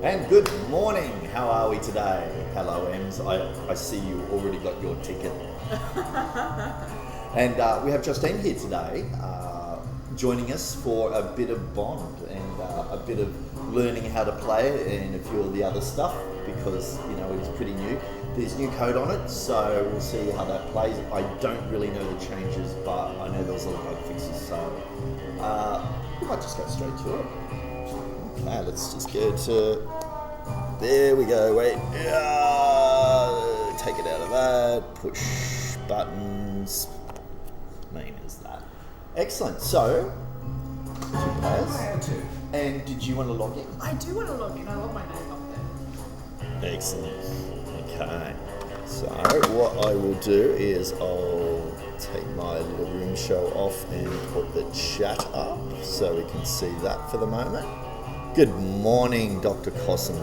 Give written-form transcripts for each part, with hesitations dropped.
And good morning. How are we today? Hello, Ems. I see you already got your ticket. And we have Justine here today, joining us for a bit of Bond and a bit of learning how to play it and a few of the other stuff because, you know, it's pretty new. There's new code on it, so we'll see how that plays. I don't really know the changes, but I know there was a lot of bug fixes, so we might just go straight to it. Okay, let's just go to... There we go, wait. Take it out of that, push buttons. Main is that. Excellent, so, 2 players. And did you want to log in? I do want to log in, I love my name up there. Excellent. Okay, so what I will do is I'll take my little room show off and put the chat up so we can see that for the moment. Good morning, Dr. Cosson.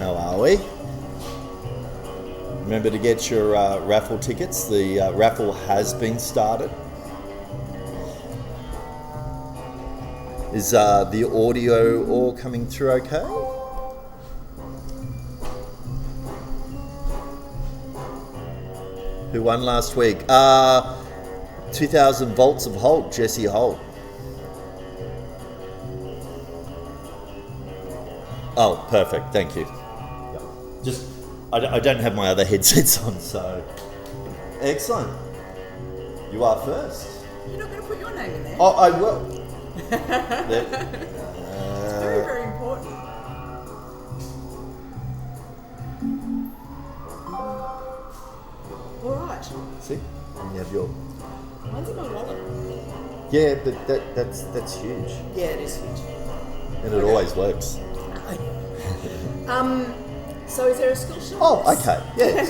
How are we? Remember to get your raffle tickets. The raffle has been started. Is the audio all coming through okay? Who won last week? 2,000 volts of Holt, Jesse Holt. Oh, perfect. Thank you. Yep. Just, I don't have my other headsets on, so excellent. You are first. You're not going to put your name in there? Oh, I will. It's very, very important. All right. See, and you have your. Mine's in my wallet. Yeah, but that's huge. Yeah, it is huge. And it always works. So is there a skill shot? Oh, okay, yes.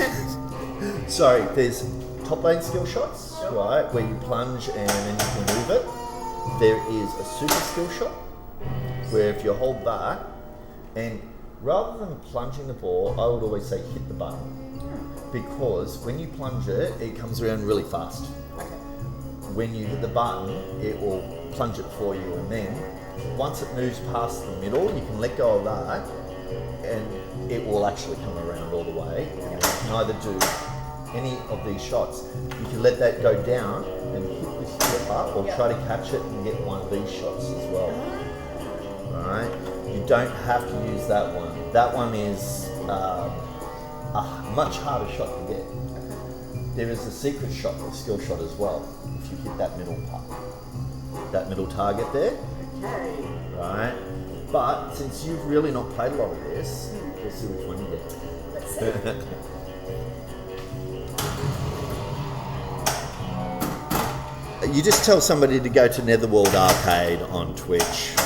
So there's top lane skill shots, right, where you plunge and then you can move it. There is a super skill shot, where if you hold that, and rather than plunging the ball, I would always say hit the button. Because when you plunge it, it comes around really fast. Okay. When you hit the button, it will plunge it for you, and then once it moves past the middle, you can let go of that, and it will actually come around all the way. And you can either do any of these shots. You can let that go down and hit this flipper, or try to catch it and get one of these shots as well. Alright? You don't have to use that one. That one is a much harder shot to get. There is a secret shot, a skill shot as well, if you hit that middle part. That middle target there. Okay. Right? But since you've really not played a lot of this, we'll see which one you get. Let's see. You just tell somebody to go to Netherworld Arcade on Twitch.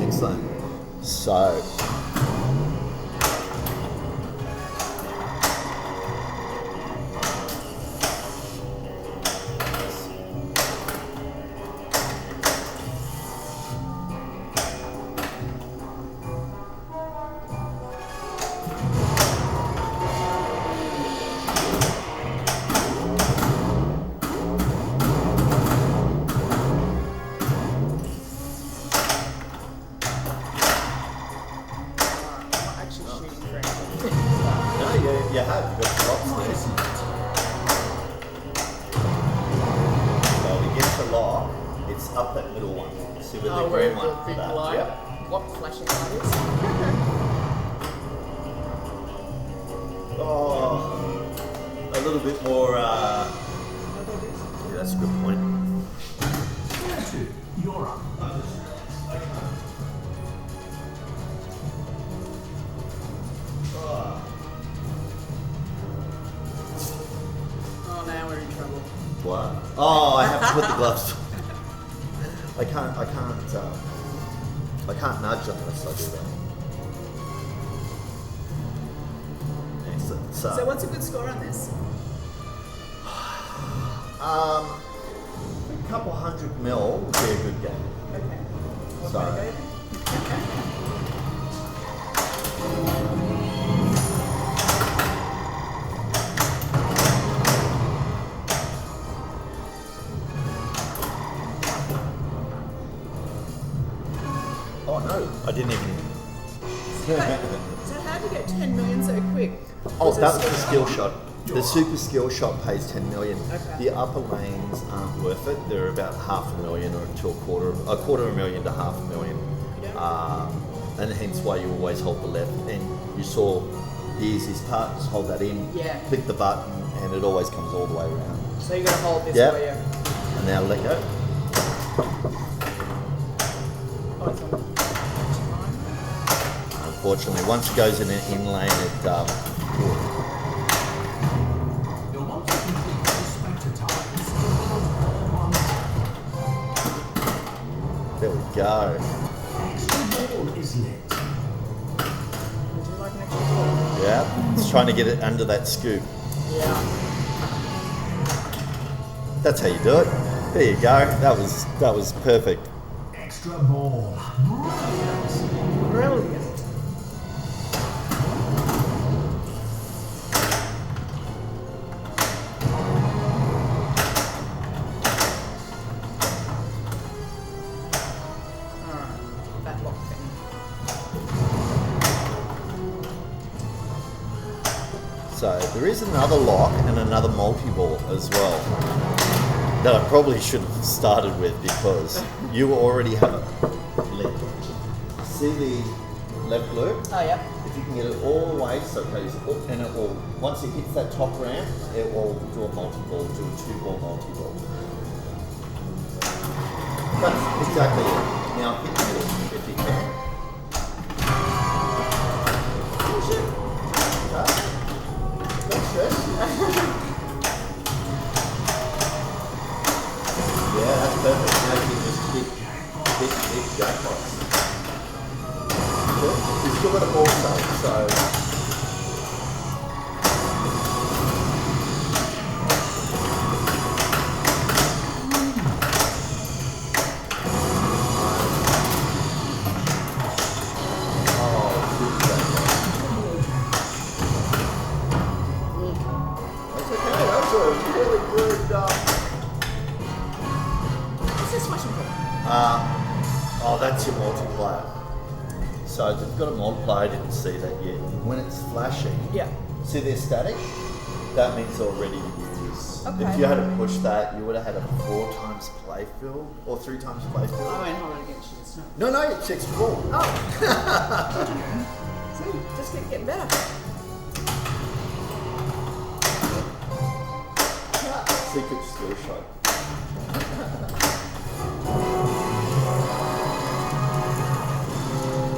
Excellent. So. You have got lots there. So to get to lock, it's up that middle one. See where the green one? The big light. Yep. What flashing light is? Oh, a little bit more. Yeah, that's a good point. You're up. Oh, now we're in trouble. What? Oh, I have to put the gloves on. I can't nudge unless I do that. Excellent. So what's a good score on this? A couple 100 mil would be a good game. Okay. So, no, I didn't even. So how do you get 10 million so quick? Oh, it that a was the skill shot. The super skill shot pays 10 million. Okay. The upper lanes aren't worth it. They're about $500,000 or to a quarter of a million to $500,000. And hence why you always hold the left. And you saw the easiest part, just hold that in, Yeah. click the button, and it always comes all the way around. So you're going to hold this Yep. for you. And now let go. Oh, it's on. Unfortunately, once it goes in an in lane, it You'll want to complete the spectre tiles. there we go. Extra ball is lit. Would you like an extra ball? Yeah, it's trying to get it under that scoop. Yeah. That's how you do it. There you go. That was perfect. Extra ball. Brilliant. Brilliant. Alright, that lock thing. So there is another lock and another multi-ball as well that I probably should have started with because you already have a link. See the left loop? Oh, yeah. If you can get it all the way so it goes up and it will, once it hits that top ramp, it will do a multi-ball, do a 2-ball multi-ball. That's exactly it. Now hit the middle if you can. Finish it. Don't stress. Yeah, that's perfect. Now you can just hit jackpots. You've still got a ball save, so. That's okay, that was a really good. What's this smashing for? Oh, that's your multiplier. So they've got a multiplier, I didn't see that yet. When it's flashing, Yeah. see they're static? That means they're ready to be used. Okay. If you had to push that, you would have had a 4 times playfill or 3 times I playfill. won't hold it against you this time. No, it's extra ball. Oh! See, just keep getting better. Secret skill shot.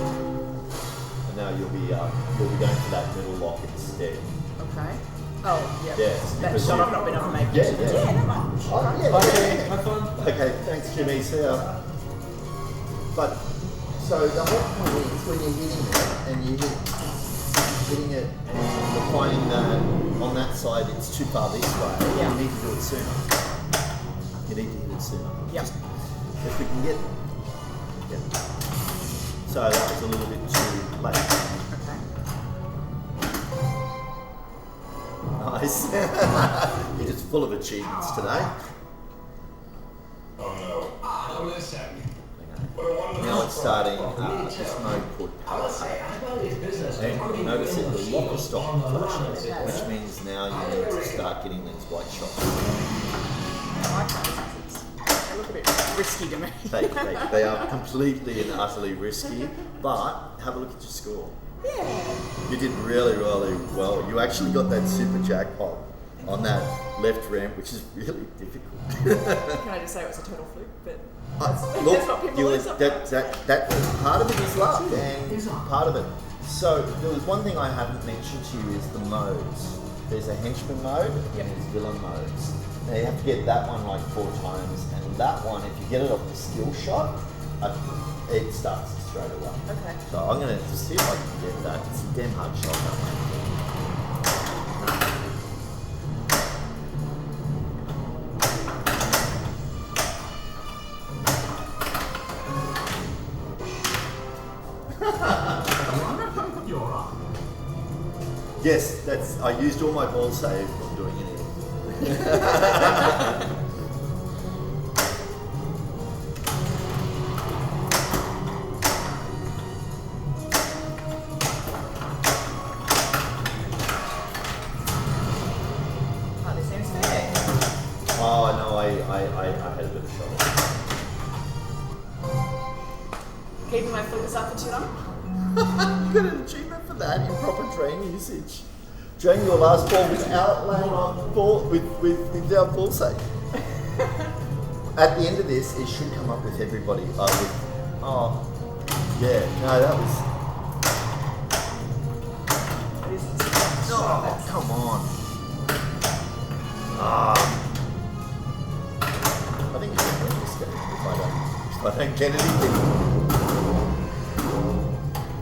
And now you'll be going for that middle lock instead. Okay. Oh, yeah. Yes, That because shot you- I've not been able to make. Yeah. Yeah, never mind. Oh, yeah. Okay, have fun. Okay, thanks Jimmy, see ya. But, so the whole point is when you're hitting it and hitting it and you're finding that on that side it's too far this way, Yeah. you need to do it sooner. You need to hit it sooner. Yep. If we can get, yeah. So that was a little bit too late. Okay. Nice. You're just full of achievements today. Listen. Now it's starting this mode called power. And notice that the lock is stopping flashing, which means now you need to start getting these white shots. I like that. They look a bit risky to me. They are completely and utterly risky, but have a look at your score. Yeah. You did really, really well. You actually got that super jackpot on that left ramp, which is really difficult. Can I just say it was a total fluke? But that's Look, what people you do were, sometimes. that part of it is luck, and part of it. So there was one thing I haven't mentioned to you is the modes. There's a henchman mode and there's villain modes. Now you have to get that one like 4 times, and that one, if you get it off the skill shot, it starts straight away. Okay. So I'm gonna just see if I can get that. It's a damn hard shot that one. You're up. Yes, I used all my ball save on doing it. Keeping my flippers up for too long? You got an achievement for that, improper drain usage. Drain your last ball without laying on the ball without ball safe. At the end of this, it should come up with everybody. Yeah, no, that was. Oh, come on. I think you can win this game if I don't get anything.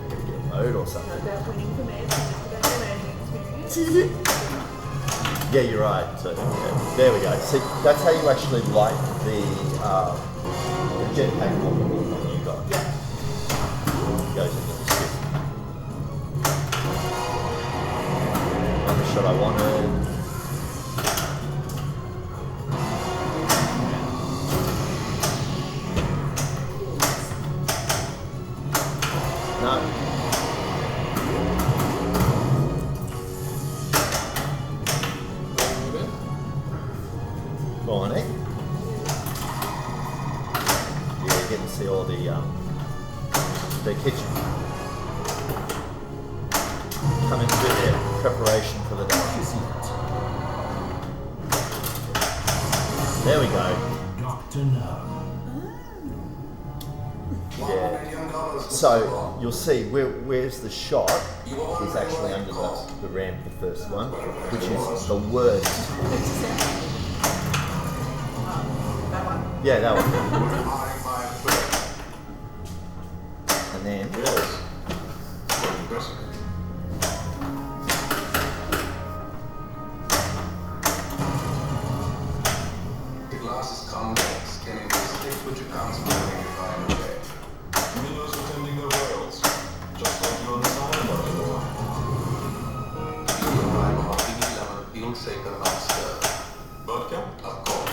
Gotta get a mode or something. Not about winning for me, it's just about your learning experience. Yeah, you're right. So, yeah, there we go. See, that's how you actually light the jetpack model on you guys. Yeah. It goes into the stick. Not the shot I wanted. No. Go on, eh? Yeah, you get to see all the kitchen coming to their preparation for the day. There we go. Doctor No. Yeah. So you'll see where's the shot is actually under the ramp, the first one, which is the worst. That one. Yeah, that one. And then The glass is convex, can it stick with your constantly find a way? Windows attending their worlds, just like you on the side of the door. You arrive on a big level, being shaken upstairs. Vodka? Of course.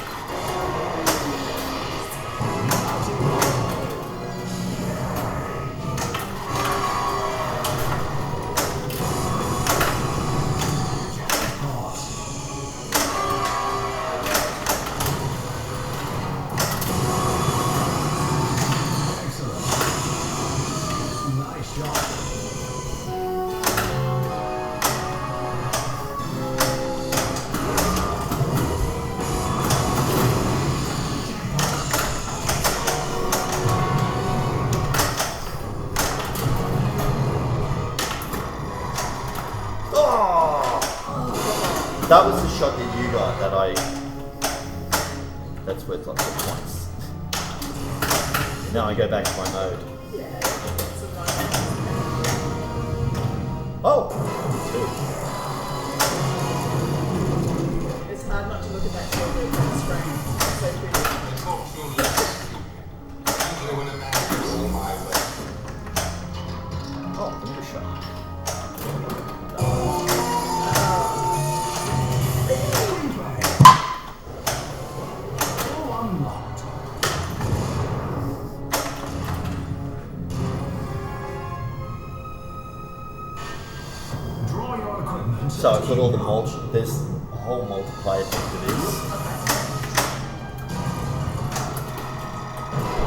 Nice shot. that was the shot that you got that's worth lots of points. Now I go back to my mode. Yeah. Oh! It's hard not to look at that screen. It's so pretty. It's not too late. Usually when a man gets on my way. Oh, another shot. All unlocked. Draw your equipment. So I've got all the there's a whole multiplayer thing to this.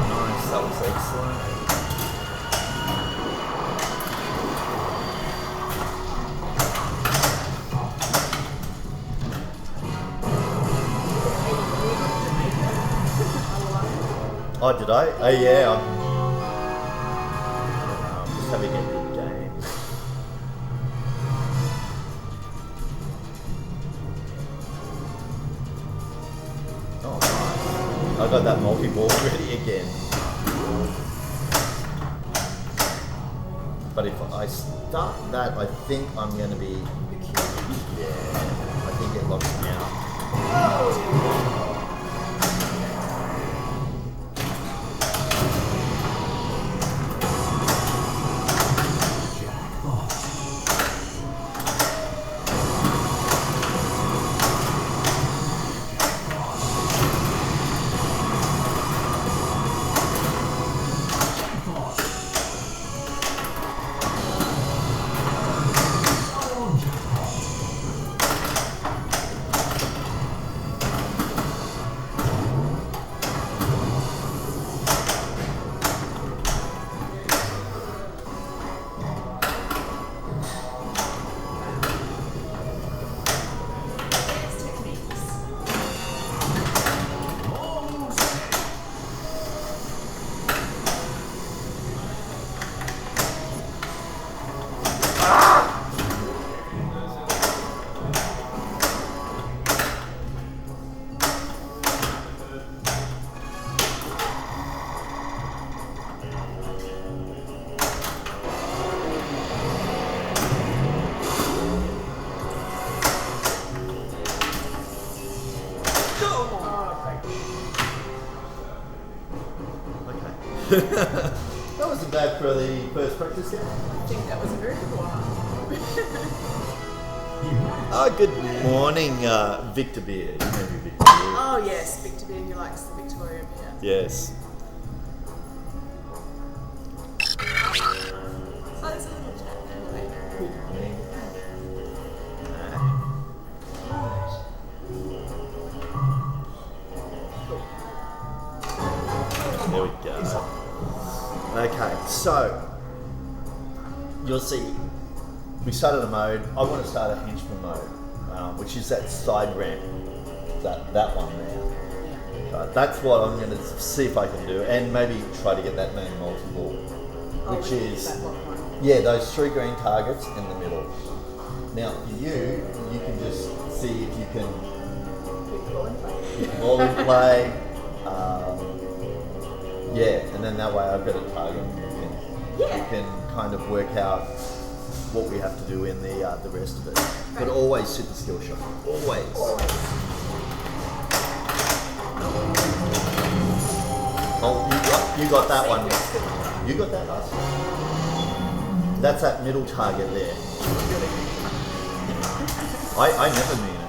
Nice, that was excellent. Oh, did I? Oh, yeah. I'm just having a good game. Oh, nice. I got that multi-ball ready again. But if I start that, I think I'm going to be... Yeah, I think it locks me out. That wasn't bad for the first practice game. I think that was a very good one. Good morning, Victor Beer. You know who Victor Beer. Oh yes, Victor Beer, he likes the Victoria beer. Yes. So there's a little chat anyway. Good morning. There we go. Okay, so you'll see we started a mode. I want to start a henchman mode, which is that side ramp, that one there. That's what I'm going to see if I can do, and maybe try to get that main multi-ball, which is those 3 green targets in the middle. Now for you can just see if you can get ball in play. And then that way I've got a target. You can kind of work out what we have to do in the rest of it. But always super skill shot. Always. Oh, you got that one. You got that last one. That's that middle target there. I never mean it.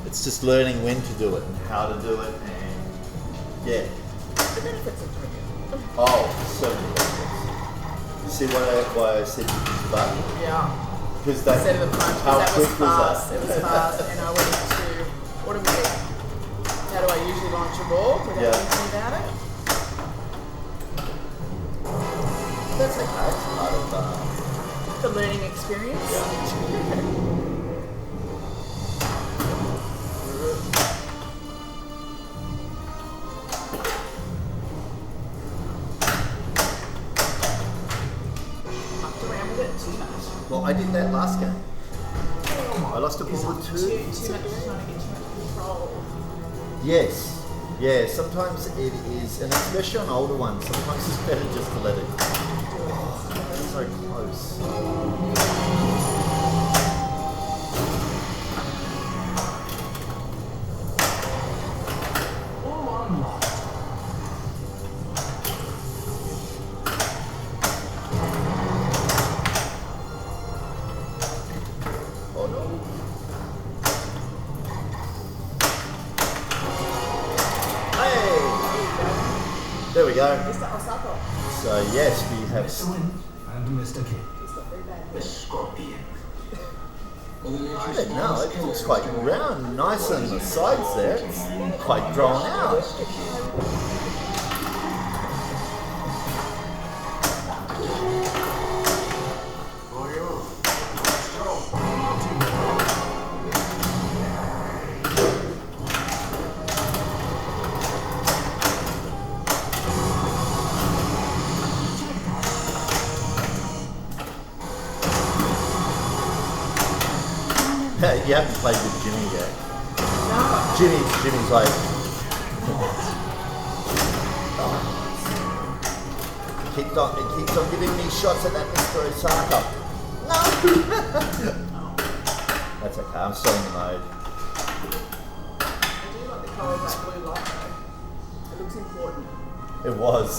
It's just learning when to do it and how to do it, and the benefits of doing it. Oh, so many benefits. You see why I said you use the button? Yeah. Because that, instead of the punch, how that quick was was fast. that? It was fast, and I went into automatic. How do I usually launch a ball without thinking about it? That's okay. It's part of the learning experience. Well, I did that last game. I lost a ball or 2. Too much control. Yes. Yeah, sometimes it is, and especially on older ones, sometimes it's better just to let it go. Oh, that's so close. There we go. So yes, we have. And Mr. King. The scorpion. I don't know. It looks quite round, nice on the sides there. It's quite drawn out. You haven't played with Jimmy yet. No. Jimmy's like. It keeps on giving me shots at that Mr. Osaka. No! That's okay, I'm still in the mode. I do like the colour of that blue light though. It looks important. It was.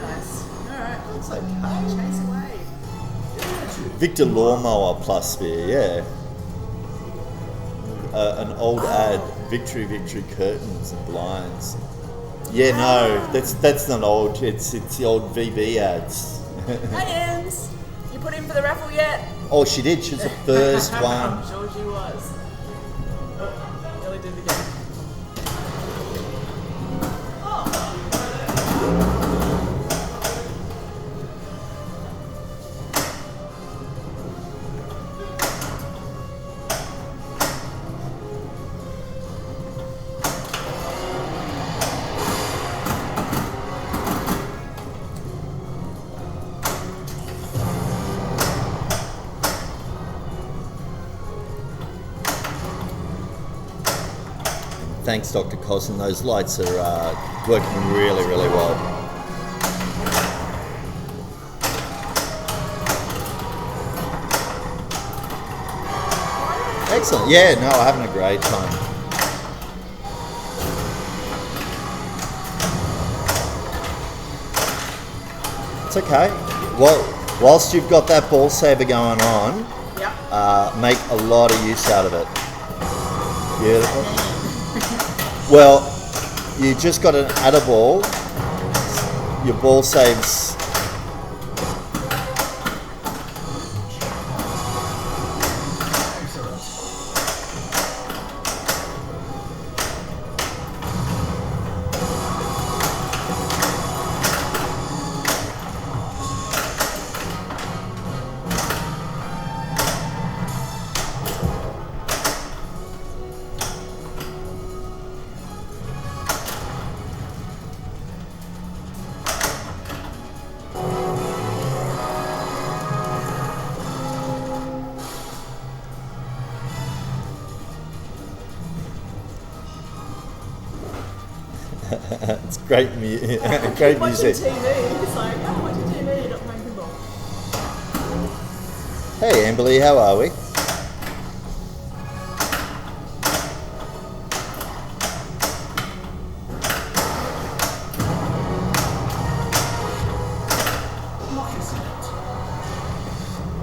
Nice. Alright. That's okay. Chase away. Victor Lawnmower plus Spear, yeah. An old ad, Victory curtains and blinds. Yeah, no, that's not old. It's the old VB ads. Hey, Ems. You put in for the raffle yet? Oh, she did. She was the first one. I'm sure she was. Nearly did it again. Thanks, Dr. Cosson. Those lights are working really, really well. Excellent. Yeah, no, I'm having a great time. It's okay. Well, whilst you've got that ball saver going on, Yep. make a lot of use out of it. Beautiful. Well, you just got an addaball. Your ball saves. It's great, great Watching music. TV. It's like, oh, watching TV, you're not playing pinball. Hey, Amberly, how are we?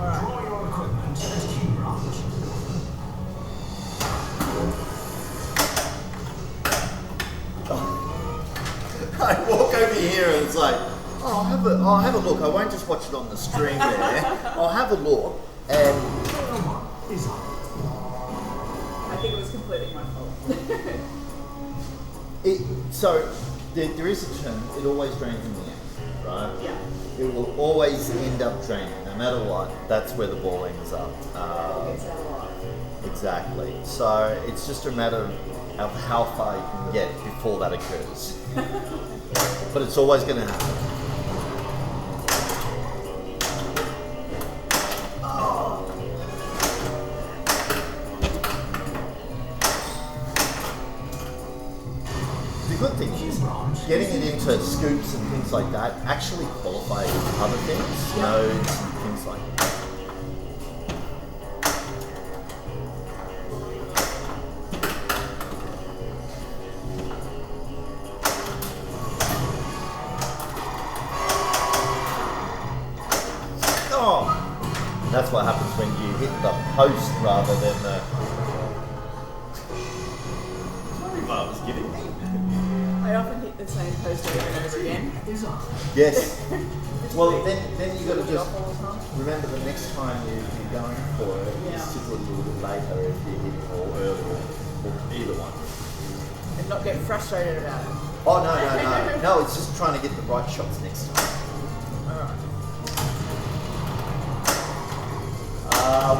Draw your equipment at key branch. I walk over here and it's like, oh, I'll have a look. I won't just watch it on the stream there. I'll have a look and Is up. I think it was completely my fault. so there is a term. It always drains in the end, right? Yeah. It will always end up draining, no matter what. That's where the ball ends up. It's out of line. Exactly. So it's just a matter of how far you can get before that occurs. But it's always going to happen. The good thing is, getting it into scoops and things like that actually qualifies other things, nodes and things like that. Oh, that's what happens when you hit the post rather than the. Sorry, what I was giving me. I often hit the same post over and over again. Is up. Yes. Well, then you got to just All the time. remember the next time you're going for it, Yeah. it's just a little bit later if you're hitting all early or either one. And not get frustrated about it. Oh no, no, it's just trying to get the right shots next time. Alright.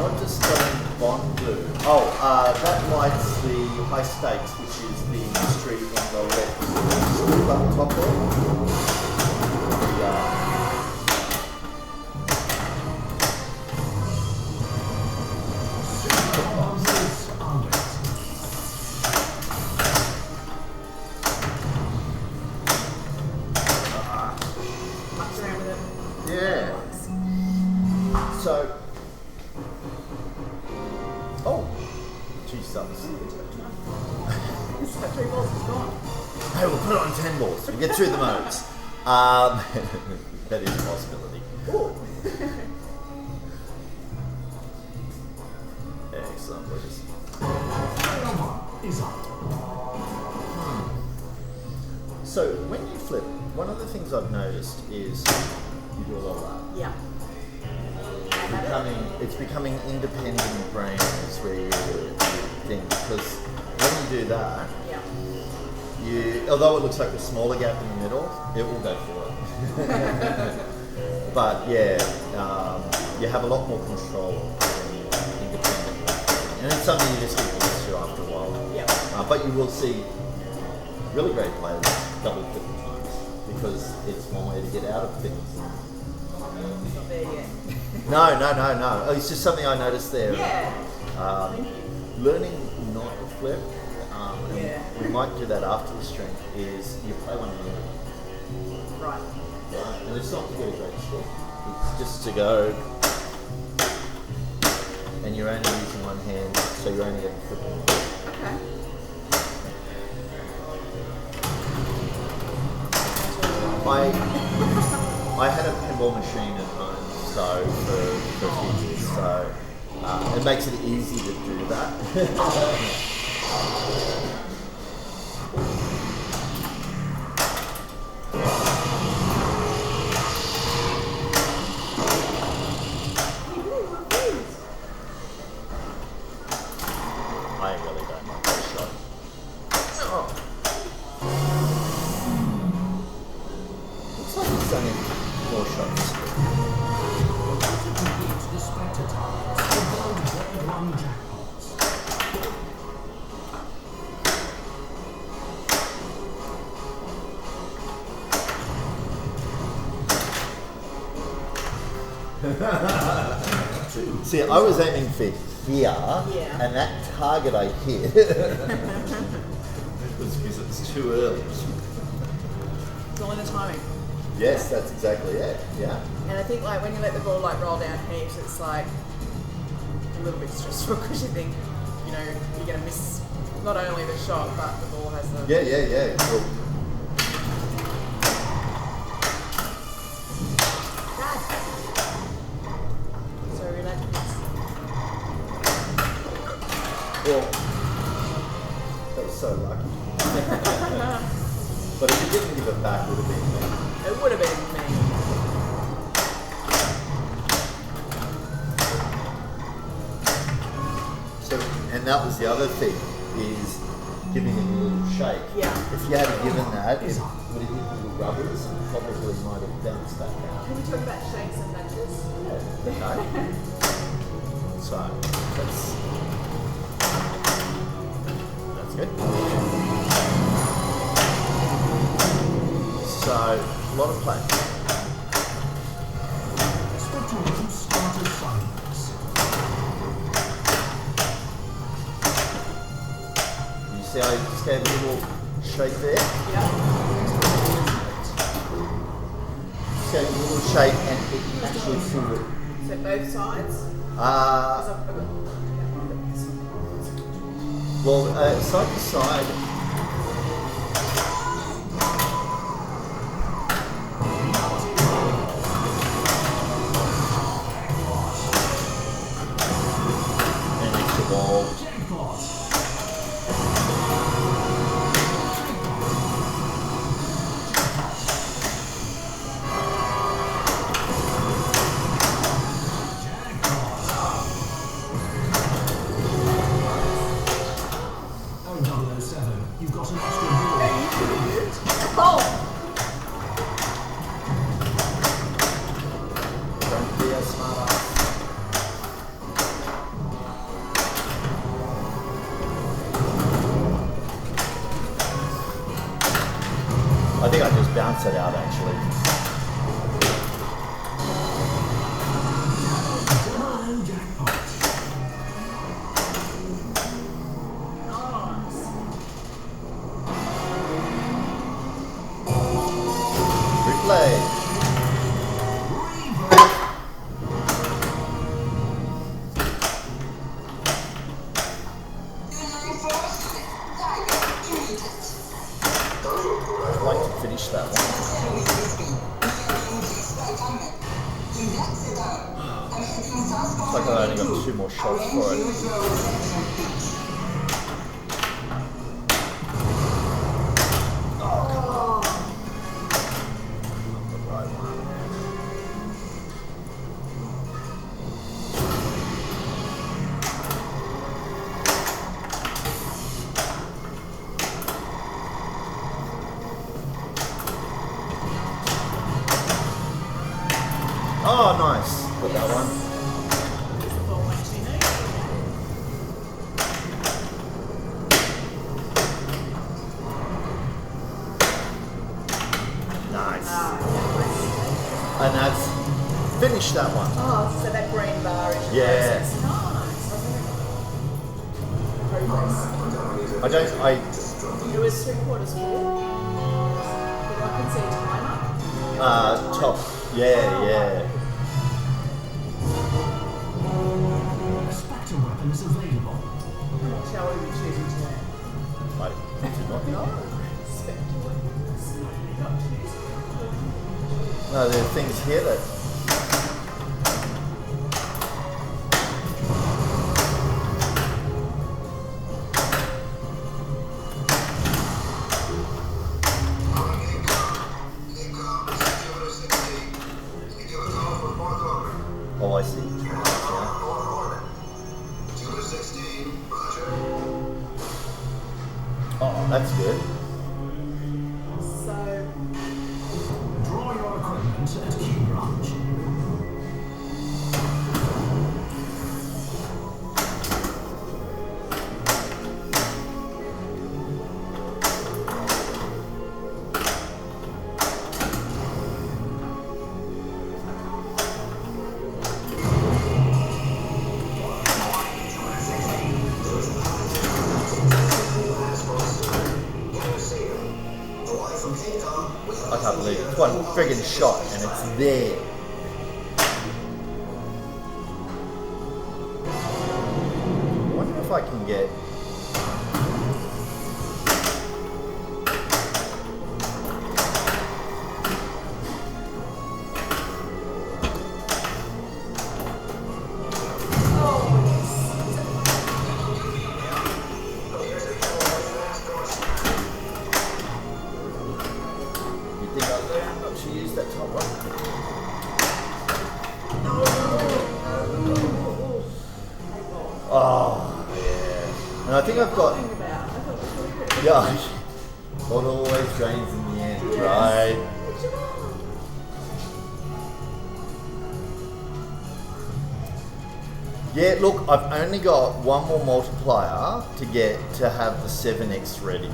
What does spelling Bond do? Oh, that lights the high stakes, which is the street on the left. Scoop up top there. Bombs are lit. Mucks around with it. Yeah. So. Oh. Gee, sucks. It's like 3 balls is gone. Hey, we'll put it on 10 balls. We get through the modes. That is a possibility. Ooh. Excellent. We're just- Is up. So when you flip, one of the things I've noticed is you do a lot of that. Yeah. It's becoming independent brain is where you think, because when you do that, Yeah. although it looks like a smaller gap in the middle, it will go for it. But yeah, you have a lot more control independently, and it's something you just get used to after a while. Yeah. But you will see really great players double flip at times because it's one way to get out of things. It's not there yet. No. It's just something I noticed there. Yeah. Learning not to flip and Yeah. we might do that after the stream, is you play one minute. Right. Right. And it's not to get a great score. It's just to go, and you're only using one hand, so you're only getting football. Okay. I had a pinball machine at home, so for a few years, so it makes it easy to do that. I really don't like that shot. Looks like it's only 4 shots. Complete the Spectre targets. The Gold Grade 1 jackpots. See, I was aiming for here, Yeah. and that target I hit was because it was too early. It's all in the timing. Yes, that's exactly it. Yeah. And I think like when you let the ball like roll down heaps, it's like a little bit stressful because you think, you know, you're going to miss not only the shot, but the ball has the... Yeah. Cool. So relax. Well, that was so lucky. But if you didn't give it back, it would have been me. It would have been me. So, and that was the other thing, is giving it a little shake. Yeah. If you had given that, it would have hit little rubbers and probably might have bounced back out. Can we talk about shakes and matches? Okay. So that's good. So a lot of play. Spectre 1 started silence. You see how I just gave a little shake there? Yeah. Just gave a little shake and it actually pulled it. So both sides? Well, side to side. And extra ball. Jackpot. Oh, 007, you've got an extra ball. Oh! Don't be a smart ass. I think I just bounced it out actually. Double jackpot. Replay. I'd like to finish that one. Looks like I only got 2 more shots for it. Not the right one. Oh, nice. Got that one. Is the ball actually no? Nice. Ah, And that's finished that one. oh, so that green bar is your Yeah. process. Nice. Progress. I It was 3/4 full. But I can see a timer. Top. Yeah. A spectrum weapon is available. Shall we be choosing today? Wait, did you not? No. Spectre weapons. No, there are things here that. Oh, I see. Yeah. Oh, that's good. So, Draw your equipment at Key Branch. I can't believe it. It's one friggin' shot and it's there. I wonder if I can get. You think I should use that top one? Oh, yeah. And I think I've got. think about. I thought it was really good. Yeah. Well, it always drains in the end, right? What you want? Yeah, look, I've only got one more multiplier to get to have the 7x ready.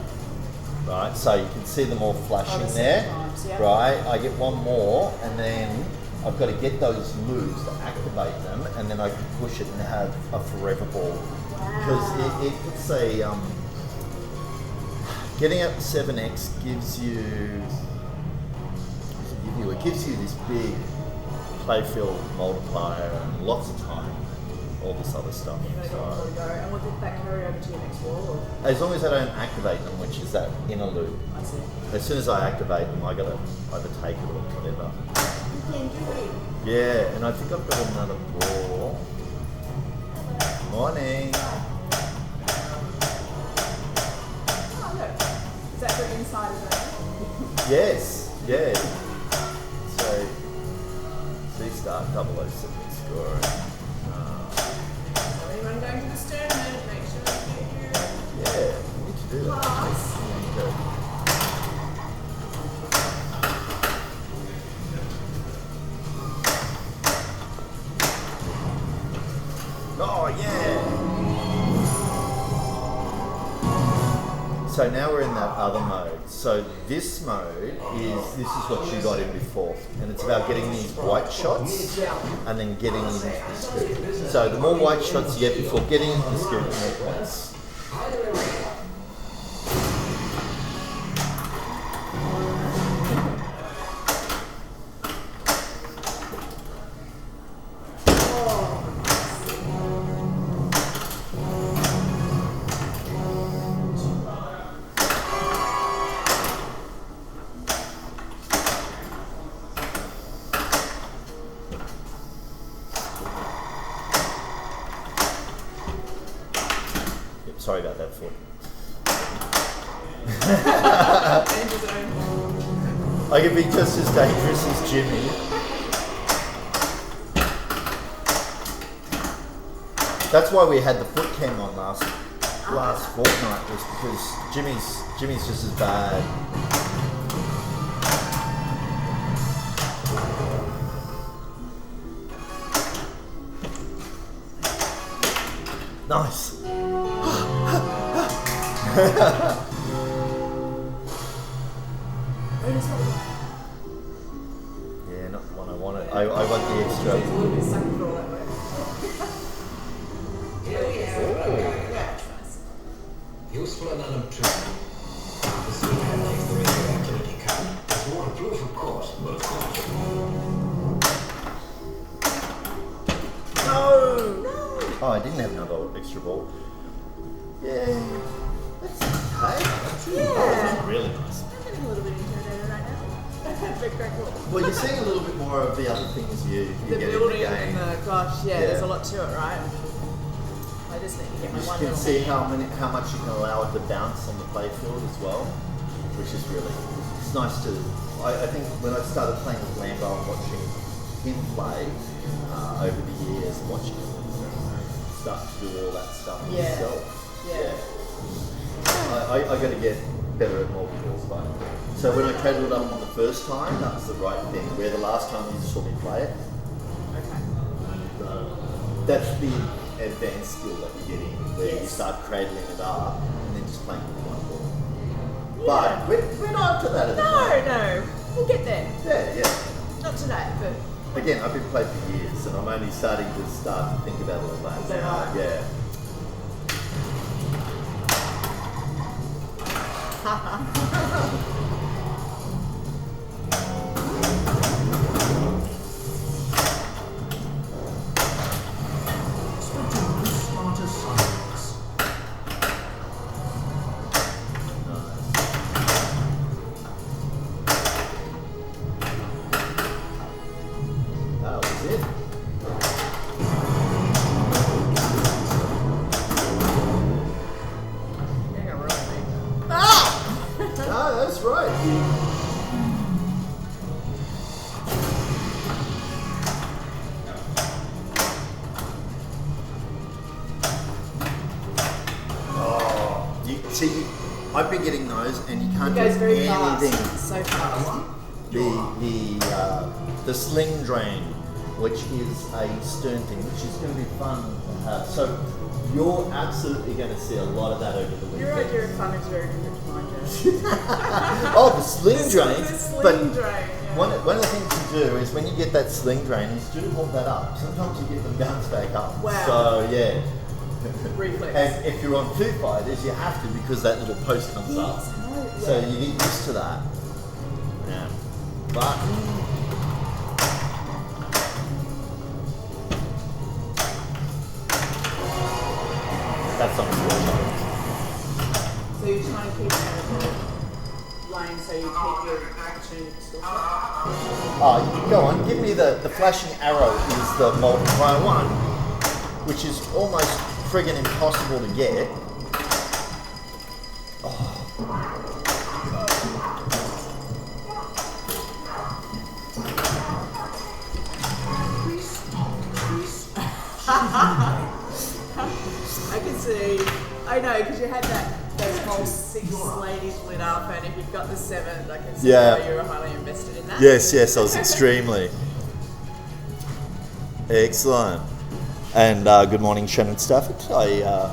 Right, so you can see them all flashing the there. 7 times, yeah. Right, I get one more and then I've got to get those moves to activate them and then I can push it and have a forever ball. Because it puts a, getting up to 7x gives you, it gives you this big playfield multiplier and lots of time, all this other stuff. They got one more to go. And will that carry over to your next wall? Or? As long as I don't activate them, which is that inner loop. I see. As soon as I activate them, I gotta either take it or whatever. Yeah, and I think I've got another ball. Morning. Oh, look. Is that the inside of it? Yes, yeah. So, C-Star 007 score. So anyone going to the tournament, make sure you get your Yeah, we need to do that. Class. Yeah, okay. Oh yeah! So now we're in that other mode. So this mode is what you got in before, and it's about getting these white shots and then getting into the scoop. So the more white shots you get before getting into the scoop, the more points. Yep, sorry about that, Ford. danger zone. I could be just as dangerous as Jimmy. That's why we had the foot cam on last fortnight, was because Jimmy's just as bad. Nice. Yeah, not the one I wanted. I want the extra. Second floor that way. Yeah, it's nice. Useful and unobtrusive. Oh, I didn't have another extra ball. Yeah, that's okay. Yeah. That's really nice. I'm getting a little bit intimidated right now. But great cool. Well, you're seeing a little bit more of the other things you The get in the building game. and the gosh, yeah, Yeah. there's a lot to it, right? I just need to get my You one can little see how much you can allow it to bounce on the playfield as well, which is really it's nice to. I think when I started playing with Lambo and watching him play over the years, watching him start to do all that stuff Yeah. himself. Yeah. I got to get better at multi-balls, but so when I cradled up on the first time, that was the right thing. Where the last time you saw me play it, Okay. that's the advanced skill that you're getting, where you Yes. start cradling it up and then just playing with one ball. Yeah. But we're not up to that at the moment. No, we'll get there. Yeah. Not today, but Again, I've been playing for years, and I'm only starting to think about all that. Is that now. right? Yeah. Spectacle starter silence. That was it. you're gonna ruin me. No, that's right. Oh, you see, I've been getting those, and you can't It goes do very anything. fast. So fast. The sling drain, which is a stern thing, which is going to be fun to have. So you're absolutely going to see a lot of that over the weekend. Your idea of fun is very different to mine, Joe. Oh, the sling drain. The sling but drain, yeah. one of the things you do is when you get that sling drain is do hold that up. Sometimes you get them bounce back up. Wow. So yeah. Reflex. And if you're on two fighters, you have to because that little post comes up. Yes, I know, So yeah. you get used to that. Yeah. But that's not good. So you're trying to keep it out of the lane so you keep your opportunity to still shot. Go on, give me the flashing arrow is the multiplier one, which is almost friggin' impossible to get. Please stop. Please stop. I can see. I know because you had those whole 6 ladies lit up, and if you've got the 7th, I can see Yeah. how you were highly invested in that. Yes, I was extremely. Excellent. And good morning, Shannon Stafford. I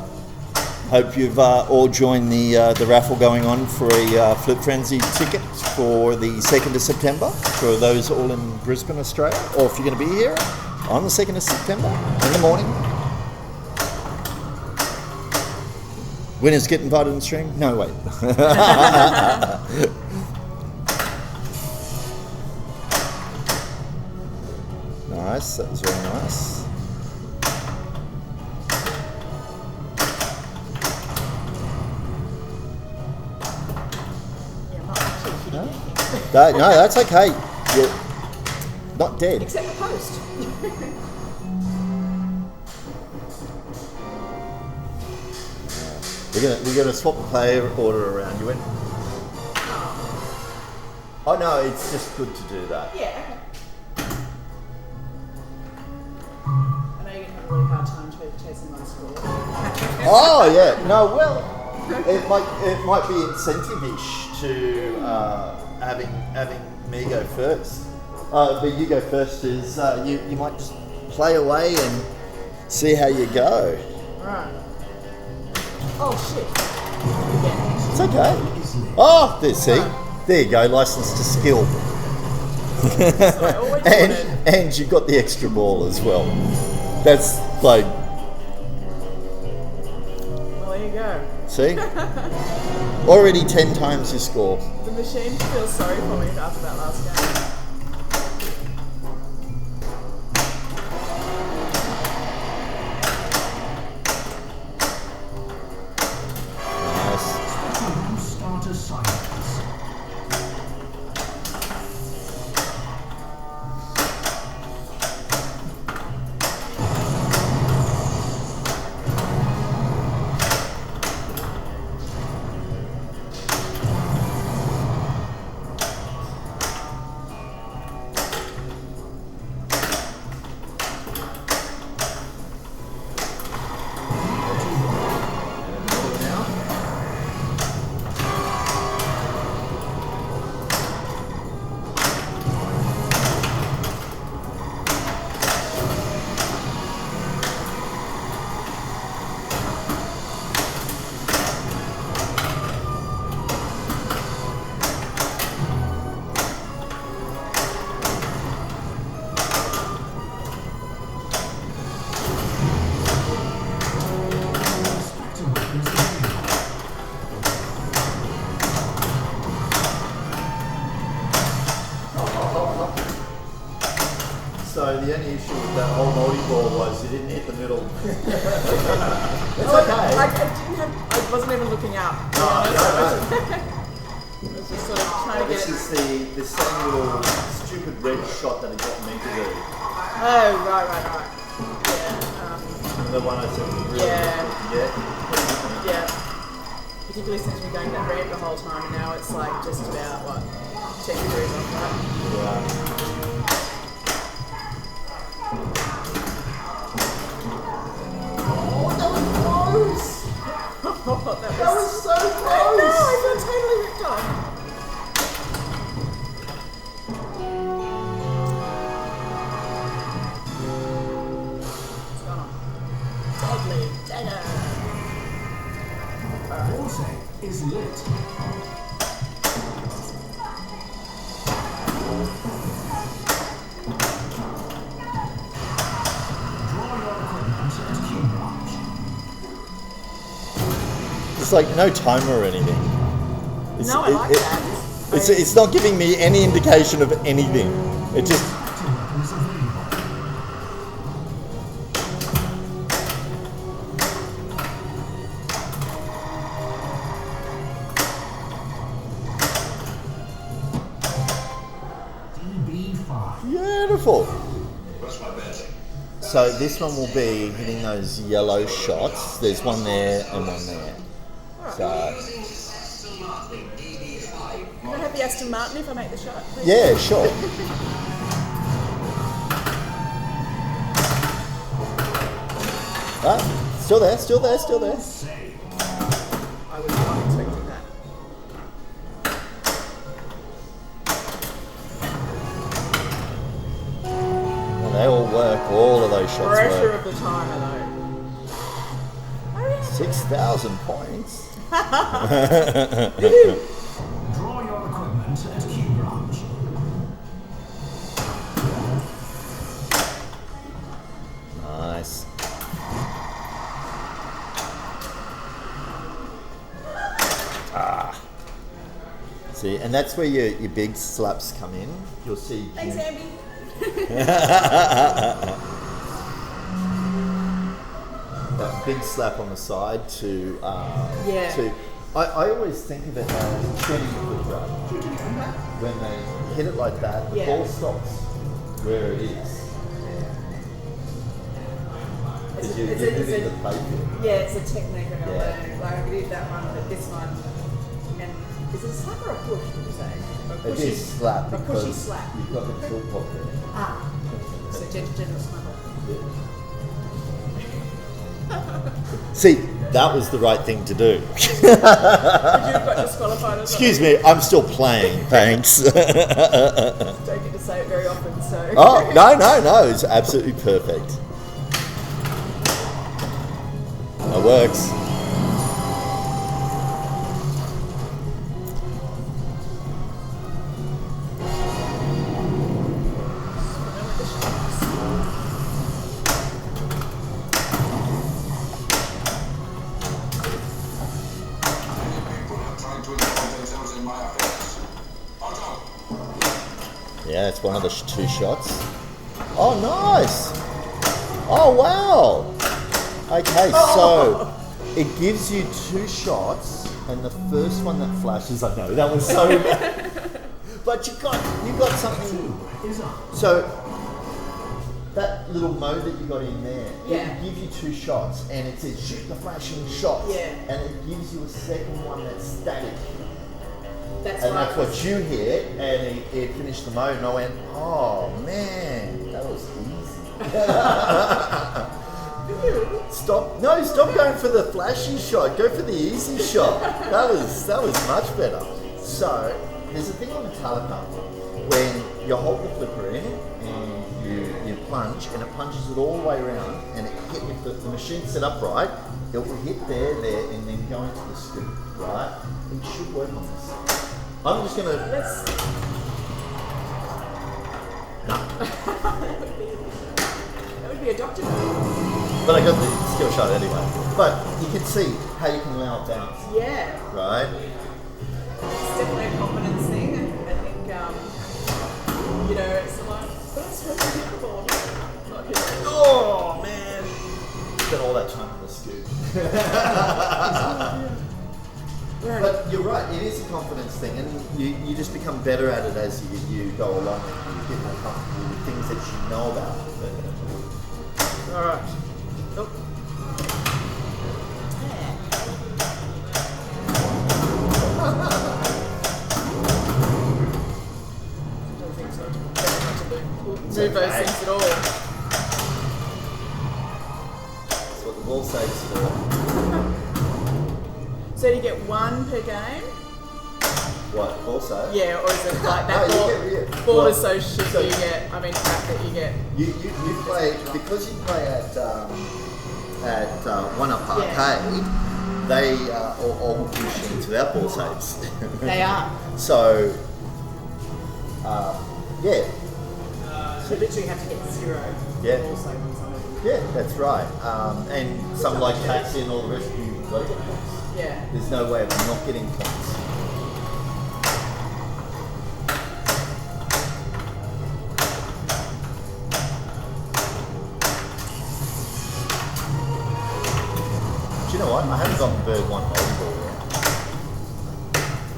hope you've all joined the raffle going on for a Flip Frenzy ticket for the 2nd of September for those all in Brisbane, Australia, or if you're going to be here on the 2nd of September in the morning. Winners get invited in the stream? No, wait. Nice, that was very nice. Yeah, I'm not actually kidding. No, that's okay. You're not dead. Except the post. We're gonna swap the player order around. You went. Oh no, it's just good to do that. Yeah, okay. I know you're going to have a really hard time chasing my score. Oh yeah, no, well, it might be incentive-ish to having me go first. But you go first is you might just play away and see how you go. Right. Oh shit. Again. It's okay. Oh, there you go, license to skill. That's what I always wanted. and you got the extra ball as well. That's like, Well, there you go. see? Already 10 times your score. The machine feels sorry for me after that last game. issue with that whole multi-ball was you didn't hit the middle. It's Oh, okay. I didn't have. I wasn't even looking out. To be No, honest. no, I no. was just sort of trying to This get it. is the same little stupid red shot that it got me to do. Oh, right. Yeah. The one I said was really Yeah. difficult to get. Yeah. Particularly since we're going that red the whole time, and now it's like just about what 10 degrees off, right? Oh, that was close! Oh, that That was so close! No, I feel totally ripped off. It's gone. Deadly dagger. Bullseye is lit. Draw your equipment and cue branch. It's like no timer or anything. No, I like that. It's not giving me any indication of anything. It just. Active weapons available. DB5. Beautiful. What's my bet? So this one will be hitting those yellow shots. There's one there and one there. So Can I have the Aston Martin if I make the shot, please? yeah, sure. Ah, still there, still there, still there. Save. I was not expecting that. And they all work. All of those shots Pressure work. of the timer, though. Oh, yeah. 6,000 points. Draw your equipment and cue branch. Nice. See, and that's where your big slaps come in. You'll see. Thanks, Andy. That big slap on the side to. Yeah. I always think of it as turning the foot rub. When they hit it like that, the Yeah. ball stops where it is. Because you're moving the play field. Yeah, it's a technique I'm going to Yeah. learn. Like, I did that one, but this one. And is it a slap or a push, would you say? A It pushy, is slap A because pushy slap. you've got the tilt pop there. Ah. So gentle slap. See, that was the right thing to do. Would you have got disqualified as Excuse me, I'm still playing, thanks. Don't get to say it very often, so. Oh, no, it's absolutely perfect. That works. Many people are trying to involve themselves in my affairs. Otto! Yeah, it's one of the two shots. Oh, nice. Oh, wow. Okay, so it gives you two shots, and the first one that flashes, I know that was so bad. But you got something. Is up. So that little mode that you got in there, Yeah. it gives you two shots, and it says shoot the flashing shots, Yeah. and it gives you a second one that's static. That's And right. that's what you hit, and it finished the mode, and I went, oh man, that was easy. Stop going for the flashy shot, go for the easy shot. That was much better. So, there's a thing on Metallica, when you hold the flipper in, and you plunge, and it plunges it all the way around, and it hit, if the machine's set up right, it will hit there, and then go into the scoop, right? It should work on this. I'm just gonna. Let's. No. That would be a doctor. But I got the skill shot anyway. But you can see how you can allow it bounce, Yeah. right? It's definitely a confidence thing. I think, it's like, that's really difficult. spent all that time on the scoop. Right. But you're right, it is a confidence thing, and you just become better at it as you go along and you get more comfortable with things that you know about. All right. Oh. I don't think so. Don't have to move those okay. things at all. That's what the ball saves for. So do you get one per game? What, ball save? Yeah, or is it like that No, ball? Ball well, is so shit so- you get. I mean, crap that you get. You play, because you play at One Up Arcade, they are all machines without ball saves. They are. So, yeah. So literally have to get 0. Yeah. Also on some of them. Yeah, that's right. And some like taxi and all the rest of you got to get points. Yeah. There's no way of not getting points. Do you know what? I haven't gotten bird one volleyball yet.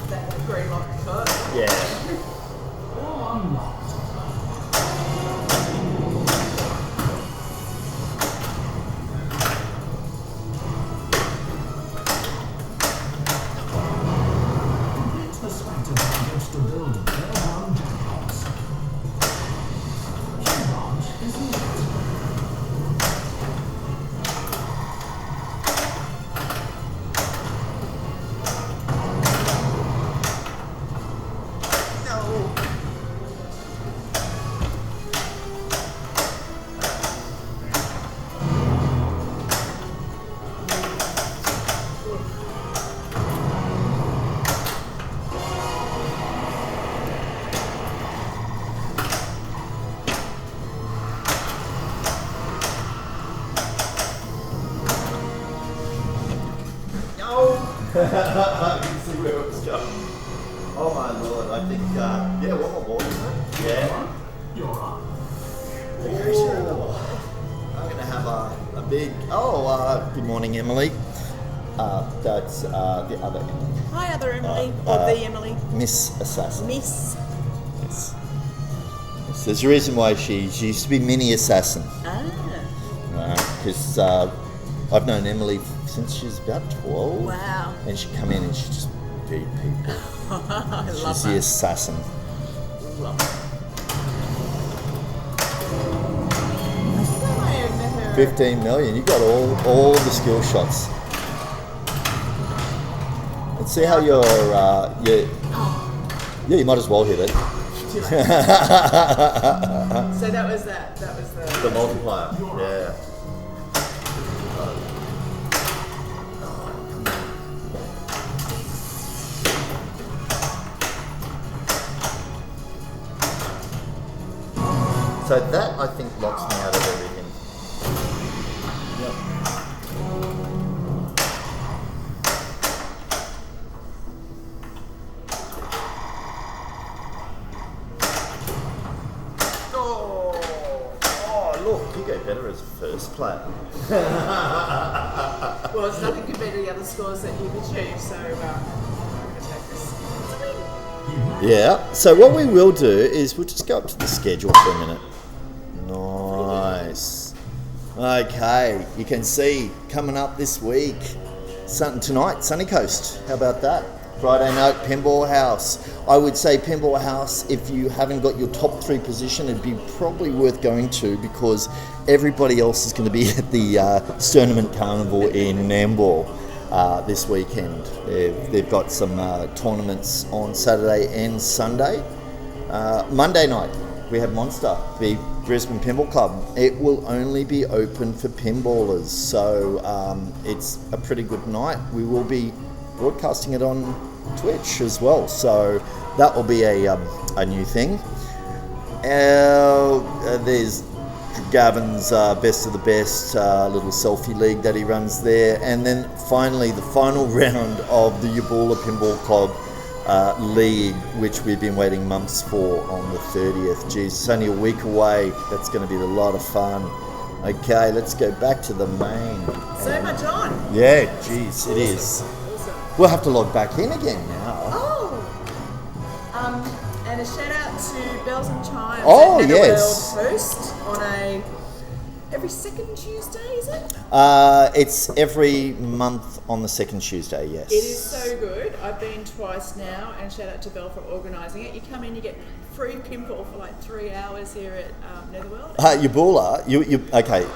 That green lock cut. Yeah. All unlocked. Complete the spectacle against the building. There are 1 jackpots. Chevron is next. I can see where it was going. Oh my lord, I think, yeah, one more ball, isn't it? Yeah. You're up. I'm going to have a big, good morning, Emily. That's the other Emily. Hi, other Emily. Or the Emily. Miss Assassin. Miss. Yes. Yes, there's a reason why she used to be Mini Assassin. Because I've known Emily since she was about 12. Wow. And she'd come in and she'd just beat people. I She's love the that. assassin. Love that. I think I may have met her. 15 million. You got all the skill shots. Let's see how your yeah, you might as well hit it. Too late. So that was that. That was The multiplier. Yeah. So that, I think, locks me out of everything. Oh, look, you go better as first player. Well, it's nothing compared to the other scores that you've achieved, so I'm going to take this. It's a win. Yeah, so what we will do is we'll just go up to the schedule for a minute. Nice. Okay, you can see coming up this week, tonight, Sunny Coast. How about that? Friday night, Pinball House. I would say Pinball House, if you haven't got your top 3 position, it'd be probably worth going to because everybody else is going to be at the Tournament Carnival in Nambour this weekend. They've got some tournaments on Saturday and Sunday. Monday night, we have Monster, the Brisbane Pinball Club. It will only be open for pinballers, so it's a pretty good night. We will be broadcasting it on Twitch as well, so that will be a new thing. There's Gavin's Best of the Best little selfie league that he runs there, and then finally the final round of the Yabula Pinball Club league, which we've been waiting months for, on the 30th. Geez, it's only a week away. That's going to be a lot of fun. Okay, let's go back to the main. So much on. Yeah, geez, it is. Awesome. We'll have to log back in again now. Oh, and a shout out to Bells and Chimes. Oh, at yes. Netherworld Host on every second Tuesday, is it? It's every month on the second Tuesday, yes. It is so good. I've been twice now, and shout out to Belle for organising it. You come in, you get free pinball for like 3 hours here at Netherworld. Yabula, okay.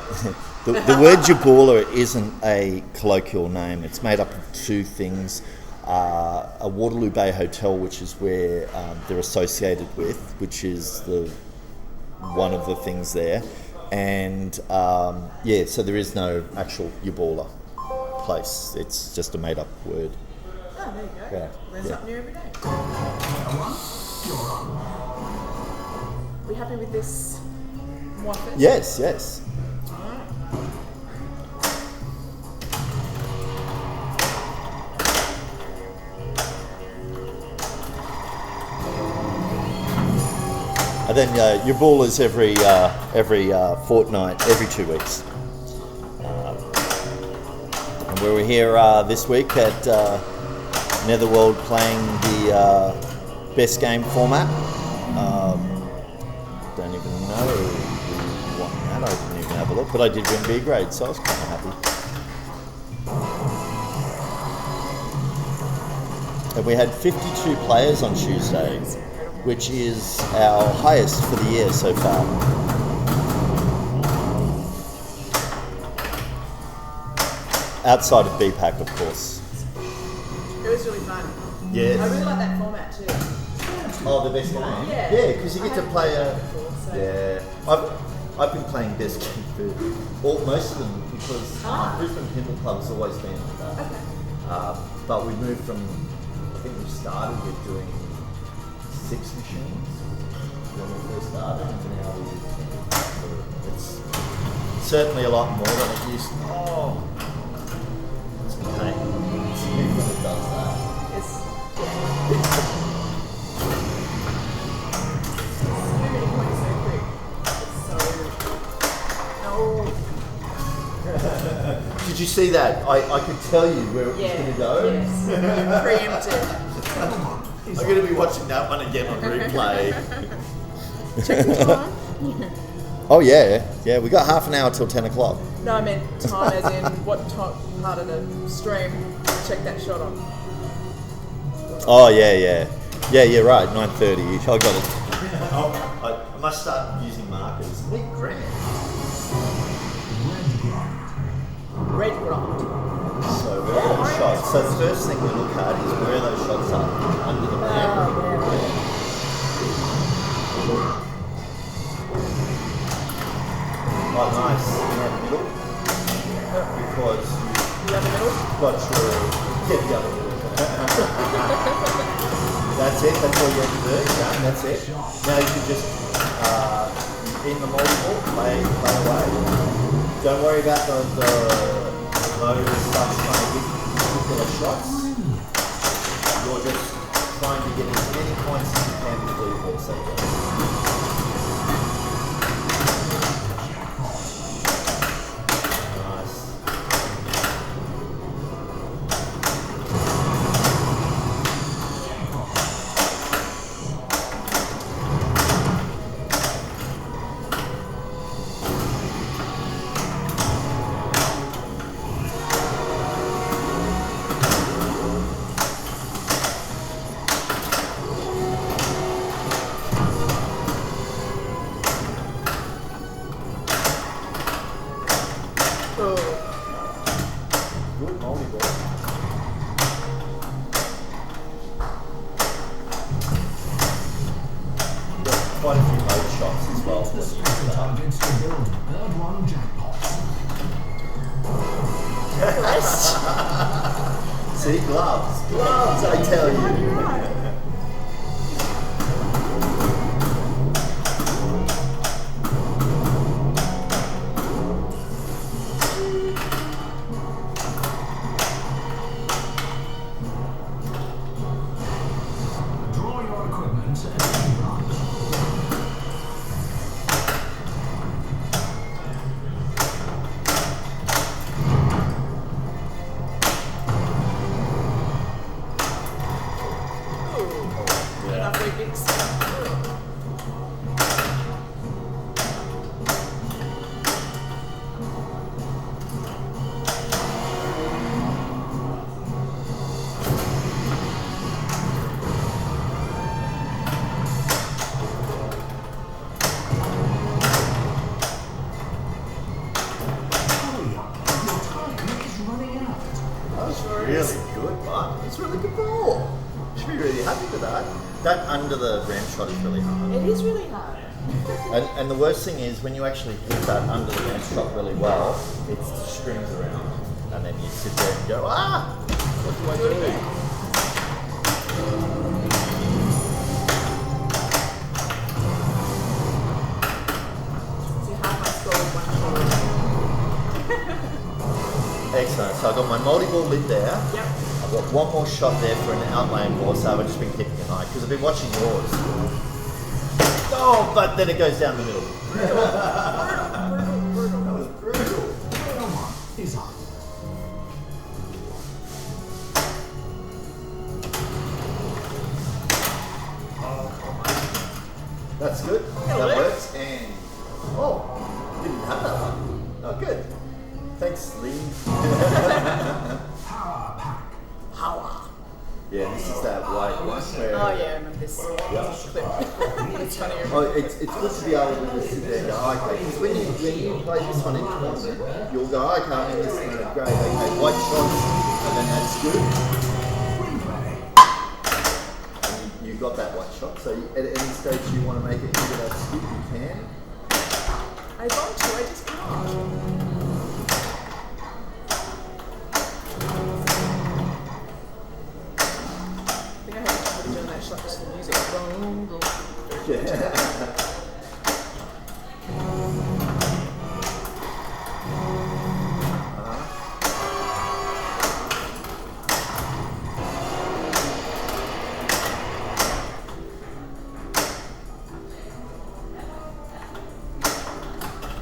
the word Yabula isn't a colloquial name. It's made up of two things. A Waterloo Bay Hotel, which is where they're associated with, which is one of the things there. And so there is no actual Yabula place. It's just a made up word. Oh, there you go. Yeah, Learn yeah. something new every day. We happy with this one first? Yes. And then your ball is every fortnight, every 2 weeks. And we were here this week at Netherworld playing the best game format. Don't even know who won that. I didn't even have a look, but I did win B grade, so I was kind of happy. And we had 52 players on Tuesday, which is our highest for the year so far. Outside of BPAC, of course. It was really fun. Yes. I really like that format too. Oh, the best game? Yeah. Because you I get to haven't play played that before, so- Yeah. I've been playing best game for most of them because Brisbane Pinball Club has always been like that. Okay. But we moved from, I think we started with doing 6 machines when we first started, and now we use 10. So it's certainly a lot more than it used to. Oh, it's a pain. It's when it does that. It's so many points so quick. It's so Did you see that? I could tell you where it was going to go. Yes. Preempted. I'm going to be watching that one again on replay. Check the time. Oh yeah. We got half an hour till 10 o'clock. No, I meant time as in what part of the stream check that shot on. Oh yeah, you're right. 9:30. I got it. I must start using markers. Nick Grant. Red Grant. So where are the shots? So the first thing we look at is where those shots are under the ramp. Oh, nice. In that middle. Because The other middle. got your the other middle. That's it. That's all you have to do. Yeah, that's it. Now you can just in the multiple play away. Don't worry about the load stuff trying to get particular shots. You're just trying to get as many points as you can with the ball sequence. Quite a few load shots as well. The spirit against the build. Third one jackpot. See, gloves, I tell you. Draw your equipment and run. really good, but it's a really good ball. You should be really happy with that. That under the ramp shot is really hard. It is really hard. And the worst thing is when you actually hit that under the ramp shot really well, it strings around. And then you sit there and go, ah! What do I do? See how my score with one shot. Excellent. So I've got my multi-ball lid there. Yep. I've got one more shot there for an outlaying ball, so I've just been keeping an eye because I've been watching yours. Oh, but then it goes down the middle. Brutal. That was brutal. Player one is up. That's good. That work. works. And oh, didn't have that one. Oh, good. Thanks, Lee. Power pack. Power. Yeah, this is that white one where. Oh yeah, I remember this clip. It's funny. Oh, it's good to be able to just sit there and go, oh, okay. Because when you play this one in tournament, you'll go, oh, okay, I'm in this one, great, okay, white shots, and then that's good. And you've got that white shot, so at any stage you want to make it into that skip, you can. I want to, I just can't. I think I have trouble doing that shot just for the music. Boom, boom. Yeah.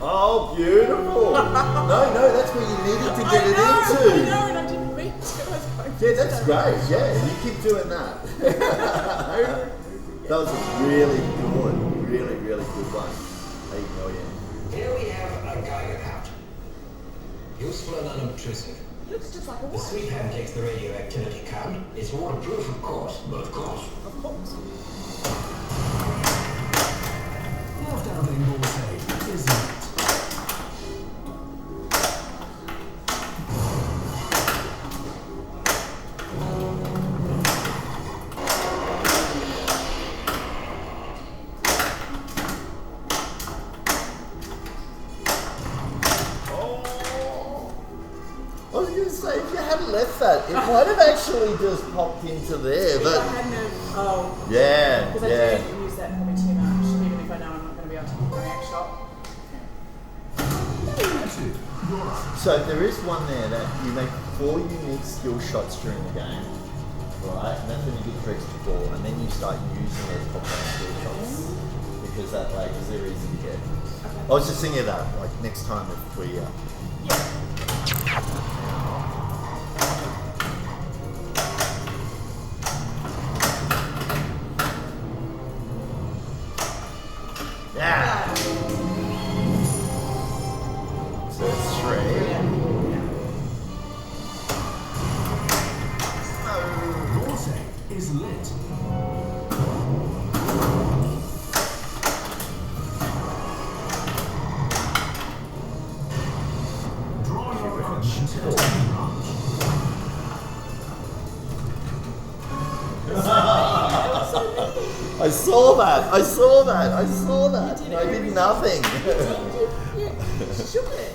Oh, beautiful! No, that's where you needed to get it I know, into. and I didn't mean to. I was going Yeah, that's great. Yeah, you keep doing that. That was a really good one. 8 million. Here we have a Geiger count. Useful and unobtrusive. Looks just like a The watch. sweephand takes the radioactivity count. It's waterproof, of course, but of course. Of course. Left outlaying ball save is it. I was going to say, if you had left that, it might have actually just popped into there, If I but hadn't have, oh, yeah, because I yeah. don't use that probably too much, even if I know I'm not going to be able to hit the ramp shot. Two. You're up. So there is one there that you make 4 unique skill shots during the game, right? And that's when you get your extra ball, and then you start using those top-down skill shots because that way, because they're easy to get. I was just thinking of that, like next time if we. Yeah. Yeah. So it's 3. Ball save is lit. Draw your equipment and run. I saw that. And I did nothing. Shook it.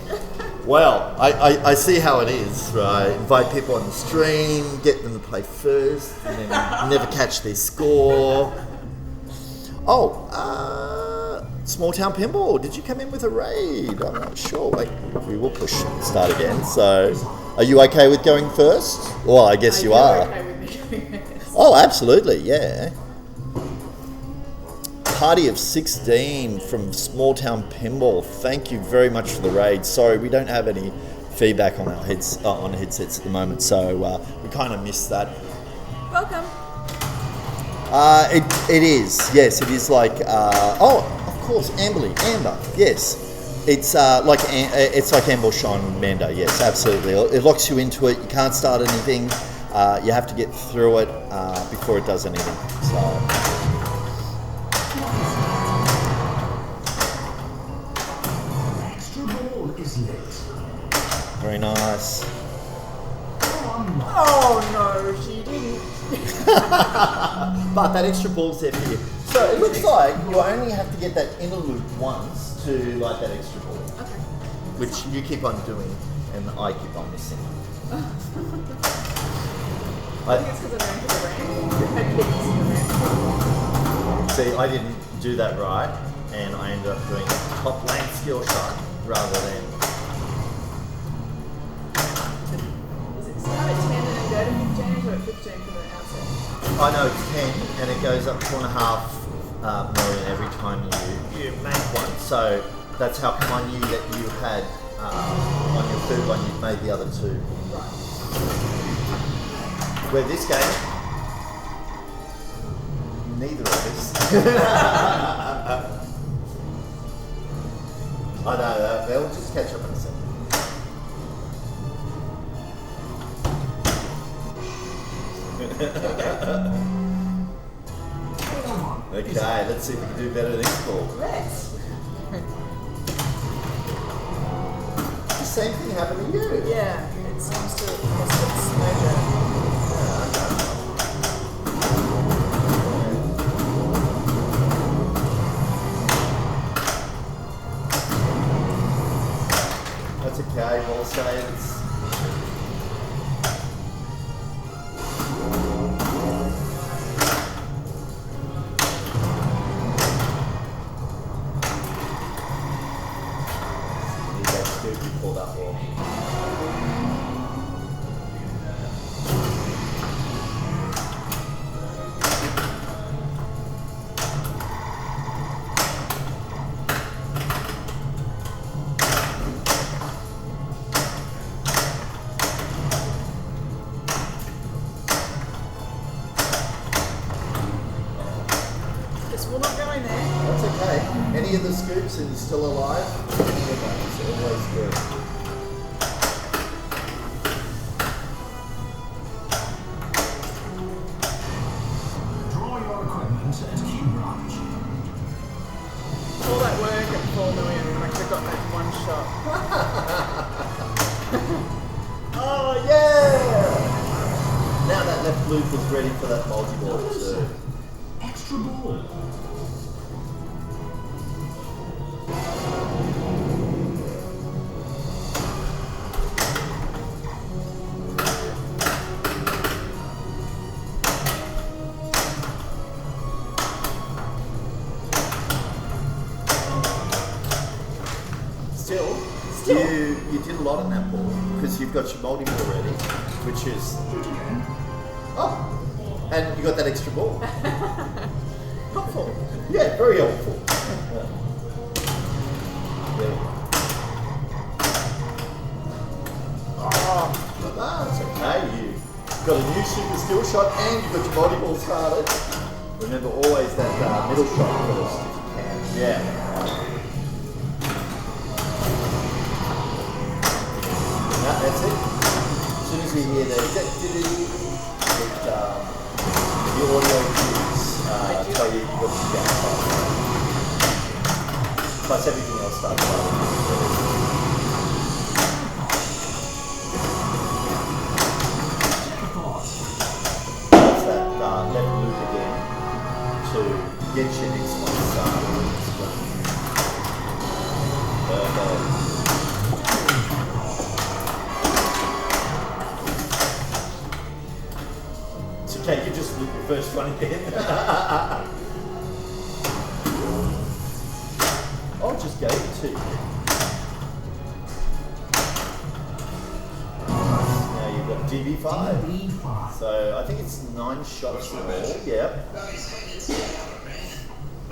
Well, I see how it is, right? Invite people on the stream, get them to play first, and then never catch their score. Oh, Small Town Pinball, did you come in with a raid? I'm not sure. Wait, we will push start again. So, are you okay with going first? Well, I guess you are. Okay with me doing this. Oh, absolutely, yeah. Party of 16 from Small Town Pinball. Thank you very much for the raid. Sorry, we don't have any feedback on our headsets at the moment, so we kind of missed that. Welcome. It is, yes. It is like of course, Amber. Yes, it's like Amber Shine Mando. Yes, absolutely. It locks you into it. You can't start anything. You have to get through it before it does anything. So. Extra ball is lit. Very nice. sunlight. Oh no, she didn't. But that extra ball's there for you. So it looks like you only have to get that inner loop once to light that extra ball, Okay. which you keep on doing and I keep on missing. I think it's because I ran to the ramp. I keep missing the ramp. See, I didn't do that right, and I ended up doing a top lane skill shot rather than. Does it start at 10 and then go to 15 or at 15 from the outset? I know it's 10, and it goes up 2.5 million every time you make one. So that's how come I knew that you had on your third one you'd made the other two. Right. Where this game, neither of us. I know, they'll just catch up in a second. Okay, let's see if we can do better next ball. Let's. The same thing happened to you. Yeah, it seems to have its mojo. That's okay, ball saves. Need that scoop before that ball. This will not go in there. That's okay. Any of the scoops and you're still alive, any of that is always good. Draw your equipment at key branch. All that work at 4 million, I could have got that one shot. Oh yeah! Now that left loop was ready for that multi-ball too. Extra ball. Still, you did a lot on that ball because you've got your multi-ball ready, which is and you got that extra ball. Helpful. Yeah, very helpful. Yeah. Oh, that's okay. You got a new super skill shot and you've got your multi-ball started. Remember always that middle shot first if you can. Yeah. No, that's it. As soon as we hear the the audio cues tell you you've got to get plus everything else starts up. That's that left loop again to get your next one started. It's okay, you just loop your first one again. I'll just go to you. Now you've got DB5. DB5. So I think it's 9 shots in all. Yeah.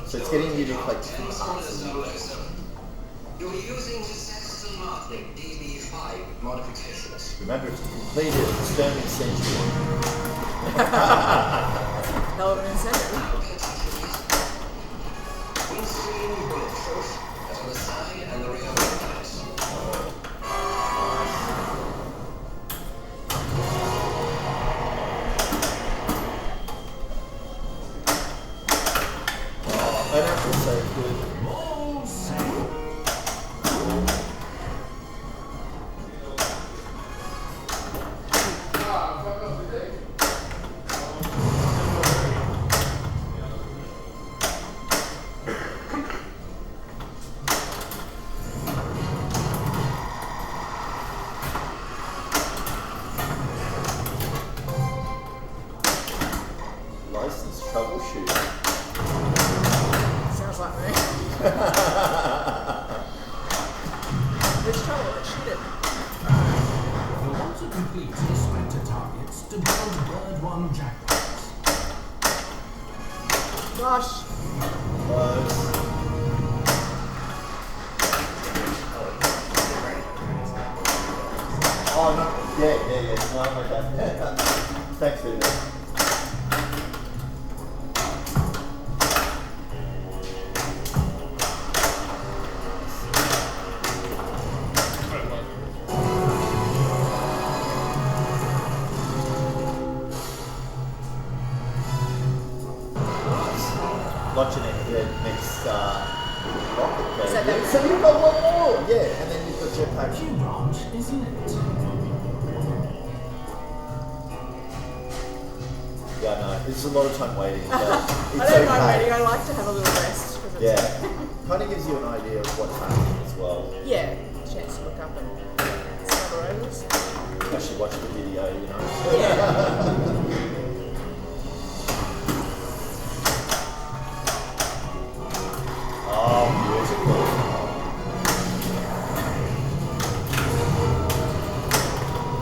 So it's getting you to play different parts of the world. You're using Sexton Martin DB5 modifications. Remember, it's completed a Sterling century. Hell of an incentive. Windscreen bulletproof. That's on the side and the rear windows. I don't feel so good. Ball save. shoot it. You'll want to complete inspector targets to build bird one jackpots. Gosh. Oh no, yeah. No, okay. Thanks, Vivian. Watching it, next rocket go. Is that Yeah, that- so you've got one more, yeah, and then you've got jetpack. Few branch, isn't it? Yeah, no, it's a lot of time waiting, but I it's don't mind okay. waiting. I like to have a little rest. 'Cause it's, Yeah, kind of gives you an idea of what's happening as well. Yeah. Chance to look up and see other overs. Actually watch the video, you know. Yeah. Oh, beautiful.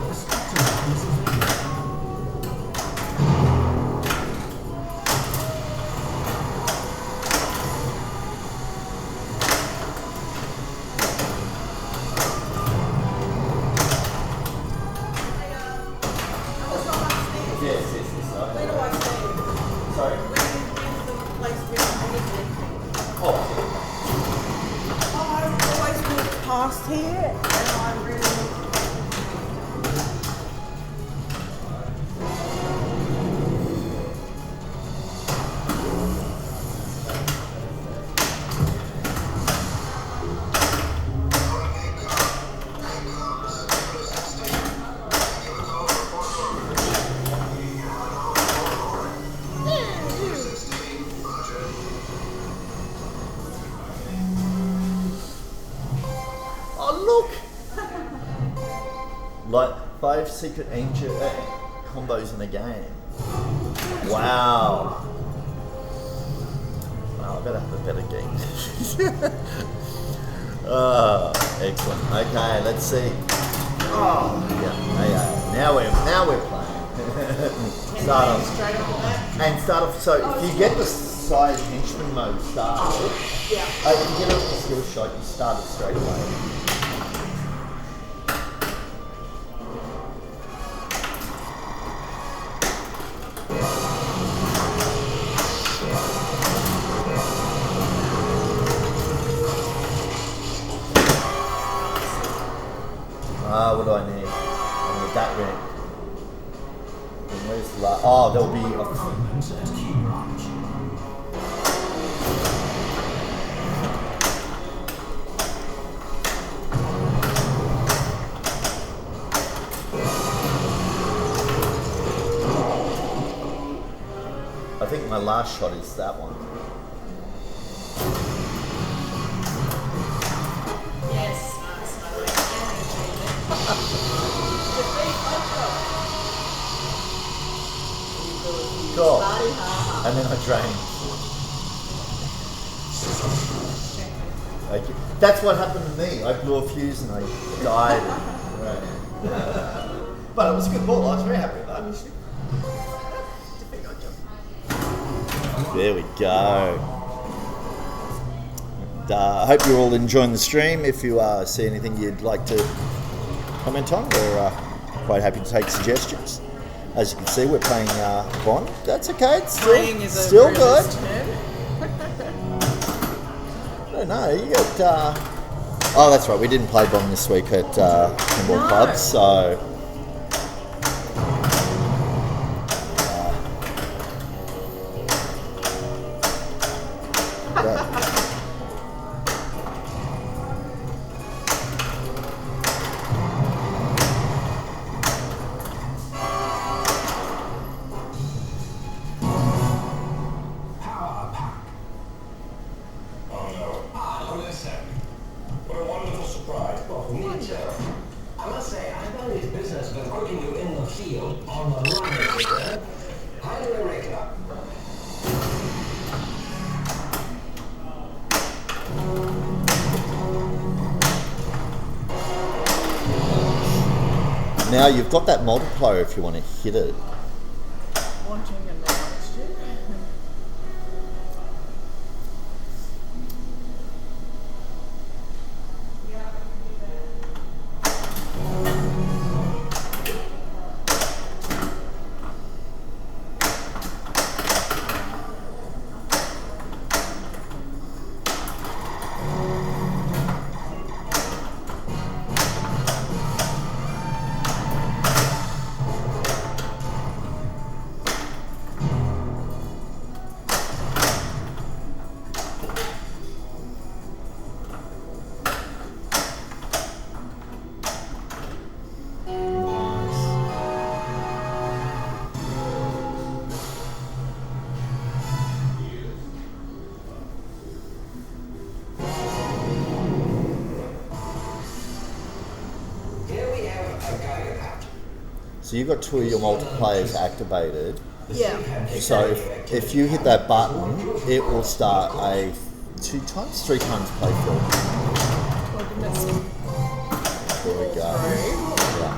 The spectacle is available. Yes. Sorry? Oh, I've always walked past here and I really... look! Like 5 secret ancient combos in a game. Wow. Wow, I better have a better game. Excellent. Okay, let's see. Oh, yeah. Now we're playing. Start off. Straight off the bat. And start off. So if you get the side henchman mode started, Yeah. if you get a skill shot, you start it straight away. What do I need? I need that ring. And where's the last? Oh, there'll be a. Fragments at key branch. I think my last shot is that one. Yes. Nice. Cool. And then I drain. Thank you. That's what happened to me. I blew a fuse and I died. Right. But it was a good ball. I was very happy with that. There we go. And, I hope you're all enjoying the stream. If you see anything you'd like to comment on, we're quite happy to take suggestions. As you can see, we're playing Bond. That's okay. It's Playing is a still very good. loose term. I don't know. You got. Oh, that's right. We didn't play Bond this week at Pinball No. Club, so. Power pack. Oh no. Ah, no, listen. What a wonderful surprise. Well, for me too. I must say, I found his business of putting you in the field on the line here highly irregular. Now you've got that multiplier if you want to hit it. Wanting and not wanting to. Here we have a Geiger count. So you've got 2 of your multipliers activated. Yeah. So if you hit that button, it will start a 2 times, 3 times playfield. Well, goodness. There we go. Yeah.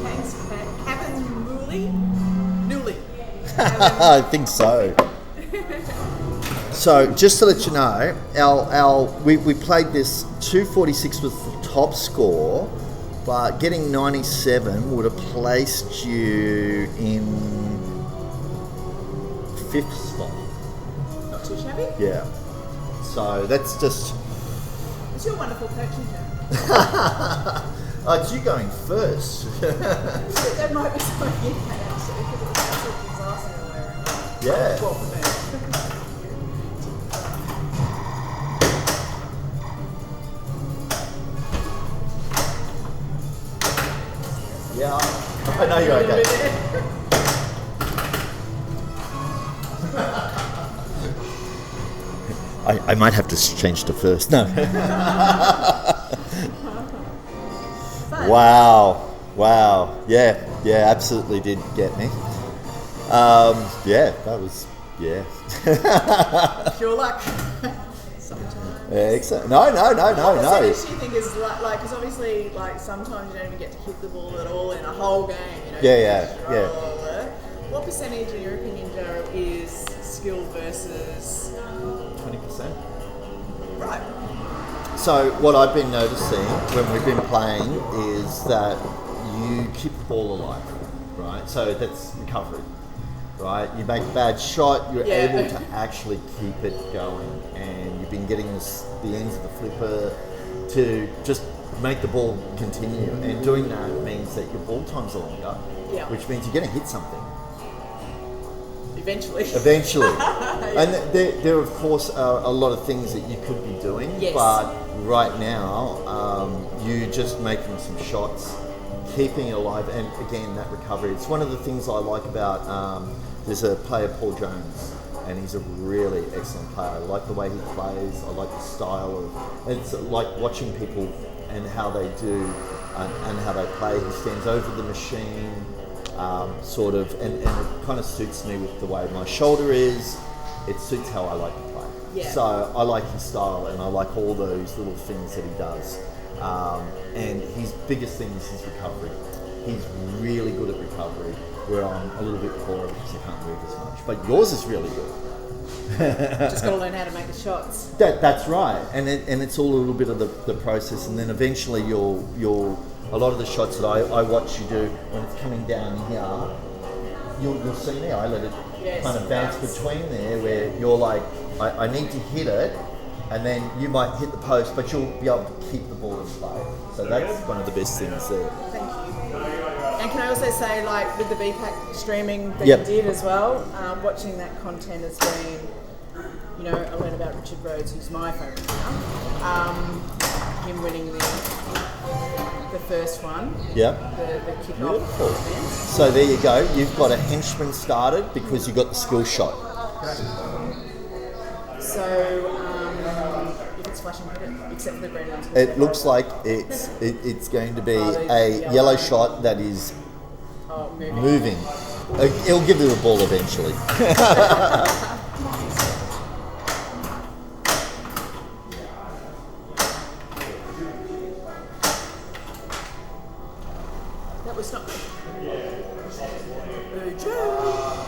Thanks, Kevin Mooley? Newly. I think so. So just to let you know, we played this. 246 was the top score, but getting 97 would have placed you in 5th spot. Not too shabby. Yeah. So that's just. It's your wonderful coaching job. Oh, it's you going first. There might be something in that actually, because it was absolute disaster earlier. Yeah. Well, for me. Yeah, I know you're okay. I might have to change to first. No. Wow. Yeah, absolutely did get me. Yeah, that was, yeah. Pure luck. Sometimes. Excellent. No. What percentage do you think is like, because obviously, like, sometimes you don't even get to hit the ball at all in a whole game, you know? Yeah. What percentage, in your opinion, Joe, is skill versus... 20%. Right. So what I've been noticing when we've been playing is that you keep the ball alive, right? So that's recovery, right? You make a bad shot, you're able to actually keep it going, and you've been getting the ends of the flipper to just make the ball continue, and doing that means that your ball times are longer, which means you're going to hit something. Eventually. And there of course are a lot of things that you could be doing, but right now you just making some shots, keeping it alive, and again that recovery. It's one of the things I like about there's a player, Paul Jones, and he's a really excellent player. I like the way he plays, I like the style of, and it's like watching people and how they do and how they play. He stands over the machine. Sort of, and it kind of suits me with the way my shoulder is. It suits how I like to play. Yeah. So I like his style, and I like all those little things that he does. And his biggest thing is his recovery. He's really good at recovery, where I'm a little bit poorer because I can't move as much. But yours is really good. Just got to learn how to make the shots. That's right, and it's all a little bit of the process, and then eventually you'll a lot of the shots that I watch you do when it's coming down here, you'll see me. I let it kind of bounce between there, where you're like, I need to hit it, and then you might hit the post, but you'll be able to keep the ball in play. So that's one of the best things there. Thank you. And can I also say, like, with the BPAC streaming that you did as well, watching that content has been, you know, I learned about Richard Rhodes, who's my favourite now. Him winning the the first one, Yeah. the kickoff Beautiful. event. So there you go. You've got a henchman started because you got the skill shot. So if it's flashing, put it, except for the green ones. It looks like it's going to be Oh, the a yellow. yellow shot that is Oh, moving. moving. It'll give you the ball eventually. That was not. Joe.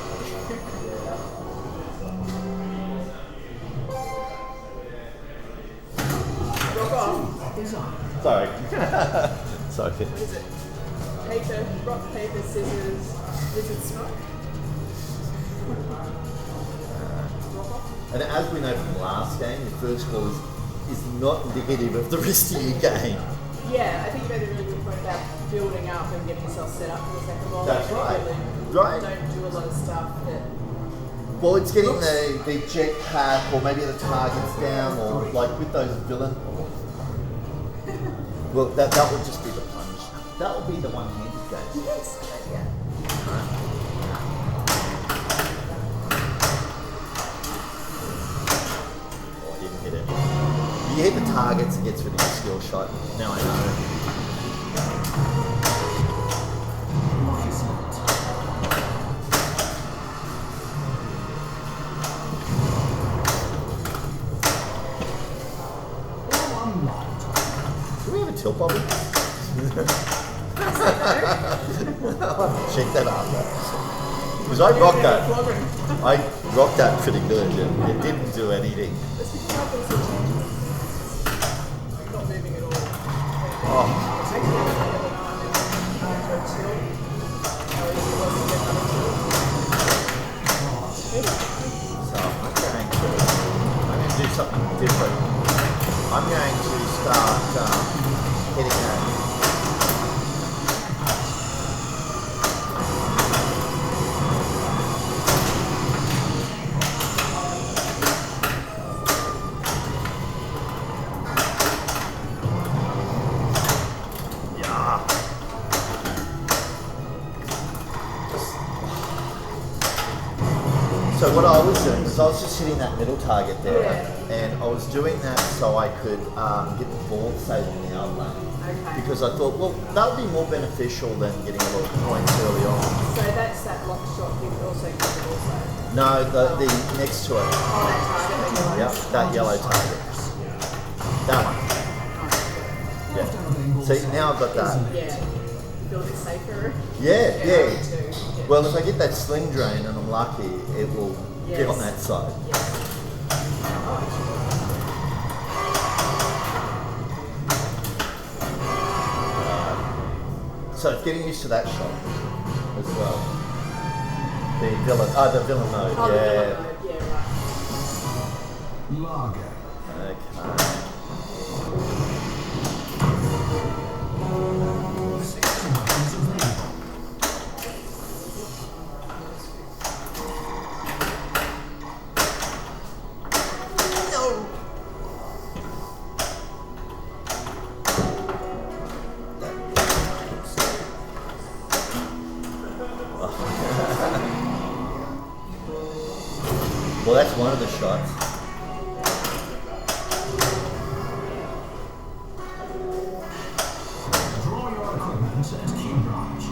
Rock off. Sorry. Sorry. What is it? Paper, rock, paper, scissors, lizard smoke. Rock off. And as we know from the last game, your first ball is not indicative of the rest of your game. Yeah, I think you made a really good point about building up and getting yourself set up for the second ball. That's Like, right. really Right. Don't do a lot of stuff that. Well, it's getting the jet pack or maybe the targets down or like with those villain. Well, that would just be the plunge. That would be the one-handed game. Yes. Yeah. Oh, I didn't hit it. If you hit the targets, it gets rid of your skill shot. Now I know. Do we have a tilt bubble? I'll have to check that out. Because I rocked that. I rocked that pretty good. It didn't do anything. Let's pick up these changes. Not moving at all. Oh, so I'm going to do something different. I'm going to start hitting that. Yeah. So what I was doing was I was just hitting that middle target there, and I was doing that so I could get the ball saved in the out lane. Okay. Because I thought, well, that would be more beneficial than getting a lot of points early on. So that's that lock shot you also give it also. No, the next to it. Oh, that target. Yep, that yellow target. That one. Yeah. See, now I've got that. Yeah. Build it safer. Yeah, me yeah. too. Well, if I get that sling drain and I'm lucky, it will get Yes. on that side. So it's getting used to that shot as well. The villain mode, Oh, yeah. yeah, right. Lager. Okay. 60 meters of rainbow. Well, that's one of the shots. Draw your equipment at Key Branch.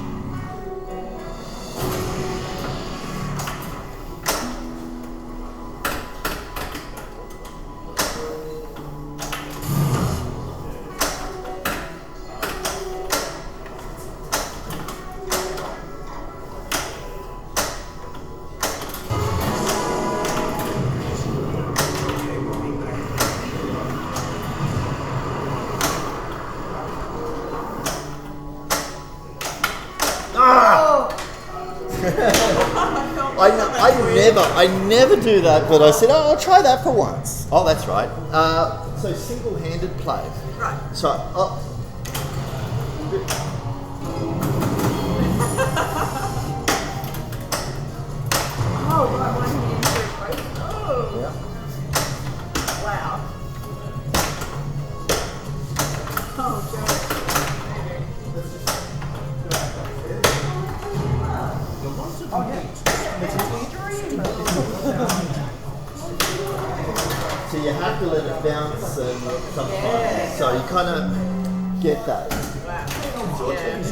I never do that, but I said, oh, I'll try that for once. Oh, that's right. So single-handed play. Right. So, Oh, right, one hand for both. Oh, yeah. wow. Oh, Joe. have to let it bounce and sometimes. So you kind of get that. Wow. It's your turn.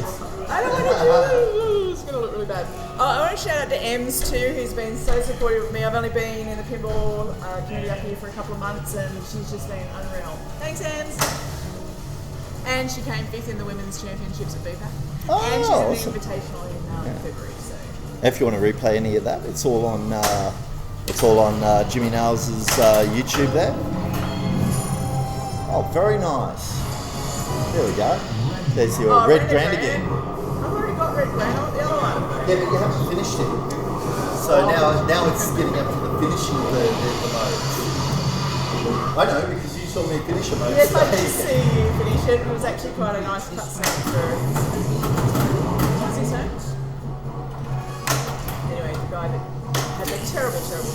I don't want to do it's going to look really bad. Oh, I want to shout out to Ems too, who's been so supportive of me. I've only been in the pinball community up here for a couple of months and she's just been unreal. Thanks, Ems. And she came 5th in the Women's Championships at BPAC. Oh, and she's awesome. in the Invitational in February. So. If you want to replay any of that, it's all on Jimmy Nails' YouTube there. Oh, very nice. There we go. There's your red grand again. I've already got red grand. I want the other one. Yeah, but you haven't finished it. So now it's getting up to the finishing of the modes. I know, because you saw me finish a mode. Yes, I did see you finish it. It was actually quite a nice cutscene for... What's his name? Anyway, the guy that had a terrible time.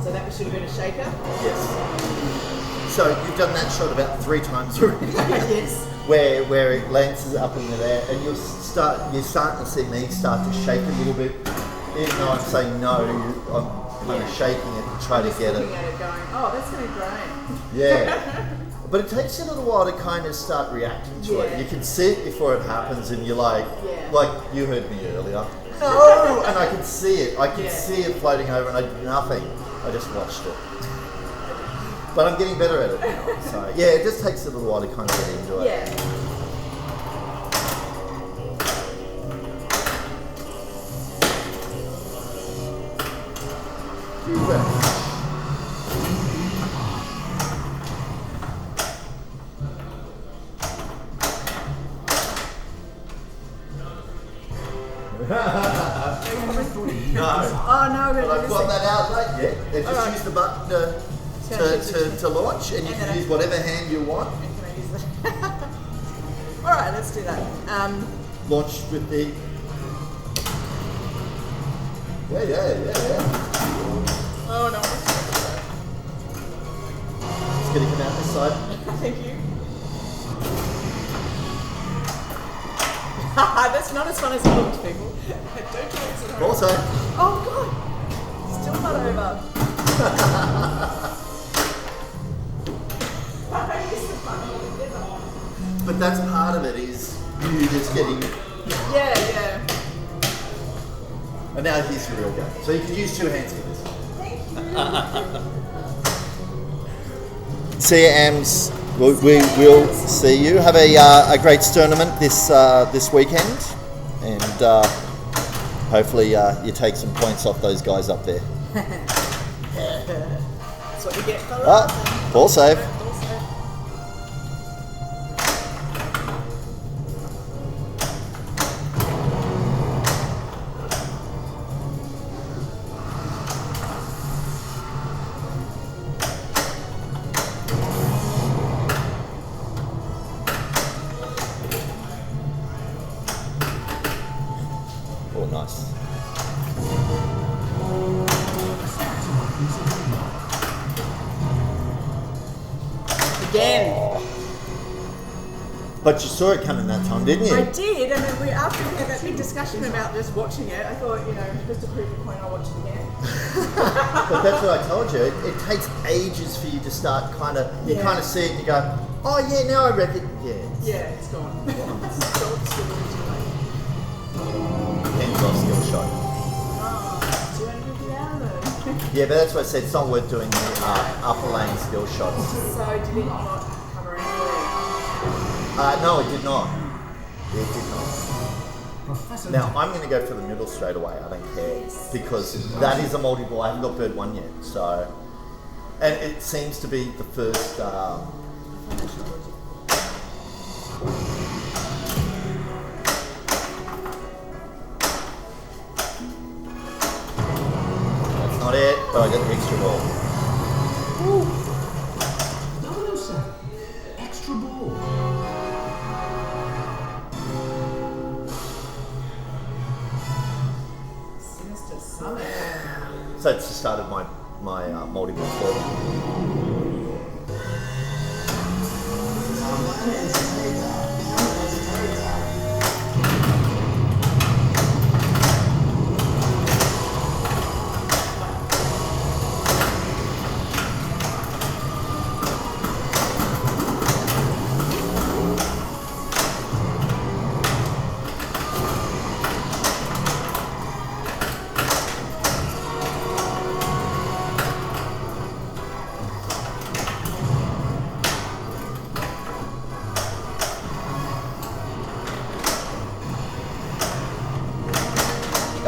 So that should have been a shaker? Yes. So you've done that shot about 3 times already. Yes. Where it lances up in the air, and you're starting to see me start to shake a little bit. Even though I'm saying no, I'm kind of shaking it to try to get it. Looking at it going, oh, that's going to grain. Yeah. But it takes you a little while to kind of start reacting to it. You can see it before it happens, and you're like you heard me earlier. No, and I could see it. I could see it floating over, and I did nothing. I just watched it. But I'm getting better at it now. So yeah, it just takes a little while to kind of get into it. Yeah. No. Oh no, But I've got that outlet yet. They just use the button to launch, and you can use whatever hand you want. Can I use that? All right, let's do that. Launch with the. Yeah. Oh no. It's going to come out this side. Thank you. That's not as fun as it looked, people. Don't do it at home. Also. Oh god! Still not over. But that's part of it, is you just getting. Yeah. And now here's the real game. So you can use 2 hands for this. Thank you. See you, Ams. We will see you. Have a great tournament this weekend, and hopefully you take some points off those guys up there. That's what you get for that. Ball save. Oh, nice. Again. But you saw it coming that time, didn't you? I did, and then after we had that big discussion about just watching it, I thought, just to prove the point, I'll watch it again. But that's what I told you. It takes ages for you to start you kind of see it and you go, oh yeah, now I reckon. Yeah, it's gone. It's so Hands off skill shot. Oh, 250 hours. Yeah, but that's what I said. It's not worth doing the upper lane skill shots. So did it not cover anywhere? No, it did not. It did not. Now, I'm going to go for the middle straight away. I don't care. Because that is a multi-ball. I haven't got bird 1 yet. So, and it seems to be the first... That's not it, but I got the extra ball. Extra ball. So it's just started my multiple floor.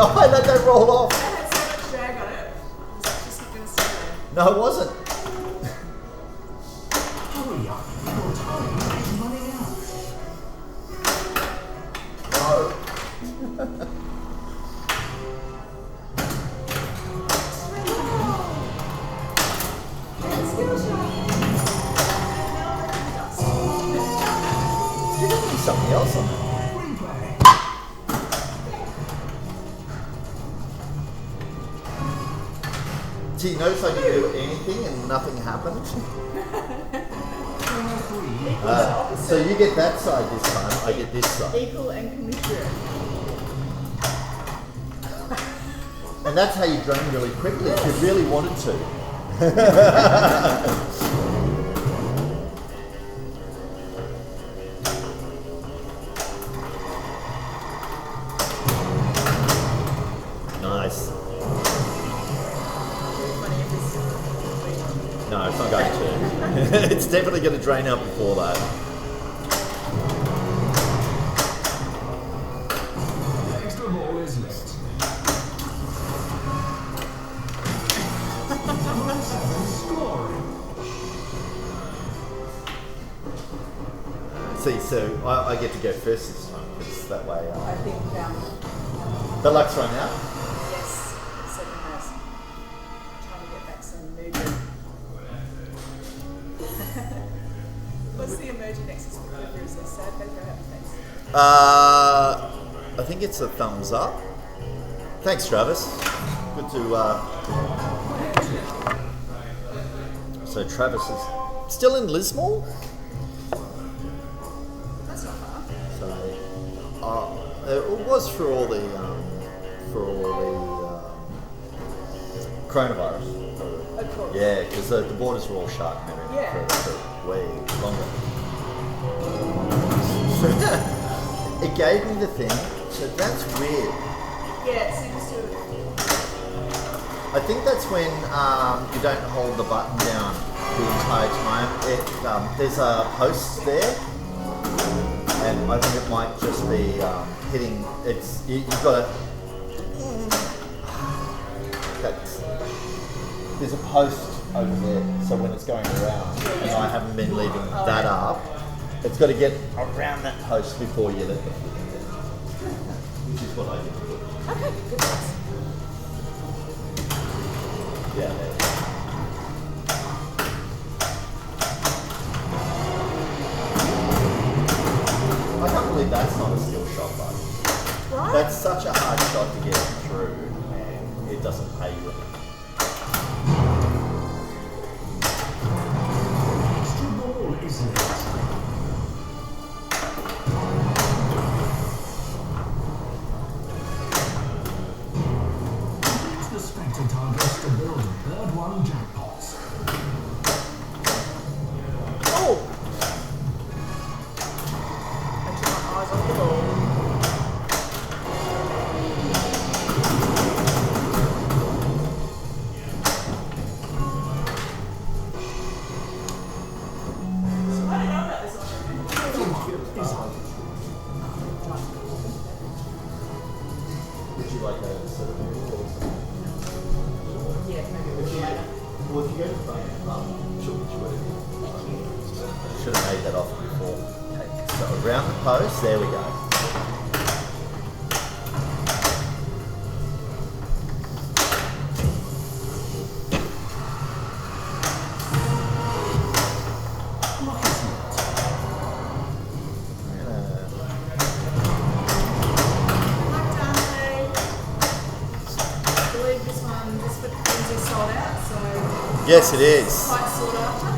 Oh, I let that roll off. It had so much drag on it. I was just not going to stay there. No, it wasn't. Hurry up. Your time is running out. No. Skill shot. There's gonna be something else on that. Replay. Do you notice I can do anything and nothing happened? So you get that side this time, I get this side. Equal and commensurate. And that's how you drain really quickly if you really wanted to. Nice. Funny if this. No, it's not going to. It's definitely going to drain out before that. The extra ball is lit. Number 7 scoring. See, so I get to go first this time because that way. I think, The luck's run out. yes, second has. Trying to get back some movement. What's the emoji next to Squidward? Is there sad face or happy face? I think it's a thumbs up. Thanks, Travis. Good to. So Travis is still in Lismore. That's not far. So it was for all the coronavirus. Of course. Yeah, because the borders were all shut and everything Yeah. for way longer. It gave me the thing. So that's weird. Yeah, it seems to. I think that's when you don't hold the button down the entire time. There's a post there, and I think it might just be hitting. You've got to. There's a post over there, so when it's going around, and I haven't been leaving that up, it's got to get around that post before you let the foot down, which is what I did. Okay, good choice. Yeah. There. I can't believe that's not a skill shot, but Right? that's such a hard shot to get through, and it doesn't pay you. Extra ball is lit. Use the spectre targets to build bird one jackpots. Oh! I took my eyes off the ball. So I didn't know about this one. Is up. Would you like a sort of or something? Yeah, maybe we'll do later. Well, if you go to the front, she'll put you in. Should have made that off before. Okay, so around the post, there we go. Luck is lit. Like Dante. I believe this one, this would Yes, it is. Quite sought after.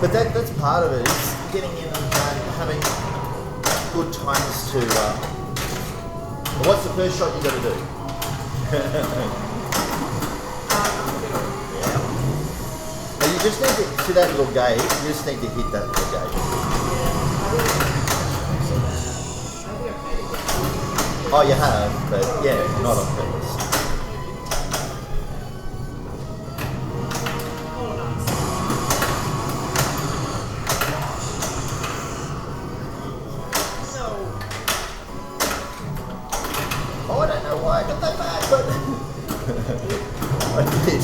But that's part of it, is getting in and having good times to... what's the first shot you got to do? Now you just need to, see that little gate, you just need to hit that little gate. Oh, you have, but yeah, not on purpose. Oh, I don't know why I got that back, but I did.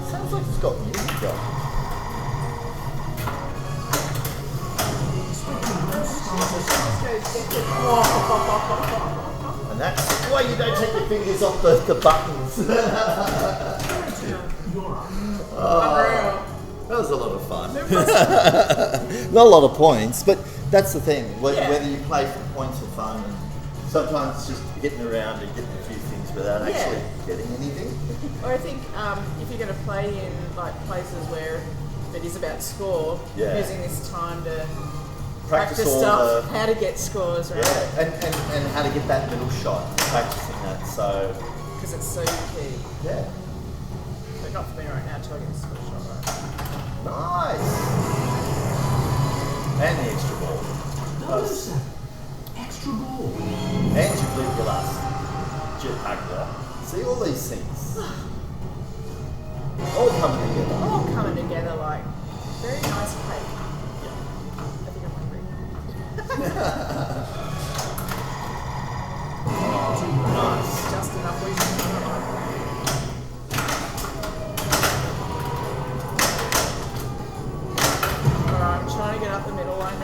Sounds like it's got music on. And that's why you don't take your fingers off the buttons. That was a lot of fun. Not a lot of points, but that's the thing. Whether you play for points or fun, and sometimes it's just getting around and getting a few things without actually getting anything. Or I think if you're going to play in like places where it is about score, using this time to practice all stuff, how to get scores, right? Yeah, and how to get that middle shot, practicing that. So because it's so key. Yeah. But not for me right now until I get this middle shot right. Nice. And the extra ball. Notice that. Extra ball. And you blew your last jetpack there. See all these things. All coming together. All coming together like very nice cake. Yeah. I think I'm hungry. Nice. Just enough we Alright, I'm trying to get up the middle, I know.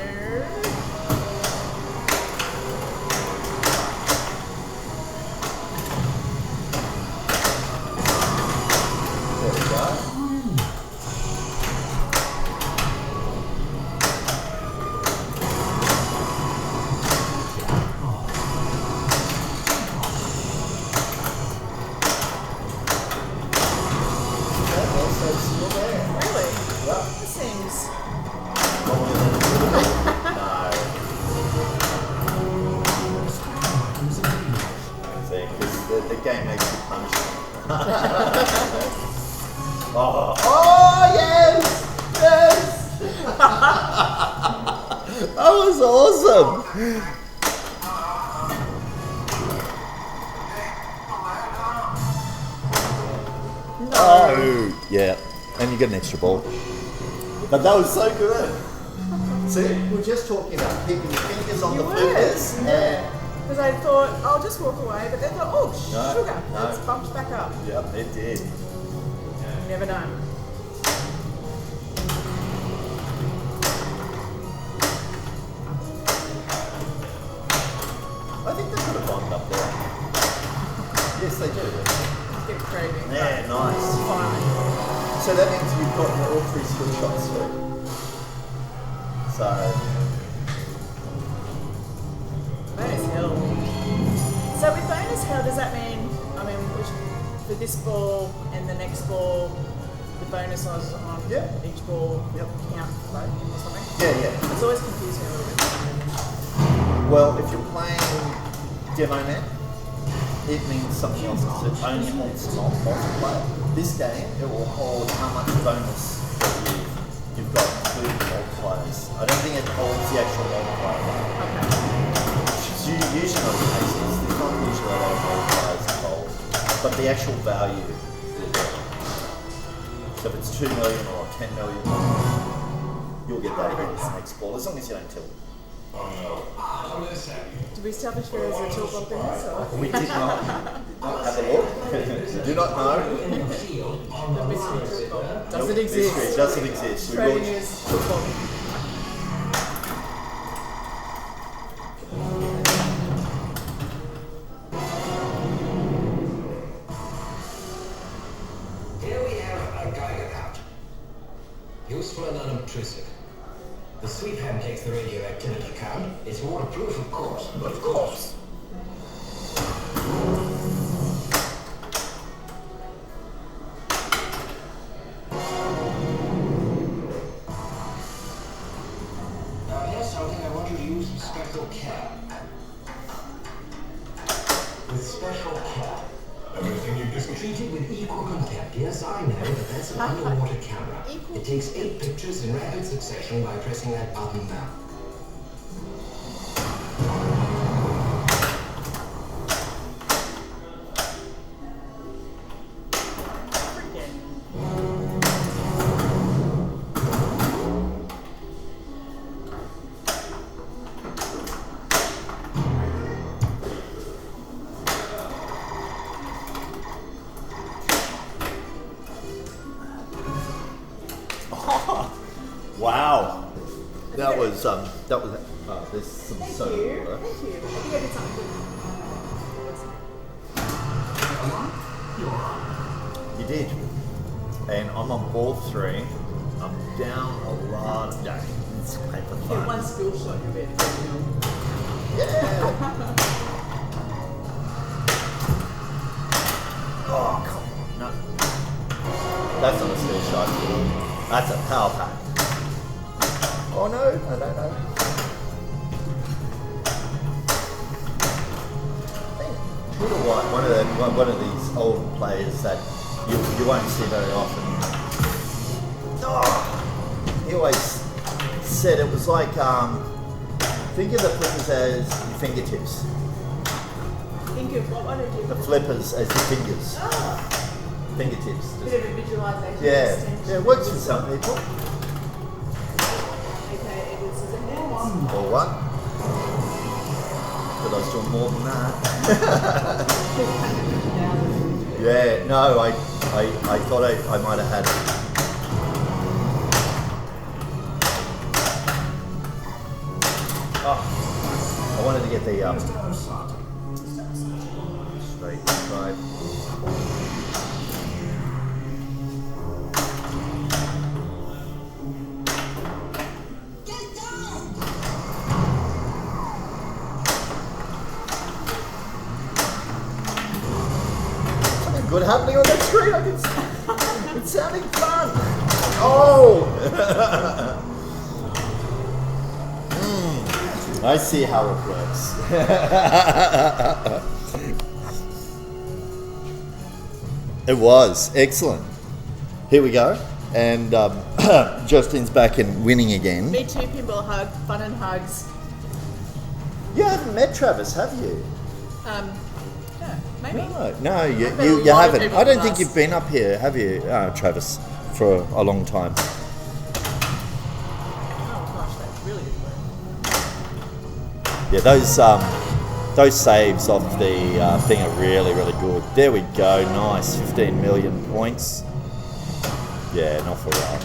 There we go. That also still there. Really? Yep. This seems... No. See, because the game makes you punish me. Oh, yes! Yes! That was awesome! Oh, yeah. And you get an extra ball. But that was so good. See, we're just talking about keeping your fingers on the flippers and... Because I thought, I'll just walk away, but then thought, oh, No, sugar. no. It's bumped back up. Yep, it did. You never know. I think they've got a bond up there. Yes, they do. Get craving. Yeah, nice. Finally. So that means you've got all three skill shots through. So, Bonus hill. So with bonus hill, does that mean, for this ball and the next ball, the bonus on each ball count for both or something? yeah. It's always confused me a little bit. Well, if you're playing Demo Net, it means something else. It only holds multiplayer. This game, it will hold how much bonus that you've got including multipliers. I don't think it holds the actual multiplier. Okay. It's usually not the case. There's not usually a lot of multipliers involved. But the actual value will be. So if it's 2 million or 10 million, you'll get that again in the next ball, as long as you don't tilt. Oh no. Ah, listen. Did we establish there is a tilt in this? Or? We did not have a look. Do not know. In the field on the mystery line, tilt does it Mystery exist? doesn't exist. We Australian will- is football. Here we have a Geiger count. Useful and unobtrusive. The sweep hand takes the radioactivity count. It's waterproof, of course. Of course. Now here's something I want you to use with special care. With special care. Everything you just Treat it with equal contempt. Yes, I know, but that's an underwater camera. It takes 8 pictures in rapid succession by pressing that button now. Wow. That was there's some Thank soda you. water. Thank you. I think I did something good. You did. And I'm on ball 3. I'm down a lot. No, it's great for Get fun. one skill shot, you'll be at 50 Yeah. Oh, come on. No. That's not a skill shot. That's a power pack. Oh, no. No. Peter White, one of these old players that you won't see very often. Oh, he always said it was like, think of the flippers as your fingertips. Think of what did you The flippers as your fingers. Fingertips. Bit of a visualization. Yeah, extension. yeah, it works for some people. Okay, it is a now. Or what? But I was doing more than that. Yeah, no, I thought I might have had. Oh, I wanted to get the straight drive. Something good happening on that screen. I can see. It's sounding fun. Oh! I see how it works. It was excellent. Here we go, and Justine's back and winning again. Me too, pinball hug, fun and hugs. You haven't met Travis, have you? Yeah, maybe. No, you met a lot of haven't. people I don't in think the you've last- been up here, have you, Travis, for a long time? Oh gosh, that's really good work. Yeah, those saves off the thing are really, really good. There we go, nice, 15 million points. Yeah, not for right.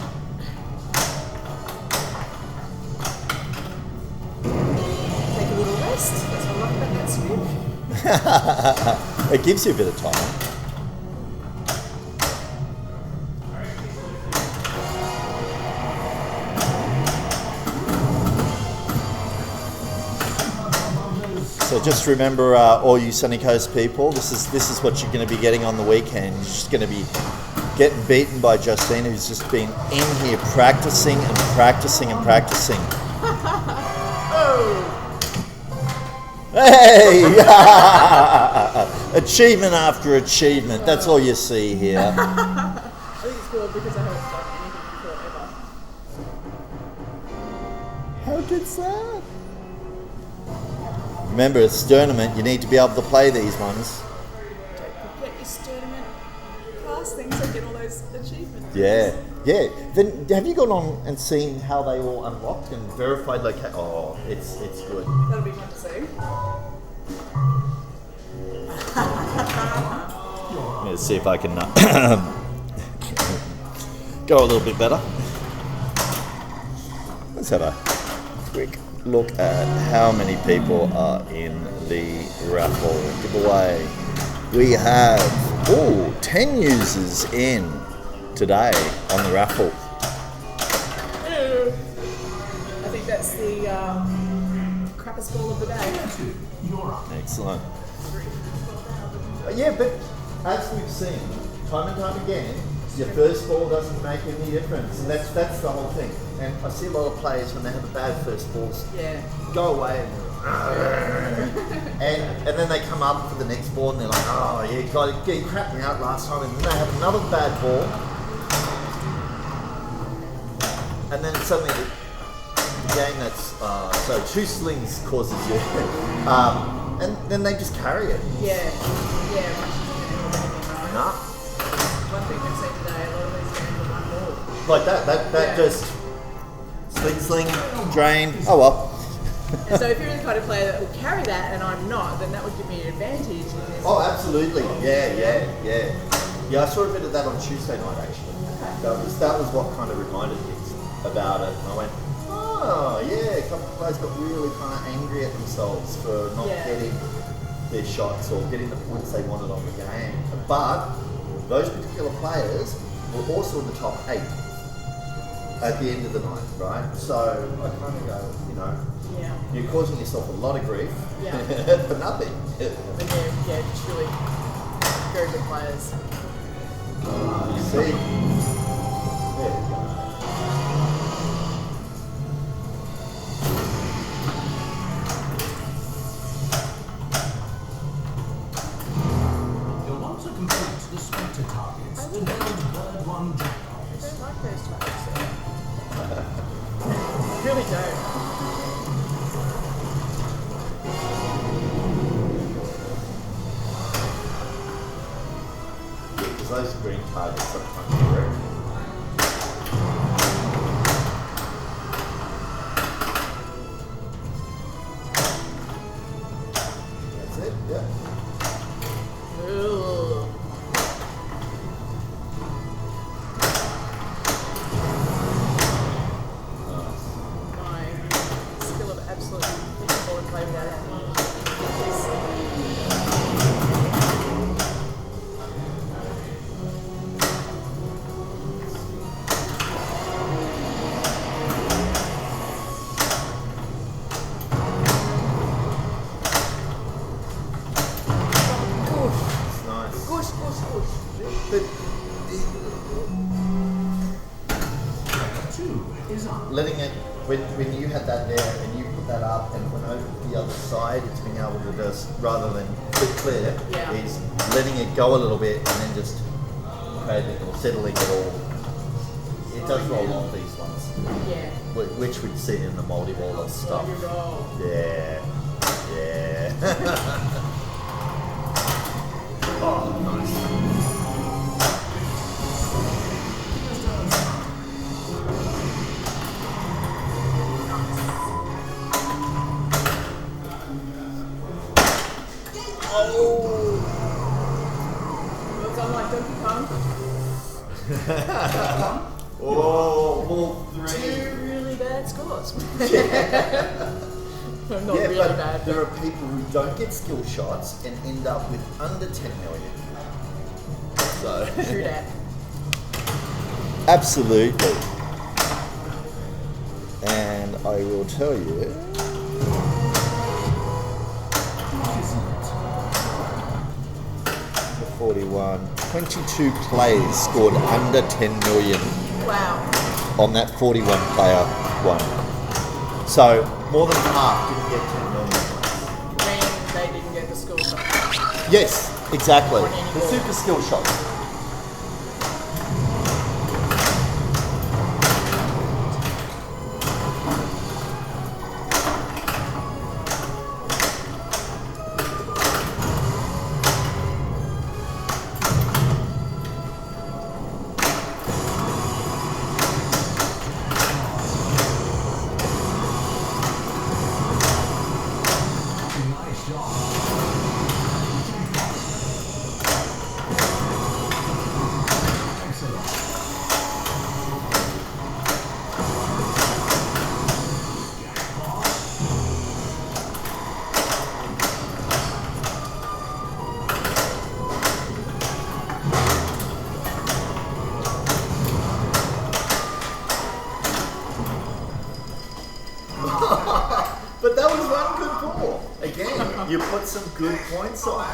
Take a little rest. That's what I like about that script. It gives you a bit of time. So just remember, all you Sunny Coast people, this is what you're going to be getting on the weekend. You're just going to be getting beaten by Justine, who's just been in here practicing and practicing and practicing. Hey! Achievement after achievement. That's all you see here. I think it's cool because I haven't done anything before ever. How good's that? Remember, it's a tournament. You need to be able to play these ones. Don't forget your tournament class things. I get all those achievement. Yeah. Then have you gone on and seen how they all unlocked and verified location? Oh, it's good. That'll be fun to see. Let's see if I can go a little bit better. Let's have a quick look at how many people are in the raffle giveaway. We have 10 users in today on the raffle. I think that's the crappiest ball of the day. Excellent. Yeah, but as we've seen time and time again, your first ball doesn't make any difference, and that's the whole thing. And I see a lot of players when they have a bad first balls, go away and then they come up for the next ball and they're like, oh yeah, you crapped me out last time, and then they have another bad ball, and then suddenly the game that's so 2 slings causes you, and then they just carry it. Nah. One thing we've seen today, a lot of these games are one ball. Like that just sling, drain. Oh well. And so if you're the kind of player that will carry that and I'm not, then that would give me an advantage in this. Oh, absolutely. Yeah. I saw a bit of that on Tuesday night actually. That was what kind of reminded me about it. And I went, oh yeah, a couple of players got really kind of angry at themselves for not getting their shots or getting the points they wanted on the game. But those particular players were also in the top 8 at the end of the night, right? So I kind of go, you're causing yourself a lot of grief for nothing. But yeah, truly very good players. See? There we go. You'll want to complete the spectre targets to build bird 1 jackpots. I don't like those types. I really don't. Because those green targets sometimes work. That's it, yeah. Ugh. My skill of absolutely thinking ball and play without that. Nice. Push. But 2 is up. letting it, when you had that there and you put that up and went over to the other side, it's being able to just, rather than flip clear, is letting it go a little bit and then just creating or settling it all. It does roll off these ones, Yeah. which we'd seen in the multi-ball and stuff. You roll. Yeah. Oh, nice. Well done, like Donkey Kong. Oh, ball 3. 2 really bad scores. Not Yeah, really but bad. there are people who don't get skill shots and end up with under 10 million. So True that. absolutely. And I will tell you. The 41, 22 players scored under 10 million Wow. on that 41 player one. So more than half didn't get 10 million. When they didn't get the school shot. Yes, exactly. The super skill shot. You put some good points on.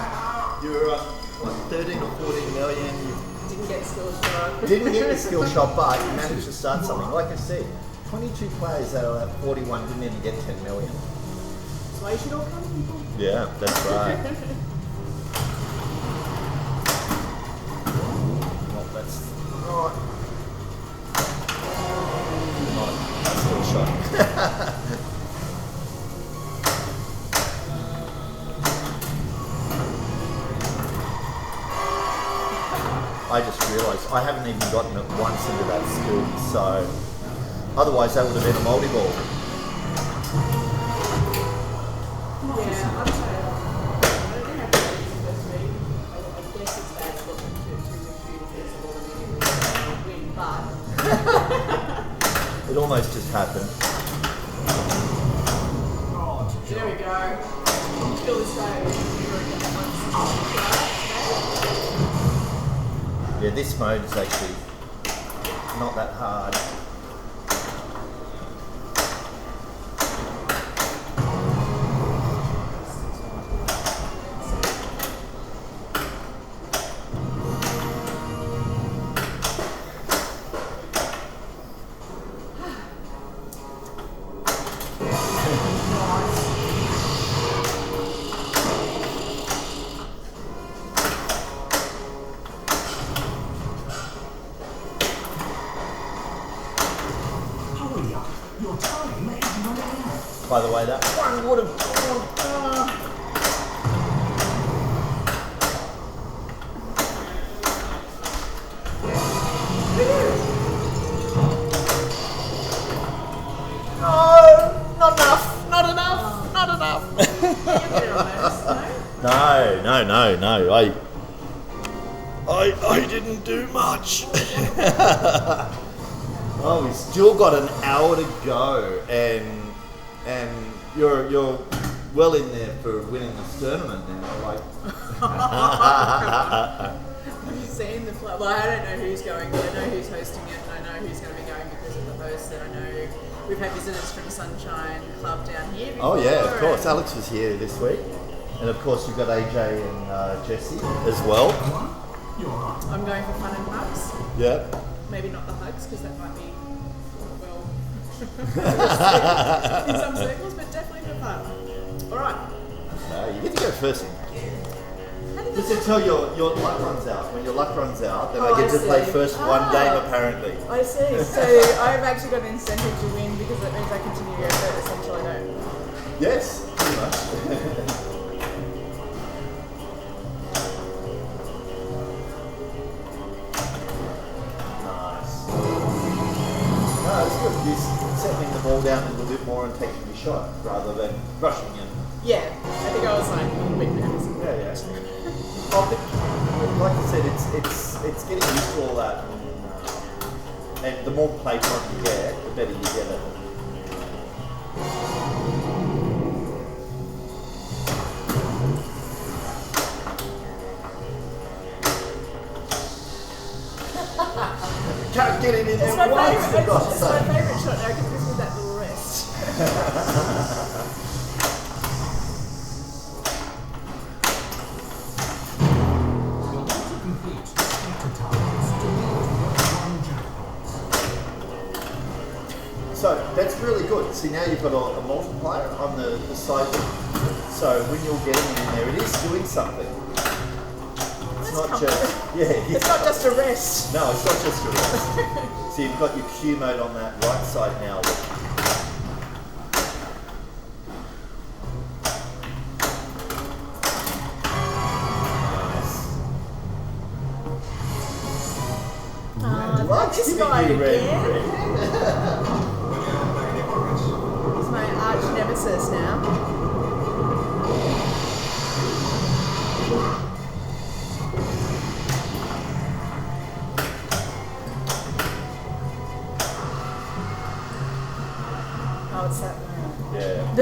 You're what, 13 or 14 million. You Didn't get skill shot. didn't get the skill shot, but you managed to start something. Like I said, 22 players out of that 41 didn't even get 10 million. That's why you should all come, people. Yeah, that's right. Well, that's not a skill shot. I just realised I haven't even gotten it once into that skill, so otherwise that would have been a multi-ball. Yeah, I'd say I don't think I can do the first week. I guess it's bad looking to shoot the ball and win, but It almost just happened. there we go. Kill this guy. Yeah, this mode is actually not that hard. Hurry up. Your time is running out. By the way, that one would have gone. No, not enough, not enough, not enough. No. I didn't do much. Oh, we've still got an hour to go, and you're well in there for winning this tournament now. Like, Have you seen the club? Well, I don't know who's going, but I know who's hosting it, and I know who's going to be going because of the host. And I know we've had visitors from Sunshine Club down here before. oh yeah, of course. and- Alex was here this week, and of course you've got AJ and Jesse as well. You're on. I'm going for fun and hugs. Yeah. Maybe not the hugs because that might be well in some circles, but definitely for fun. All right. You get to go first. How did Just that until your luck runs out. When your luck runs out, then Oh, I get I to play see. first one game apparently. I see. So I've actually got an incentive to win because that means I continue to go first until I don't. Yes, pretty much. Nice. No, it's good. You're settling the ball down a little bit more and taking your shot rather than rushing in. Yeah, I think I was like a little bit nervous. Yeah. Oh, but like I said, it's getting used to all that, and the more play time you get, the better you get at it. Can't get it in It's there my once, for favourite. God's It's my sake. favourite shot. Now I can just with that little rest. You'll want to complete spectre targets to build one jackpot. So that's really good. See, now you've got a multiplier on the side. So when you're getting in there, it is doing something. It's not just It's not just a rest. No, it's not just a rest. So you've got your Q mode on that right side now. Nice. Luck's this giving guy you red again. ring. He's my arch nemesis now. Oh, it's that one. Yeah.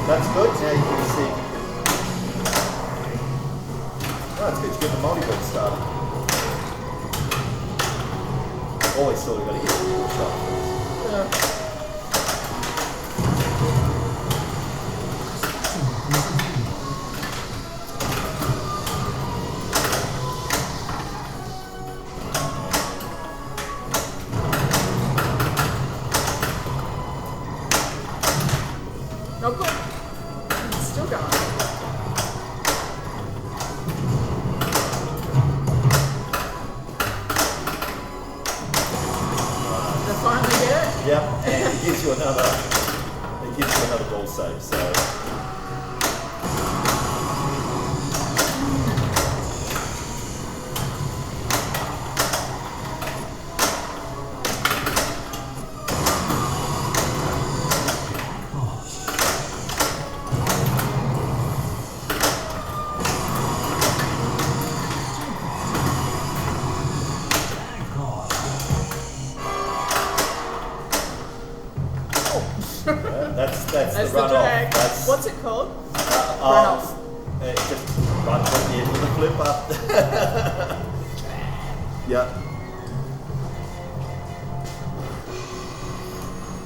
That's good. Now you can see. Oh, it's good to get the multi-ball started. Always thought we got to get the ball shot first. Yep, and it gives you another ball save. So. That's the runoff. drag. That's What's it called? runoff. It just runs at the end of the flip up. Yep.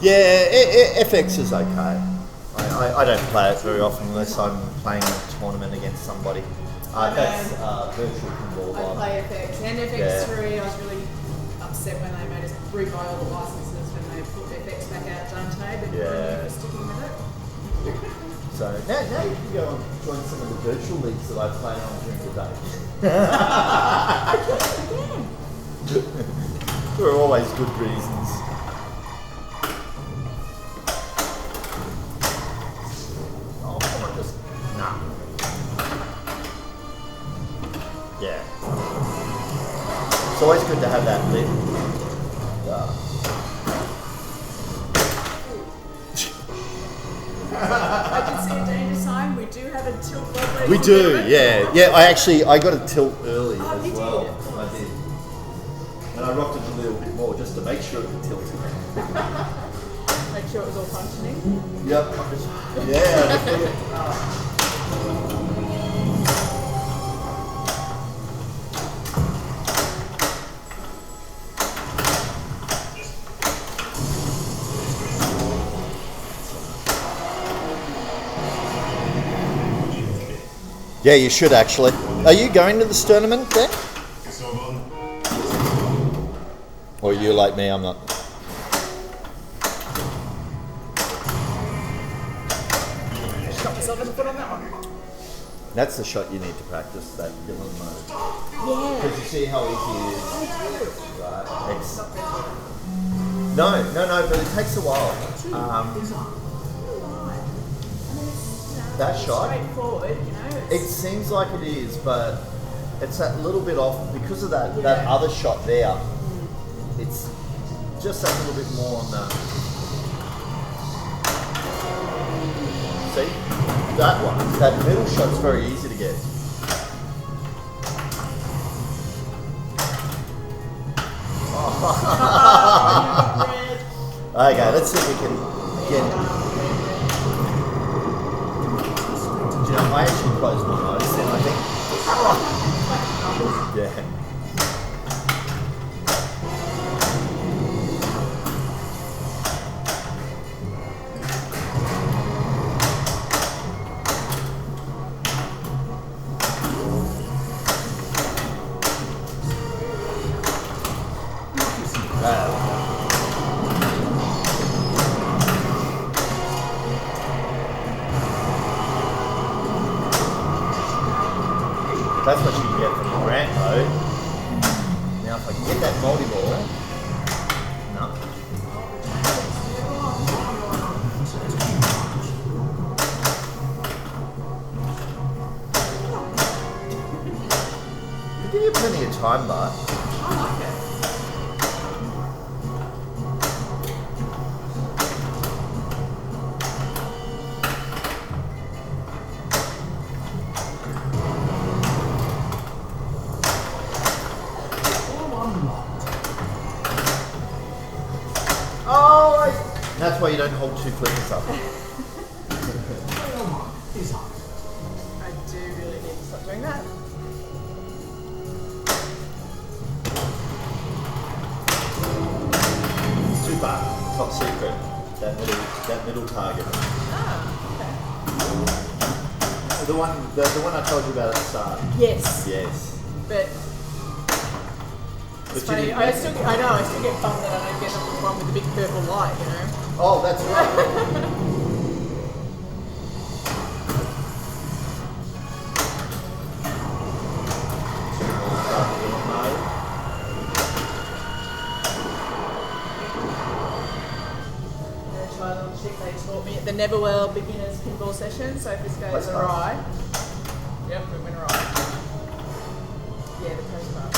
Yeah, FX is okay. I don't play it very often unless I'm playing a tournament against somebody. That's virtual pinball. I play FX and FX3. I was really upset when they made us rebuy all the licenses when they put FX back out Dante, but for sticking with it. So now you can go and join some of the virtual leagues that I play on during the day. Again. For always good reasons. Oh, come on, just nah. Yeah. It's always good to have that lid. I did see a danger sign. We do have a tilt located. We do, yeah. I got a tilt early Oh, as you well. did? I did. And I rocked it a little bit more just to make sure it could tilt. Make sure it was all functioning. Yep. Yeah, you should actually. Are you going to this tournament then? Or are you like me? I'm not. Shot myself in the foot on that one. That's the shot you need to practice, that villain mode. Yeah. Because you see how easy it is. I do. Right. It's, Not better. no, but it takes a while. That shot, Straightforward, you know. it seems like it is, but it's that little bit off because of that other shot there. It's just that little bit more on the. See? That one, that middle shot's very easy to get. Okay, let's see if we can get. Do you know, I actually closed my eyes then, I think. Yeah. That's what you can get from the grant mode. Now if I can get that multi-ball, no. We'll give you plenty of time, but. I like it. That's why you don't hold two flippers up. I do really need to stop doing that. Super, top secret. That middle target. Ah, The one I told you about at the start. okay. Yes. Yes. But it's funny. I still get bummed that I don't get the one with the big purple light, you know? Oh, that's right. taught me at the Neverwell Beginners Pinball Session. So if this goes That's fun. awry, yep, it went awry. Yeah, the toast bar.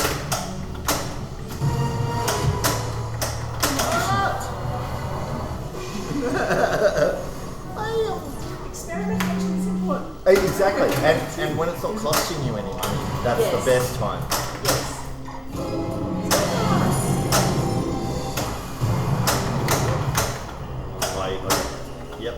Experimentation is important. Exactly, and when it's not costing you any money, that's Yes. the best time. Yes. Yep.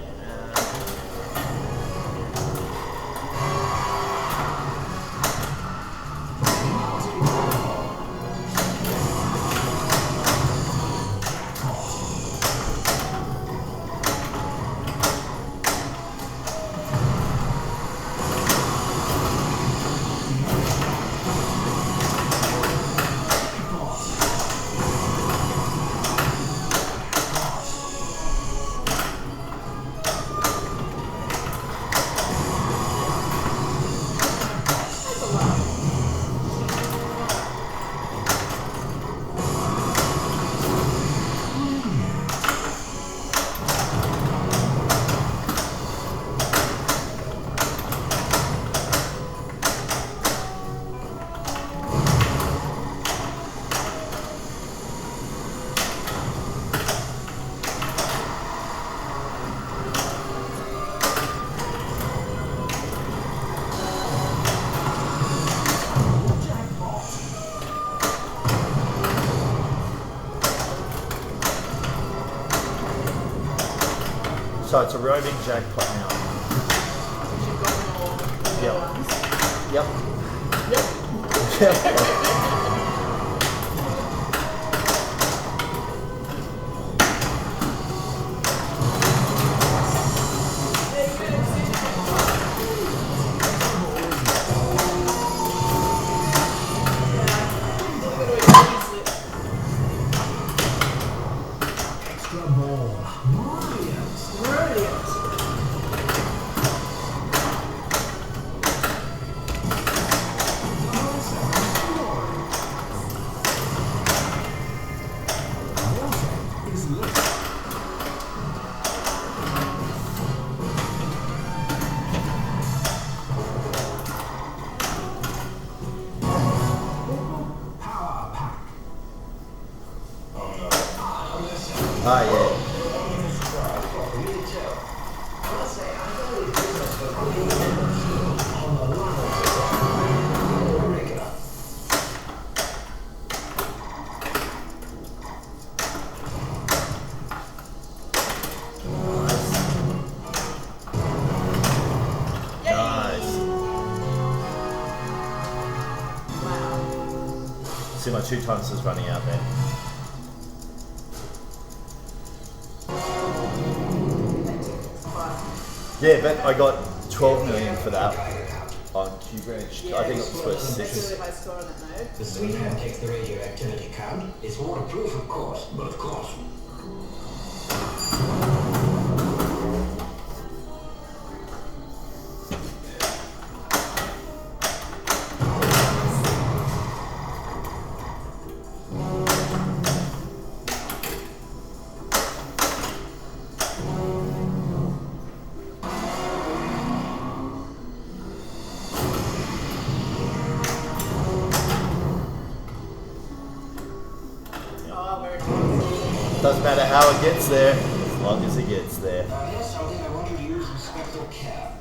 So it's a roving jackpot now. You've got more Yep. ones. Yep. Yep. Extra ball. Brilliant. Brilliant. Is lit. Power pack. Ah, yeah. Nice. Wow. See, my 2 times is running out there. Yeah, but I got 12 million for that on Q-Branch. I think it was worth 6. That's really high score on that mode. The sweet hand takes the radioactivity count. It's waterproof, of course, but of course. Oh, very nice. Doesn't matter how it gets there, as long as it gets there. Here's something I want you to use with special care.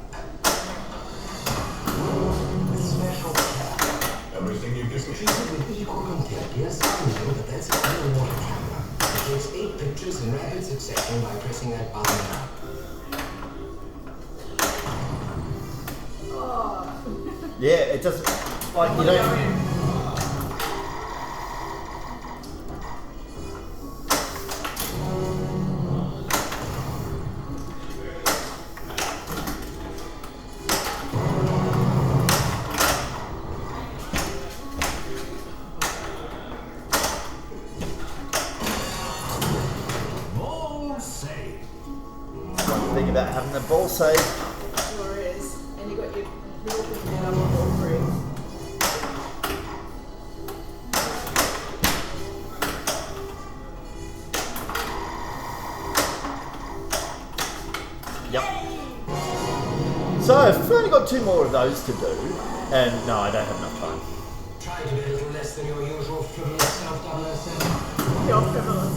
With special care. Everything you give me. Treat it with equal contempt. Yes, I know, but that's a underwater camera. It takes 8 pictures in rapid succession by pressing that button now. Yeah, it doesn't. Like, you don't. Ball save. One thing about having the ball save. Sure is. And you got your little thing down on all 3. Yep. So I've only got 2 more of those to do, and no, I don't have enough time. Try to be a little less than your usual frivolous self, 007. Your frivolous.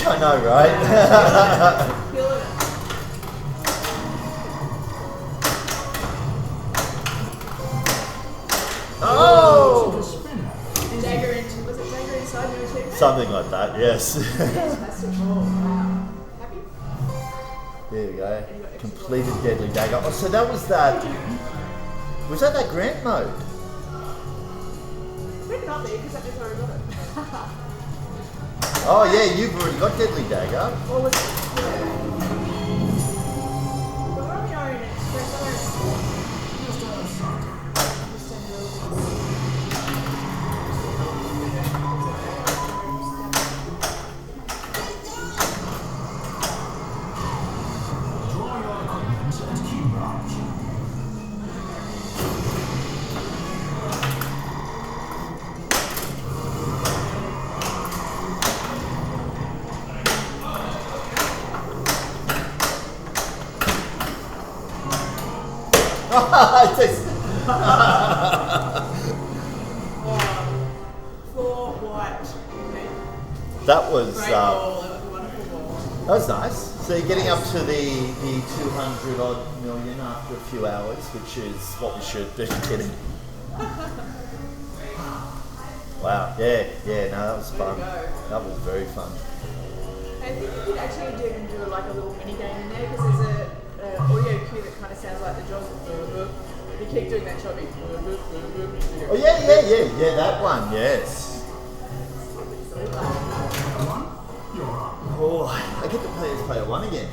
I know, right? Feeling it. Oh! Dagger into, was it dagger inside your achievement? Something like that, yes. Fantastic. Wow. Happy? There we go. Completed Deadly Dagger. Oh, so that was that. Was that grant mode? Maybe not there, because that means I already got it. Oh yeah, you've already got Deadly Dagger. Or was it? Yeah. But we're on the own express. I don't understand the Draw your equipment at Key Branch. It says- Floor white. that was Great ball. That was a wonderful ball. that was nice. So you're getting up to the 200 odd million after a few hours, which is what we should be getting. Wow. Yeah. No, that was fun. Way to go. That was very fun. I think you could actually do like a little mini game in there because there's a audio cue that kind of sounds like the Jaws. You keep doing that shot. Oh yeah. That one. Yes. You're up. Oh, I get to play as player 1 again.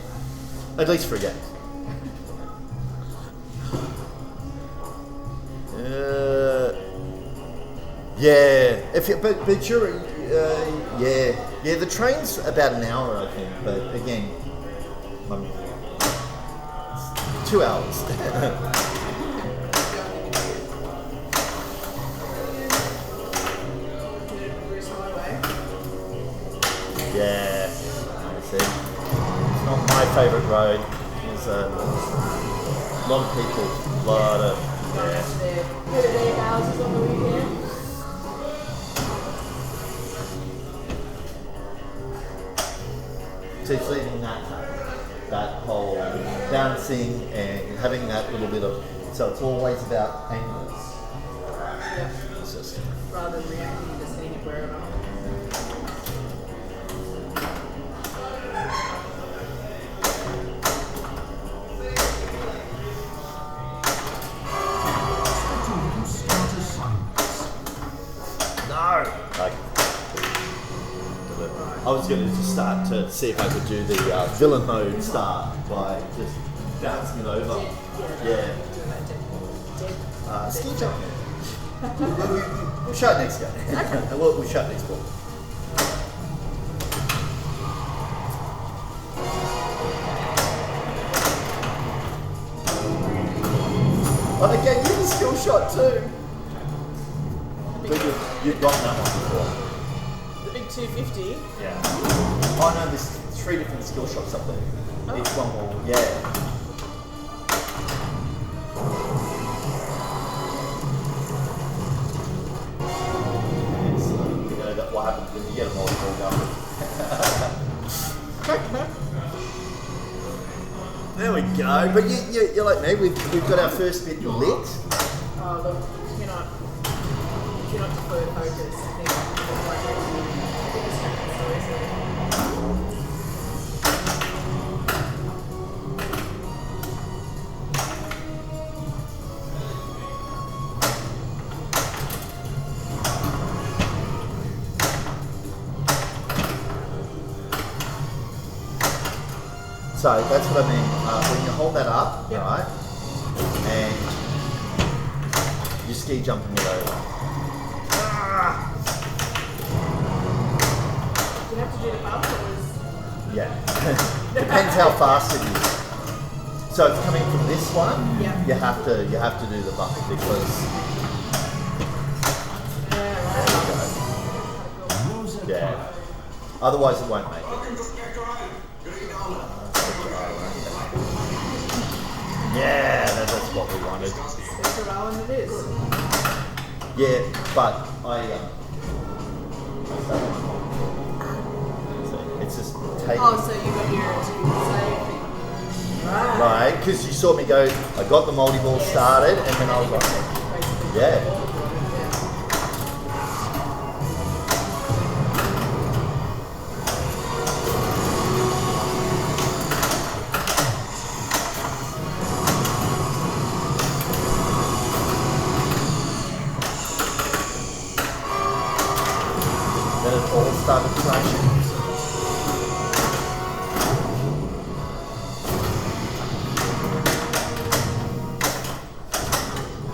At least for a game. Yeah. If you, but you're yeah. The train's about an hour, I think. But again, 2 hours. Yeah, I see. It's not my favourite road. There's a lot of people, a lot of Their houses on the weekend. So it's leaving that whole bouncing and having that little bit of, so it's always about angles. Yeah. It's just, Rather than reacting to seeing it wherever. Start assignments. no! Like, I was going to just start to see if I could do the villain mode start by just bouncing it over. Yeah. Ski jump. We'll show it next game. We'll show it next ball. Oh, they gave you the skill shot too. But you've gotten that one before. The big 250. Yeah. Oh no, there's 3 different skill shots up there. Each one will, yeah. What happens when you get a multiple going. There we go. But you're like me. We've got our first bit lit. Oh, look, you cannot defer focus. I think So that's what I mean. When you hold that up, Yep. right? and you ski jumping it over. You have to do the bump or is... Yeah, depends how fast it is. So it's coming from this one. Yeah. You have to do the bump because yeah. Otherwise it won't make it. Yeah, that's what we wanted. Spectre Island it is. Yeah, but it's just taking. Oh, so you got your save thing. Right. Right, because you saw me go, I got the multi-ball started, and then I was like, Basically. yeah. Then it all started crashing.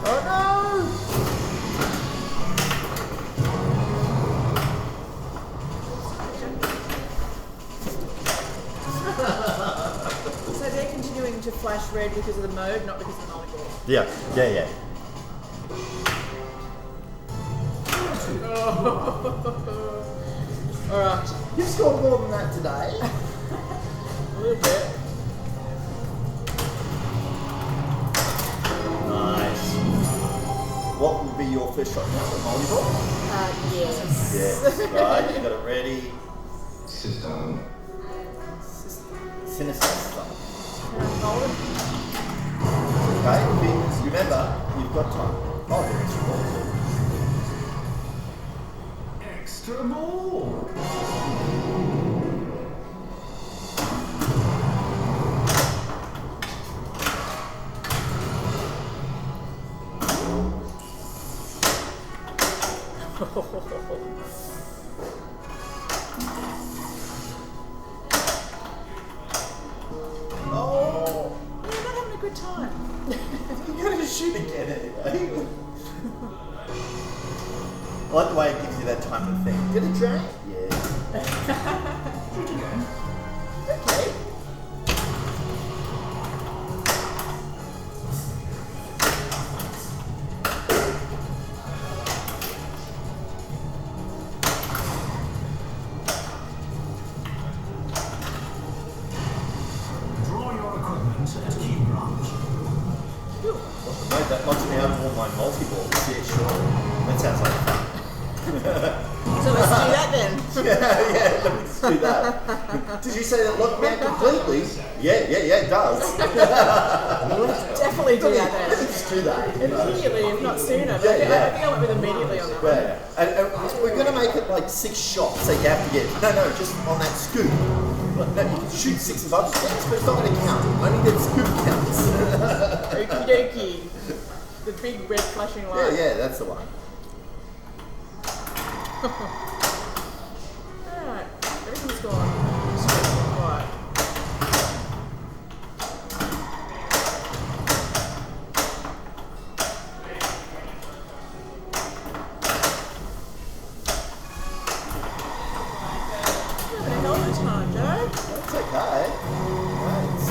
Oh no! So they're continuing to flash red because of the mode, not because of the multi-ball. Yeah. Alright. You've scored more than that today. A little bit. Nice. What would be your first shot now? The multi-ball? Yes. Yes. Right, you got it ready. System. Sinister stuff. Can I hold it? Okay, remember, you've got time. Oh, the extra ball too. Extra ball. Oh, You're not having a good time. you're going to shoot again anyway. I like the way it gives you that time to think. Did it drain? Yeah. Okay. Draw your equipment at key branch. Made that much out of all my multi-balls. Yeah, sure. That sounds like fun. So let's do that then. Yeah, let me just do that. Did you say that locked me out completely? Yeah, it does. Definitely do that Let me then. just do that. Immediately, if not sooner. But Yeah, I think yeah. I went with immediately on that one. Yeah. And we're going to make it like 6 shots, so you have to get, no, just on that scoop. No, you can shoot 6 of us, yes, but it's not going to count. Only that scoop counts. Okie dokie. The big red flashing light. Yeah, that's the one. Alright, everything's gone. Quiet. You're having a hell of a time, Joe. That's okay. Right.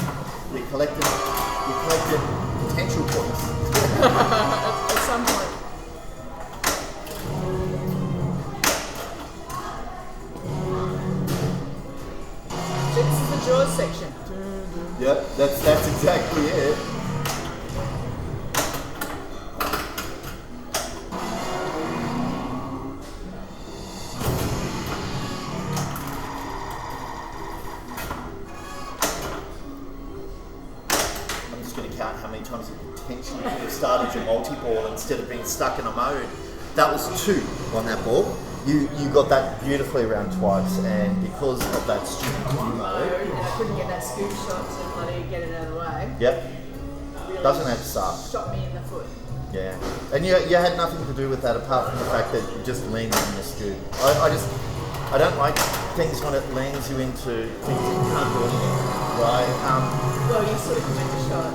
You're collecting potential points. At some point. This is the Jaws section. Yep, that's exactly it. I'm just going to count how many times you potentially could have started your multi-ball instead of being stuck in a mode. That was 2 on that ball. You got that beautifully around twice, and because of that stupid queue And mode, I couldn't get that scoop shot to bloody get it out of the way. yep, Really doesn't have to start. Shot me in the foot. Yeah, and you had nothing to do with that apart from the fact that you just leaned in the scoop. I don't like things when it leans you into things that you can't do anything, right? Well, you sort of commit the shot.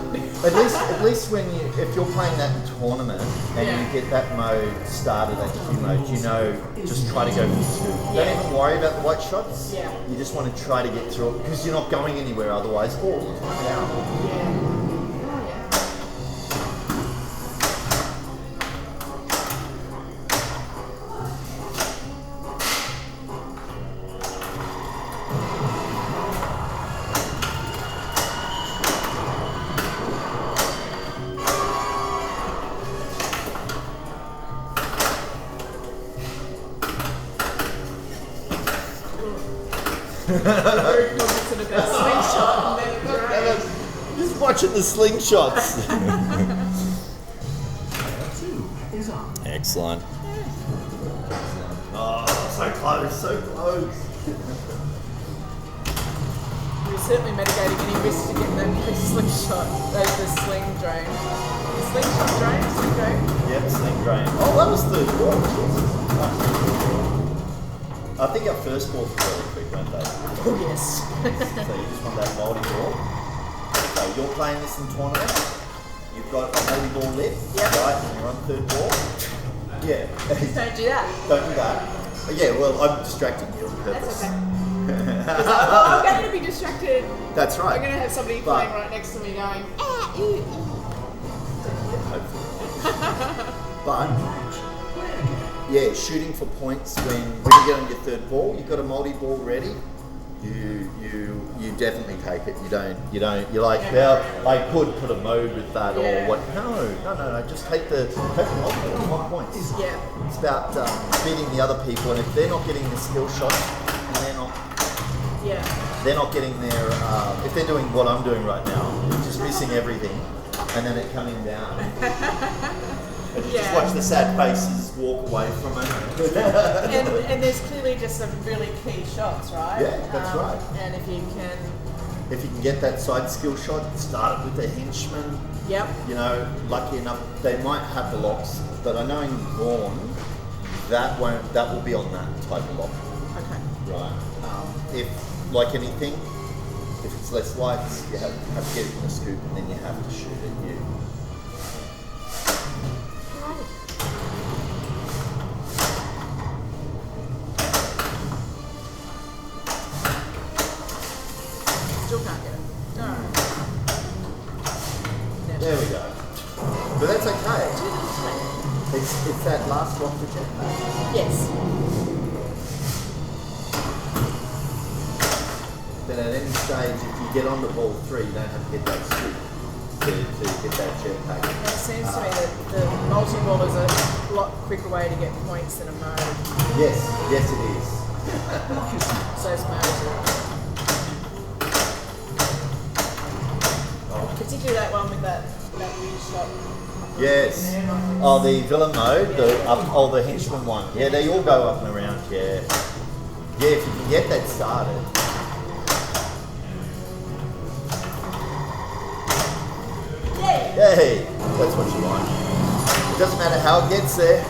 At least when if you're playing that in tournament and Yeah. you get that mode started at Q mode, you know, just try to go for 2. Yeah. Don't even worry about the white shots. Yeah. You just want to try to get through it because you're not going anywhere otherwise. Oh, you find out. Yeah. Oh, yeah. Very cognizant about slingshot and then drone. Just watching the slingshots. Two is on. Excellent. Oh, so close, so close. You're certainly mitigating any risk to get the slingshot, the sling drone. The slingshot drone? Sling drone? Yep, sling drain. Oh, that was third ball. I think our first balls were really quick, weren't they? Oh, yes. So you just want that multi-ball. So you're playing this in tournament. You've got a multi-ball lit, Yep. right? And you're on third ball. Yeah. Don't do that. Don't do that. Yeah, well, I'm distracting you on That's purpose. okay. I'm going to be distracted. That's right. I'm going to have somebody But- playing right next to me going, ah, ew, Hopefully. But yeah, shooting for points when you get on your third ball, you've got a multi-ball ready. You definitely take it. You don't. You're like, well, I could put a mode with that Yeah. or what? No. Just take the multi-ball. 1 point. Yeah. It's about beating the other people, and if they're not getting the skill shot, and Yeah. they're not getting their. If they're doing what I'm doing right now, just missing everything, and then it coming down. And you just Yeah. watch the sad faces walk away from it. And there's clearly just some really key shots, right? Yeah, that's right. And if you can, If you can get that side skill shot, start it with the henchman. yep. You know, lucky enough, they might have the locks, but I know in Vaughan, that will be on that type of lock. Okay. Right. If, like anything, if it's less lights, you have to get it in a scoop and then you have to shoot it. Still can't get it. No. There we go. But that's okay. It's that last lock that you have. Yes. Then at any stage, if you get on the ball 3, you don't have to get that scoop to get that jetpack. It seems to me that the multi-ball is a lot quicker way to get points than a mode. Yes, it is. So it's mode. Particularly that one with that weird shot. Yes. Oh, the villain mode, the henchman one. Yeah, they all go up and around. Yeah. Yeah, if you can get that started. Yay! That's what you want. It doesn't matter how it gets there.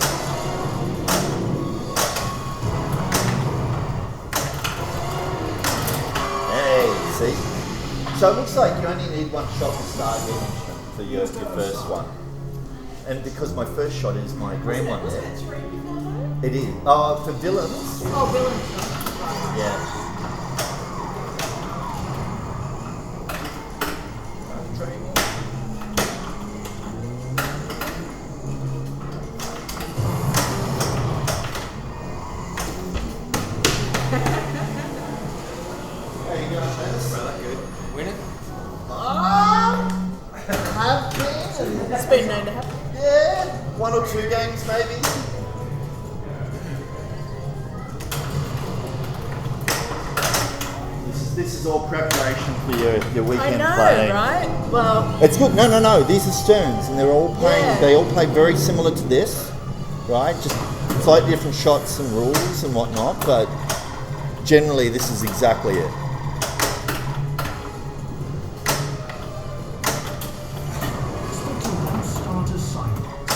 Hey, see? So it looks like you only need 1 shot to start your henchman for your first one. And because my first shot is my green one there. It is. For villains, Oh, villain. yeah. How you going, Travis? Rather good. Winning? Have been. It's been known to happen. Yeah, 1 or 2 games maybe. This is all preparation for your weekend I know, playing. right? Well, It's good. No. These are Sterns, and they're all playing. Yeah. They all play very similar to this, right? Just slightly different shots and rules and whatnot, but generally this is exactly it. Stick to one starter sidebox.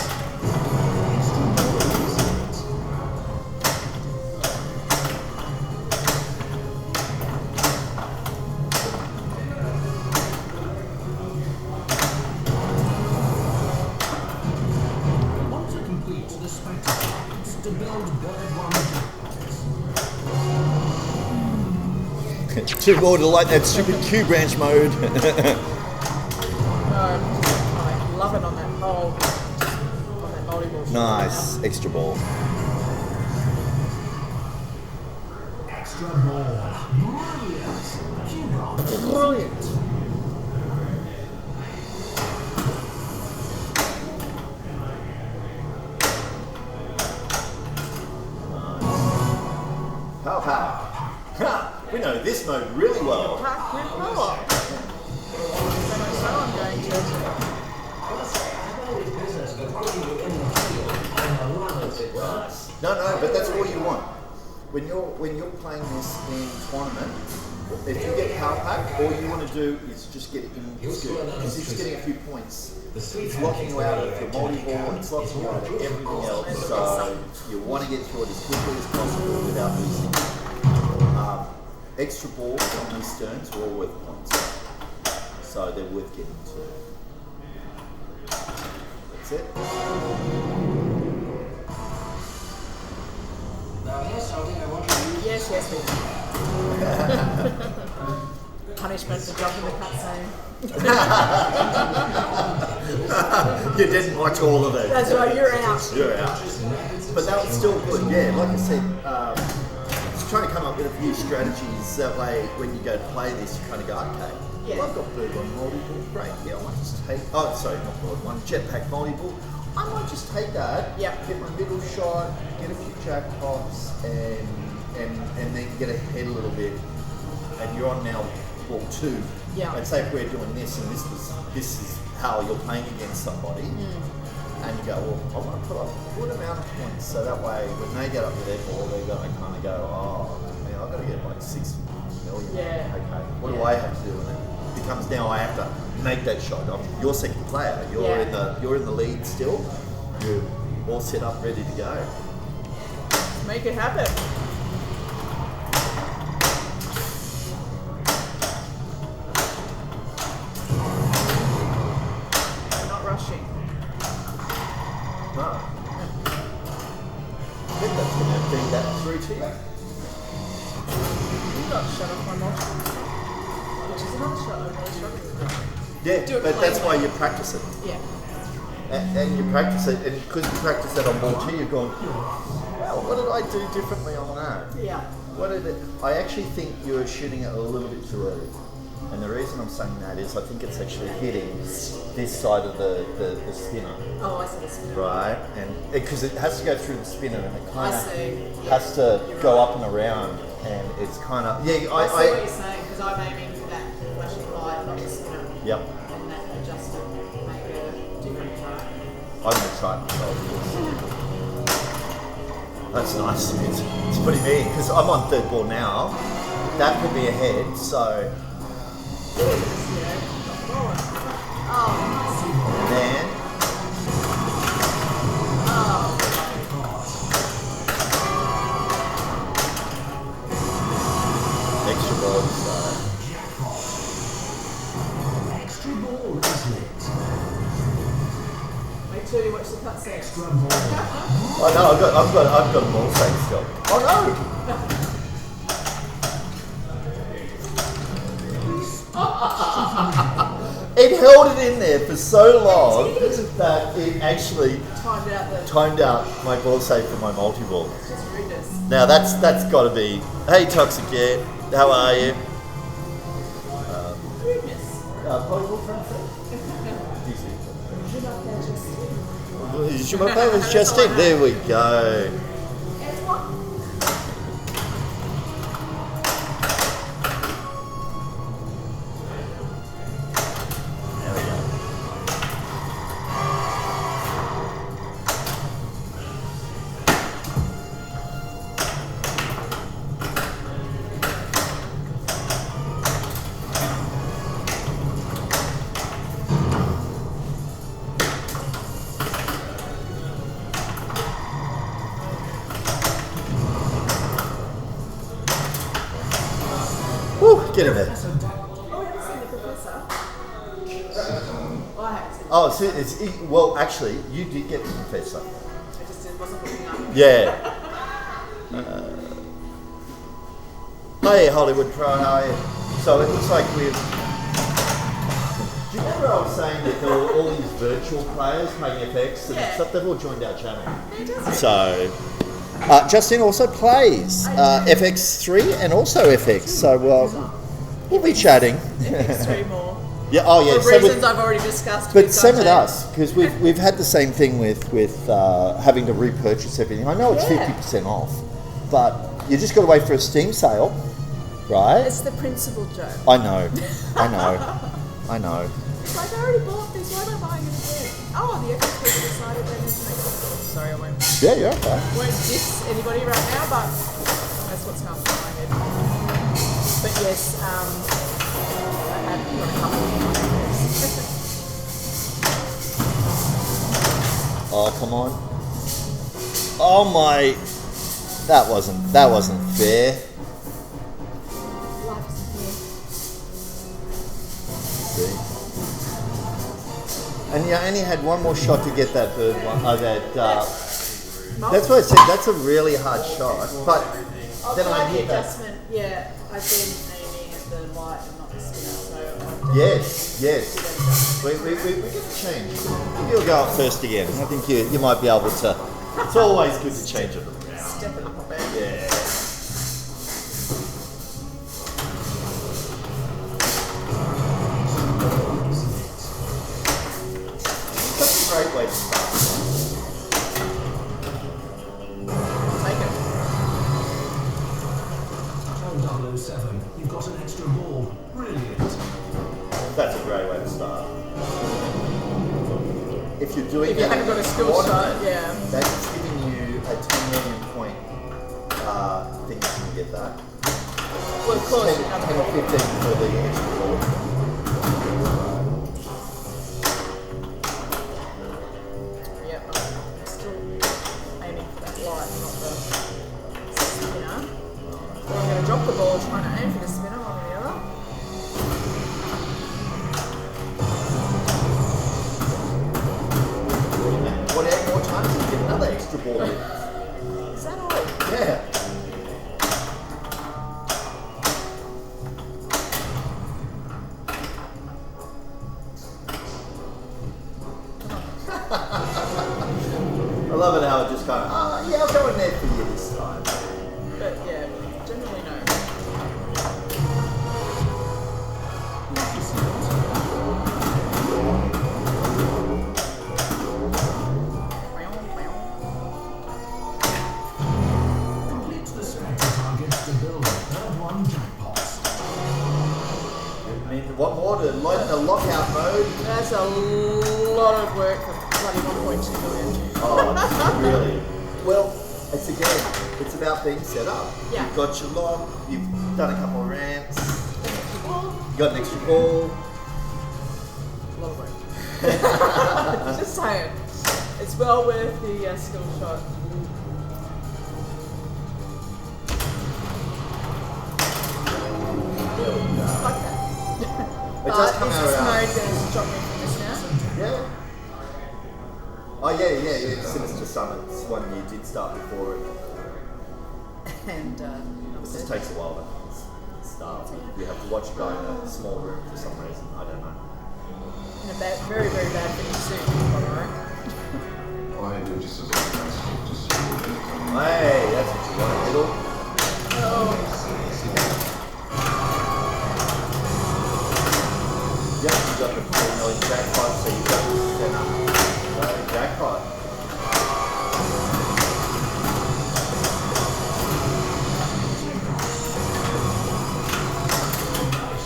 Extra ball resistance. Demand bird one. Too more to like that stupid Q branch mode. No, I'm loving on that whole, on that multi-ball. Nice, extra ball. Extra ball. Brilliant. Brilliant. Pow pow. We know this mode really well. Pack with power. So much so I'm going to. No, but that's all you want. When you're playing this in tournament, if you get power pack, all you want to do is just get it in because you're just getting a few points. It's locking you out of your multi-ball, it's locking you out of everything else, so you want to get through it as quickly as possible without losing. Extra balls on these sterns are all worth points, so they're worth getting to. That's it. Now here's something I want to use. Yes, we do. Punishment for dropping the cutscene. You didn't watch all of it. That's right, you're out. You're out. But that was still good, yeah. Like I said, just trying to come up with a few strategies. That way, when you go to play this, you kind of go, okay, Yeah. well, I've got bird one multi-ball, great. Yeah, I might just take, not bird one, jetpack multi-ball. I might just take that, Yep. get my middle shot, get a few jackpots, and then get ahead a little bit. And you're on now ball 2. Yeah. And say if we're doing this, and this is how you're playing against somebody. And you go, well, I want to put up a good amount of points, so that way when they get up to their ball, they're going to kind of go, oh, man, I've got to get like 6 million. Yeah. Okay, what do I have to do? And it becomes now I have to make that shot. You're second player. You're Yeah. in the lead still. You're all set up, ready to go. Make it happen. I'm not rushing. No. I think that's going to feed that through to you. You got shut off my multiple. Which is another shot I'm really struggling with. Yeah, Do it but that's why plain. you practice it. Yeah. And you practice it, and because you practice it on ball 2, you're going, well, what did I do differently on that? Yeah. What did it? I actually think you're shooting it a little bit too early. And the reason I'm saying that is I think it's actually hitting this side of the spinner, Oh, I see this. right? And because it has to go through the spinner, and it kind I of see. has to You're go right. up and around, and it's kind of I see what you're saying, because I'm aiming for that flashing light, not the spinner. Yep. And that adjustment will make a difference, right? I'm going to try it myself. That's nice. It's putting me in because I'm on third ball now. That could be ahead, so Oh, then extra balls. Extra ball is lit. make sure you watch the cutscene. Extra ball. Oh no, I've got a ball safe still. Oh no! It held it in there for so long that it actually Timed out my ball safe for my multi-ball. just rudeness. Now that's got to be. Hey, Toxic Gear, how are you? Rudeness. Volleyball friend. Just- Is your favourite Justine? There we go. There we go. Woo, get in there. Oh, we haven't seen the professor. Well, I haven't seen. Oh, well, actually, you did get the professor. I just wasn't looking up. Yeah. Hey, Hollywood Pro, how are you? So it looks like we've... Do you remember I was saying that there were all these virtual players playing FX and Yeah. stuff? They've all joined our channel. Fantastic. So, Justine also plays FX3 and also FX. So, we'll be chatting. FX3 more. Yeah. Oh, yeah. For so reasons I've already discussed. but with same with Dante. us, because we've had the same thing with having to repurchase everything. I know it's Yeah. 50% off, but you just got to wait for a Steam sale, right? It's the principal, Joe. I know. I know. It's like, I already bought this, why am I buying it again? Oh, the FX people decided they need to make it. Sorry, I won't Yeah, you're okay. diss anybody right now, but that's what's come to my head. But yes, I had got a couple of FX. Oh, come on. Oh my. That wasn't fair. Life isn't See? And you only had one more shot to get that bird one. That's what I said. That's a really hard shot. But then I hit that. adjustment. Yeah, I've been aiming at the light and not the spinner, so Yes. We get to change. Maybe you'll go up first again. I think you might be able to. It's always good to change it around. step it up a bit. Yeah. That's a great way to start. Take it. John 007, you've got an extra ball. Brilliant. That's a great way to start. If you're doing If you that haven't got a skill tournament, shot, yeah. that's giving you a 10 million point thing you can get that. Well, of course, 10, you have 10 or 15 for the extra ball. Yep, I'm still aiming for that light, not the spinner. Or I'm going to drop the ball trying to aim for the spinner, one or the other. Whatever more times you get another extra ball in. Is that all? Yeah. I love it how it just goes, yeah, I'll go in there for you this time. But yeah, generally no. Complete the spectre targets to build a third one jackpot. I mean, what more to load the lockout mode? That's a lot of work for bloody 1.2 million. Oh, really? Well, it's about being set up. Yeah. You've got your lock, you've done a couple of ramps, you got an extra ball. A lot of work. Just saying. It's well worth the skill shot. Like that. It does come is out this around. mode going to stop me from this now? Yeah. Oh yeah. Sinister Summits, one you did start before it. And It just takes a while to start. You have to watch it go in a small room for some reason. I don't know. in a very, very bad fitting suit, by the way. Why do just as just Hey, that's what you want, middle. Yep, you got the 4 million jackpot, so you got the jackpot.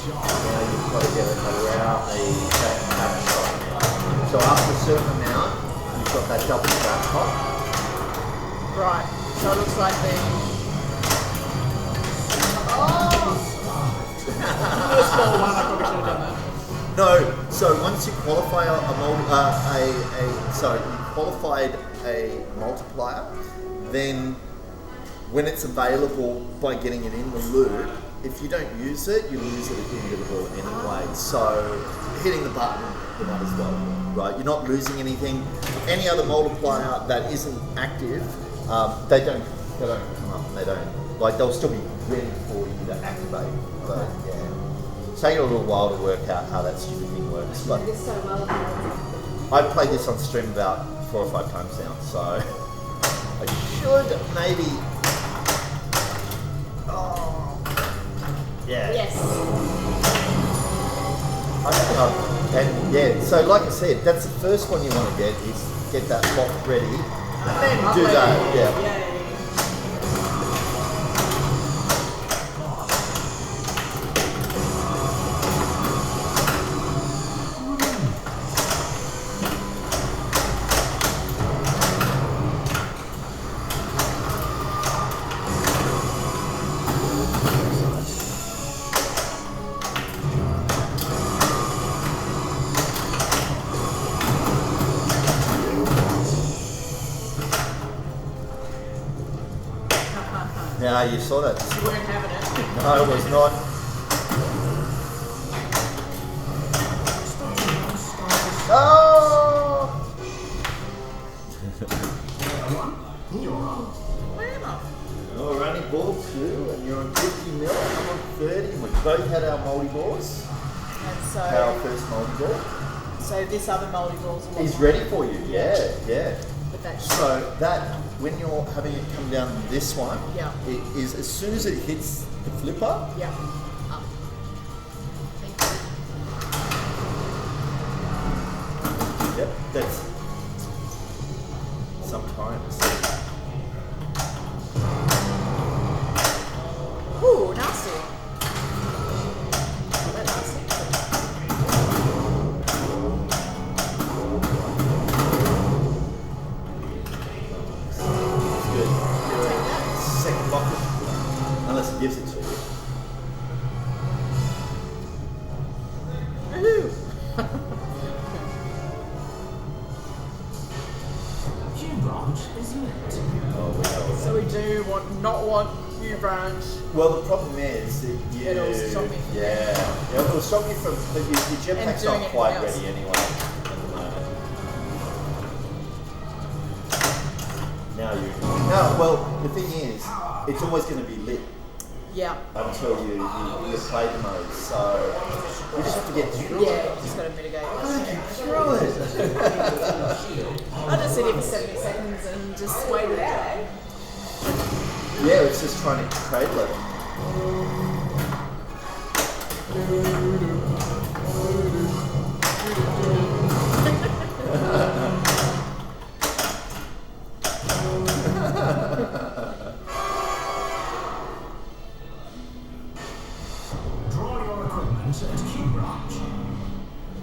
Now you've got to get it around the jackpot. So after a certain amount, you've got that double jackpot. Right, so it looks like the... First ball one, I probably should have done that. No, so once you qualify you qualified a multiplier, then when it's available by getting it in the loop, if you don't use it, you lose it at the end of the ball anyway. So hitting the button, you might as well, right? You're not losing anything. Any other multiplier that isn't active, they don't come come up and they don't, like they'll still be ready for you to activate. But yeah, it's taken a little while to work out how that stupid thing works. But This so well. I've played this on stream about 4 or 5 times now, so I should maybe. Oh, yeah. Yes. And yeah, so like I said, that's the first one you want to get is get that lock ready, and then do that. Yeah. Yeah. Now you saw that. You weren't having it. No, it was not. Oh! Where am I? Oh, we're only ball 2 and you're on 50 mil, I'm on 30 and we both had our moldy balls. And so, Our first moldy ball. so this other moldy ball's a lot. He's ready for you, yeah, yeah. But that's So that, when you're having it come down this one, Yeah. it is as soon as it hits the flipper, yeah. Up. Thank you. yep, that's sometimes. Ooh, nasty. Not that nasty. It's good. Take that. Second bucket, unless it gives it to you. Woohoo! Q branch is lit. Oh, well. So we do not want you branch. Well, the problem is that you. It'll stop me from Yeah, it'll stop you from. But your jetpack's doing not quite anything else. ready anyway at the moment. Now you. No, well, the thing is, it's always going to be lit Yeah. until you play the mode. So we just have to get through Yeah, it. you just gotta mitigate. Through it. I'll just sit here for 70 seconds and just wait it out, eh? Yeah, it's just trying to cradle it. Draw your equipment at Q branch. I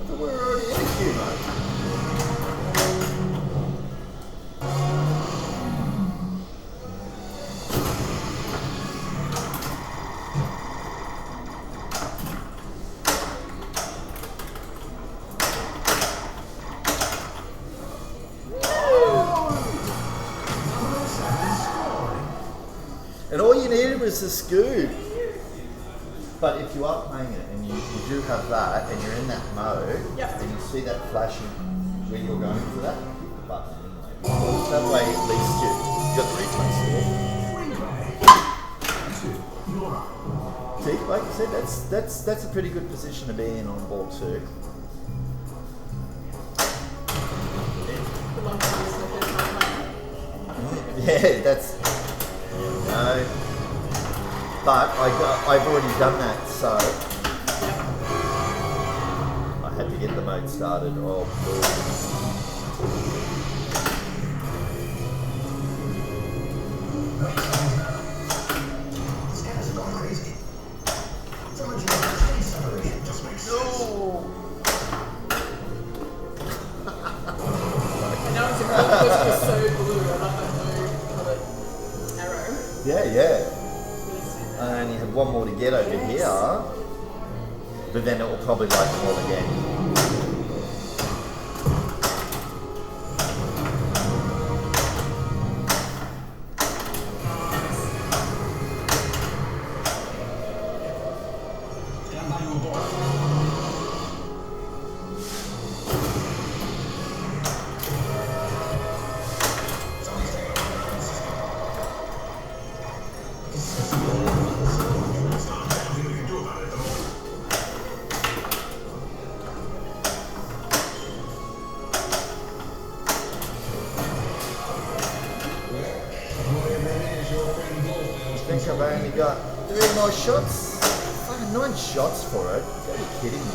thought we were already in a queue mode. And all you needed was the scoop. But if you are playing it and you do have that and you're in that mode Yep. and you see that flashing when you're going for that, hit the button anyway. Because that way at least you got the replay still. You're up. See, like I said, that's a pretty good position to be in on ball 2. The one time is the first time playing. Yeah, that's no. But I've already done that, so I had to get the mode started. Oh, cool. These guys are going crazy. Someone should have space separation. Just makes sense. And now it's a really because it was so blue. I love that blue coloured arrow. Yeah, yeah. I only have one more to get over here, but then it will probably light them all again. Stand by your board. Somebody's taking over. more shots? Fucking 9 shots for it. You gotta be kidding me.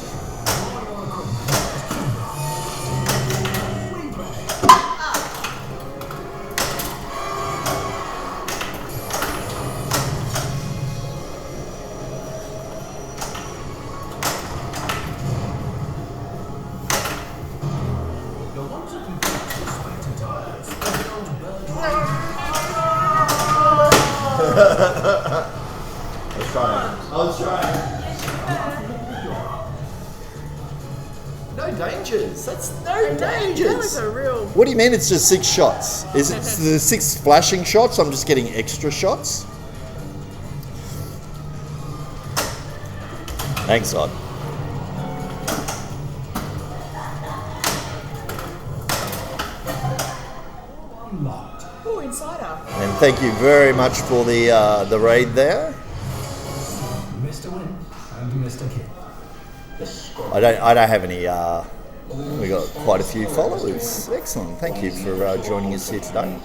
You'll want to complete the sweater tires. The old bird one. I was trying. No dangers. That's no That was dangers. a real. What do you mean it's just 6 shots? Is it the 6 flashing shots? I'm just getting extra shots? Thanks, God. Unlocked. Oh, insider. And thank you very much for the raid there. Mr. Win and Mr. Kid. I don't have any. We got quite a few followers. Excellent. Thank you for joining us here today.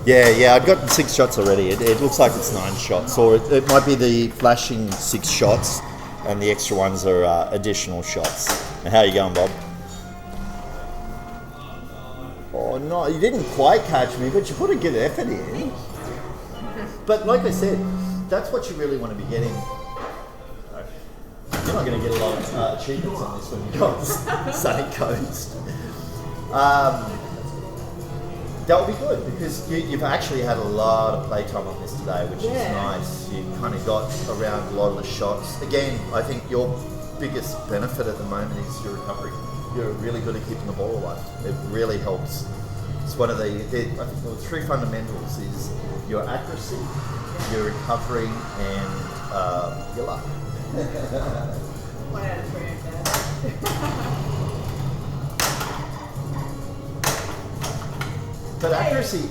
Yeah, I've gotten 6 shots already. It looks like it's 9 shots, or it might be the flashing 6 shots, and the extra ones are additional shots. Now, how you going, Bob? Oh no, you didn't quite catch me, but you put a good effort in. But like I said, that's what you really want to be getting. You're not going to get a lot of achievements on this when you go on Sunny Coast. That would be good because you've actually had a lot of playtime on this today, which is nice. You kind of got around a lot of the shots. Again, I think your biggest benefit at the moment is your recovery. You're really good at keeping the ball alive. It really helps. It's one of I think the 3 fundamentals is your accuracy, your recovery, and your luck. 1 out of 3, Dad. But accuracy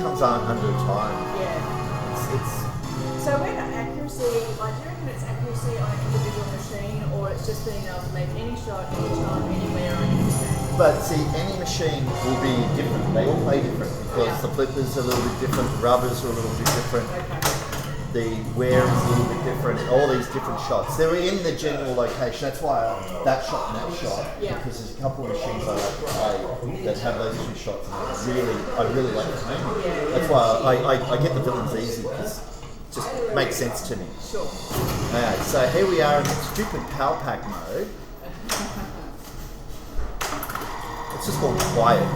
comes on under time. Yeah. It's So when accuracy, like, do you reckon it's accuracy on an individual machine, or it's just being able to make any shot, anytime, anywhere on any machine? But see, any machine will be different. They all play different because the flippers are a little bit different, the rubbers are a little bit different, the wear is a little bit different, all these different shots. They're in the general location. That's why that shot and that shot, because there's a couple of machines I like to play that have those 2 shots. And I really like the timing. That's why I get the villains easy because it just makes sense to me. Sure. Alright, so here we are in stupid power pack mode. It's just gone quiet.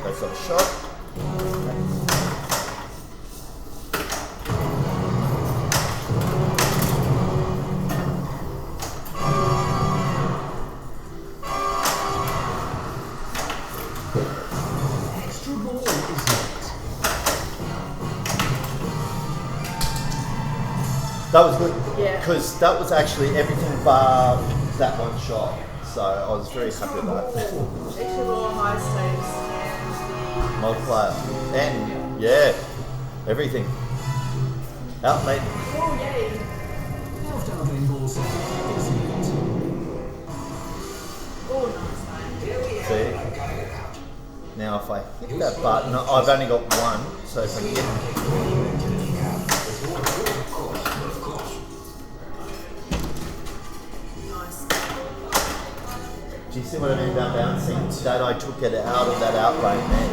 That's not a shot. Extra ball is next. That was good. Yeah. Because that was actually everything bar that one shot. So I was very happy with that. Extra ball, high stakes, and Multiplier. And yeah, everything. Out, mate. the. Oh, yay! Left out main ball set is neat. Oh, nice, mate. See? Now if I hit that button, I've only got 1, so if I can get Nice. do you see what I mean about bouncing? That I took it out of that outlane there.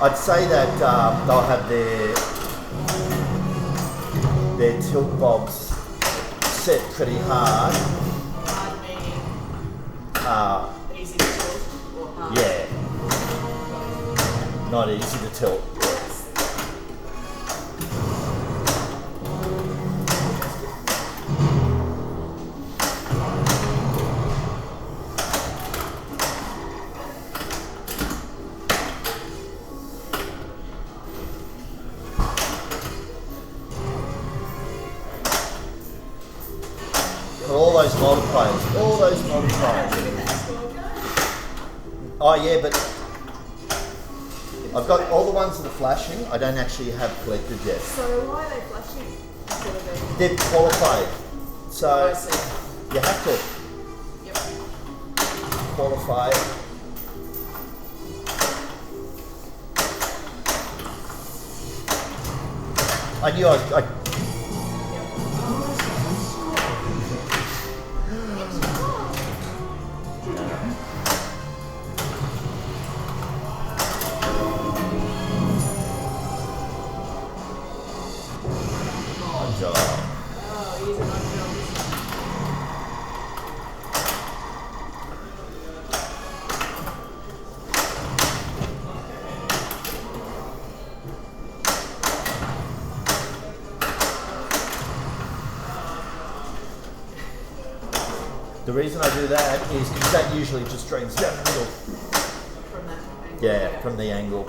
I'd say that they'll have their tilt bobs set pretty hard. Hard meaning easy to tilt or hard? Yeah. Not easy to tilt. All those multipliers. All those multipliers. Oh yeah, but I've got all the ones that are flashing. I don't actually have collected yet. So why are they flashing instead of being? They're qualified. So I see. you have to Yep. qualify. I knew I Oh, he's an unreal. The reason I do that is because that usually just drains down the middle. From that angle. Yeah, from the angle.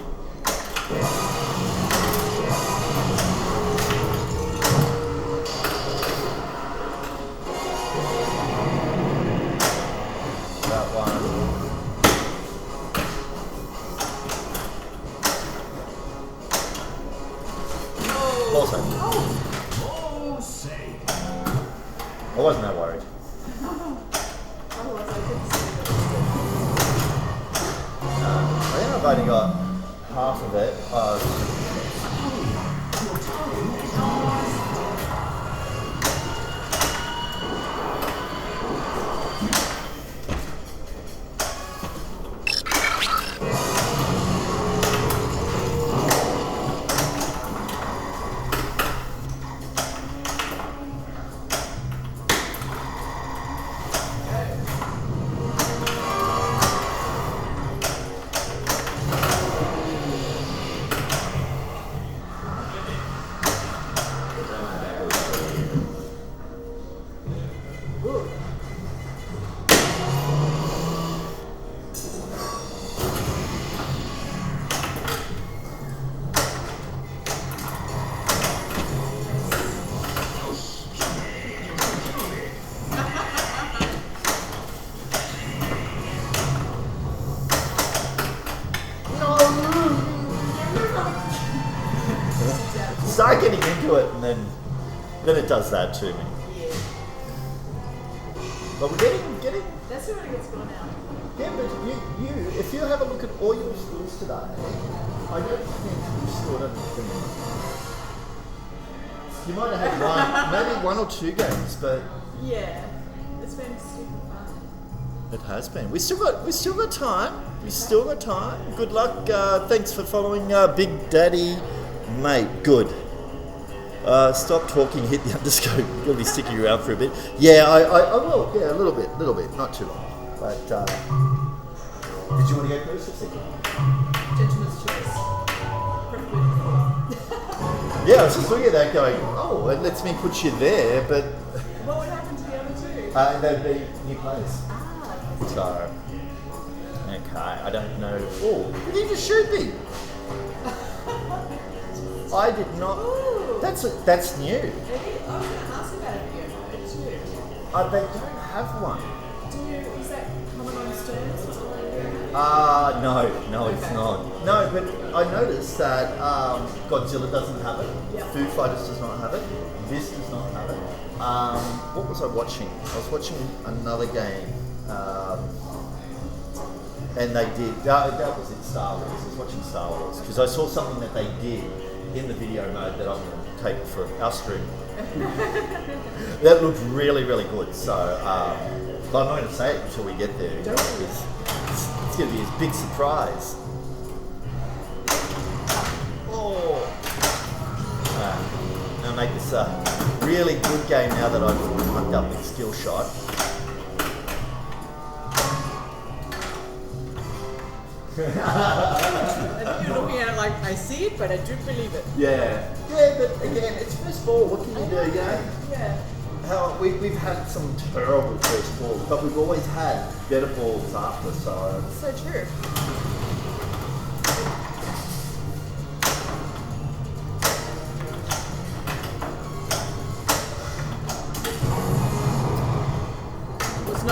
That one. Also, Oh, say. I wasn't that worried. Otherwise, I couldn't see I think I've only got half of it. Start getting into it, and then it does that to me. Yeah. But we're getting. That's where it gets gone out. Yeah, but you, if you have a look at all your scores today, I don't think you scored anything. You might have had maybe one or two games, but Yeah. It's been super fun. it has been. We still got time. We still got time. Good luck. Thanks for following Big Daddy, mate. Good. Stop talking. Hit the underscore. You'll be sticking around for a bit. Yeah, I will. Yeah, a little bit, not too long. But did you want to go first or second? Gentleman's choice. Yeah, I was just looking at that, going, oh, it lets me put you there, but What would happen to the other two? they'd be new players. Ah, So, okay, I don't know. Oh, did he just shoot me? I did not. Ooh. That's new. maybe I was going to ask about it again. Too. They don't have one. Is that common on Stearns? Is it like No, it's Okay. not. No, but I noticed that Godzilla doesn't have it. Yeah. Foo Fighters does not have it. This does not have it. What was I watching? I was watching another game. And they did, that was in Star Wars. I was watching Star Wars because I saw something that they did in the video mode that I'm going to take for our stream. That looked really, really good. So, but I'm not going to say it until we get there. You know, it's going to be a big surprise. Oh! I'm going to make this a really good game now that I've mucked up with skill shot. And you're looking at it like, I see it, but I do believe it. Yeah. Yeah, but again, it's first ball. What can you do, you know? Yeah. How we've had some terrible first balls, but we've always had better balls after, so. So true.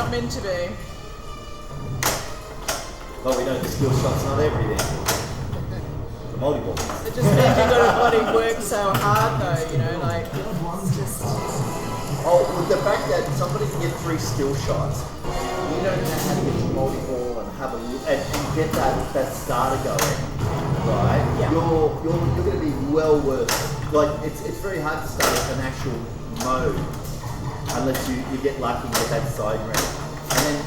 not meant to be. But we know the skill shot's not everything. The multi-ball. It just means you've got to bloody work so hard though, you know, like it's just Oh, with the fact that somebody can get 3 skill shots, you don't know how to get your multi-ball and have a look and get that starter going, right? Yeah. You're going to be well worth. Like it's very hard to start an actual mode unless you get lucky and get that side round, and then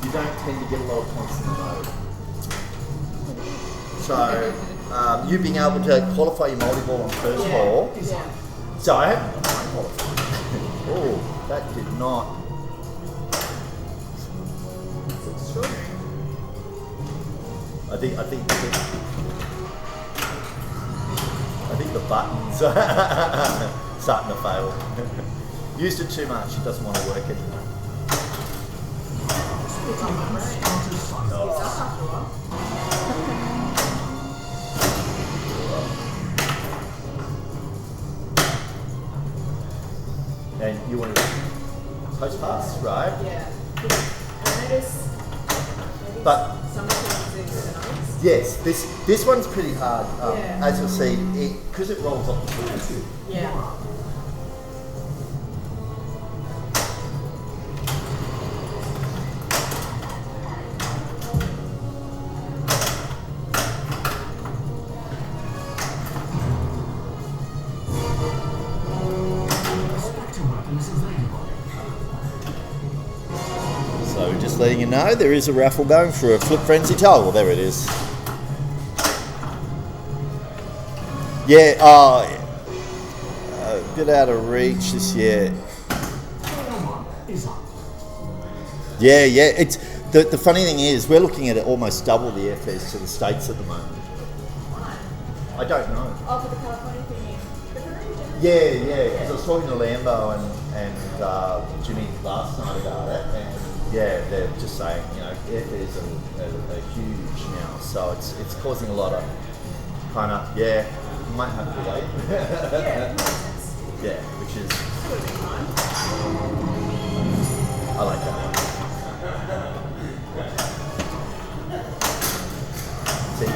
you don't tend to get a lot of points in the mode. So you being able to qualify your multi-ball on first ball. Yeah. So I haven't qualified. Oh, that did not. It's extraordinary. I think the buttons are starting to fail. Used it too much. It doesn't want to work anymore. It's on my brain. It's up after a while. And you want to post pass, right? Yeah. I notice But some things is than others. yes, this one's pretty hard. Yeah. As you'll see, because it rolls off the floor. Yeah. Spectre weapon is available. So just letting you know, there is a raffle going for a Flip Frenzy towel. Well, there it is. Yeah, a bit out of reach this year. Is up. Yeah. It's the funny thing is, we're looking at it almost double the airfares to the States at the moment. I don't know. Oh, for the California thing. Yeah, because I was talking to Lambo and Jimmy last night about it, and yeah, they're just saying, you know, airfares are huge now, so it's causing a lot of kind of, you might have to wait. Yeah, makes sense. Yeah, which is, Could have been fine. I like that one.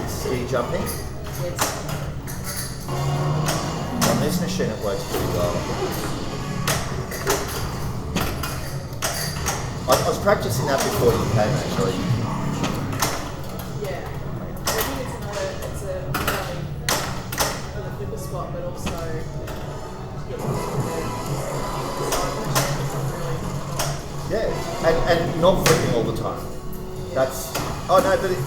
Ski jumping. Yes. On this machine it works pretty well. I was practicing that before you came actually. Yeah. I think it's not only for the flipper spot, but also to get used to the side motion. It's really Yeah, and not flipping all the time. That's, oh no, but it,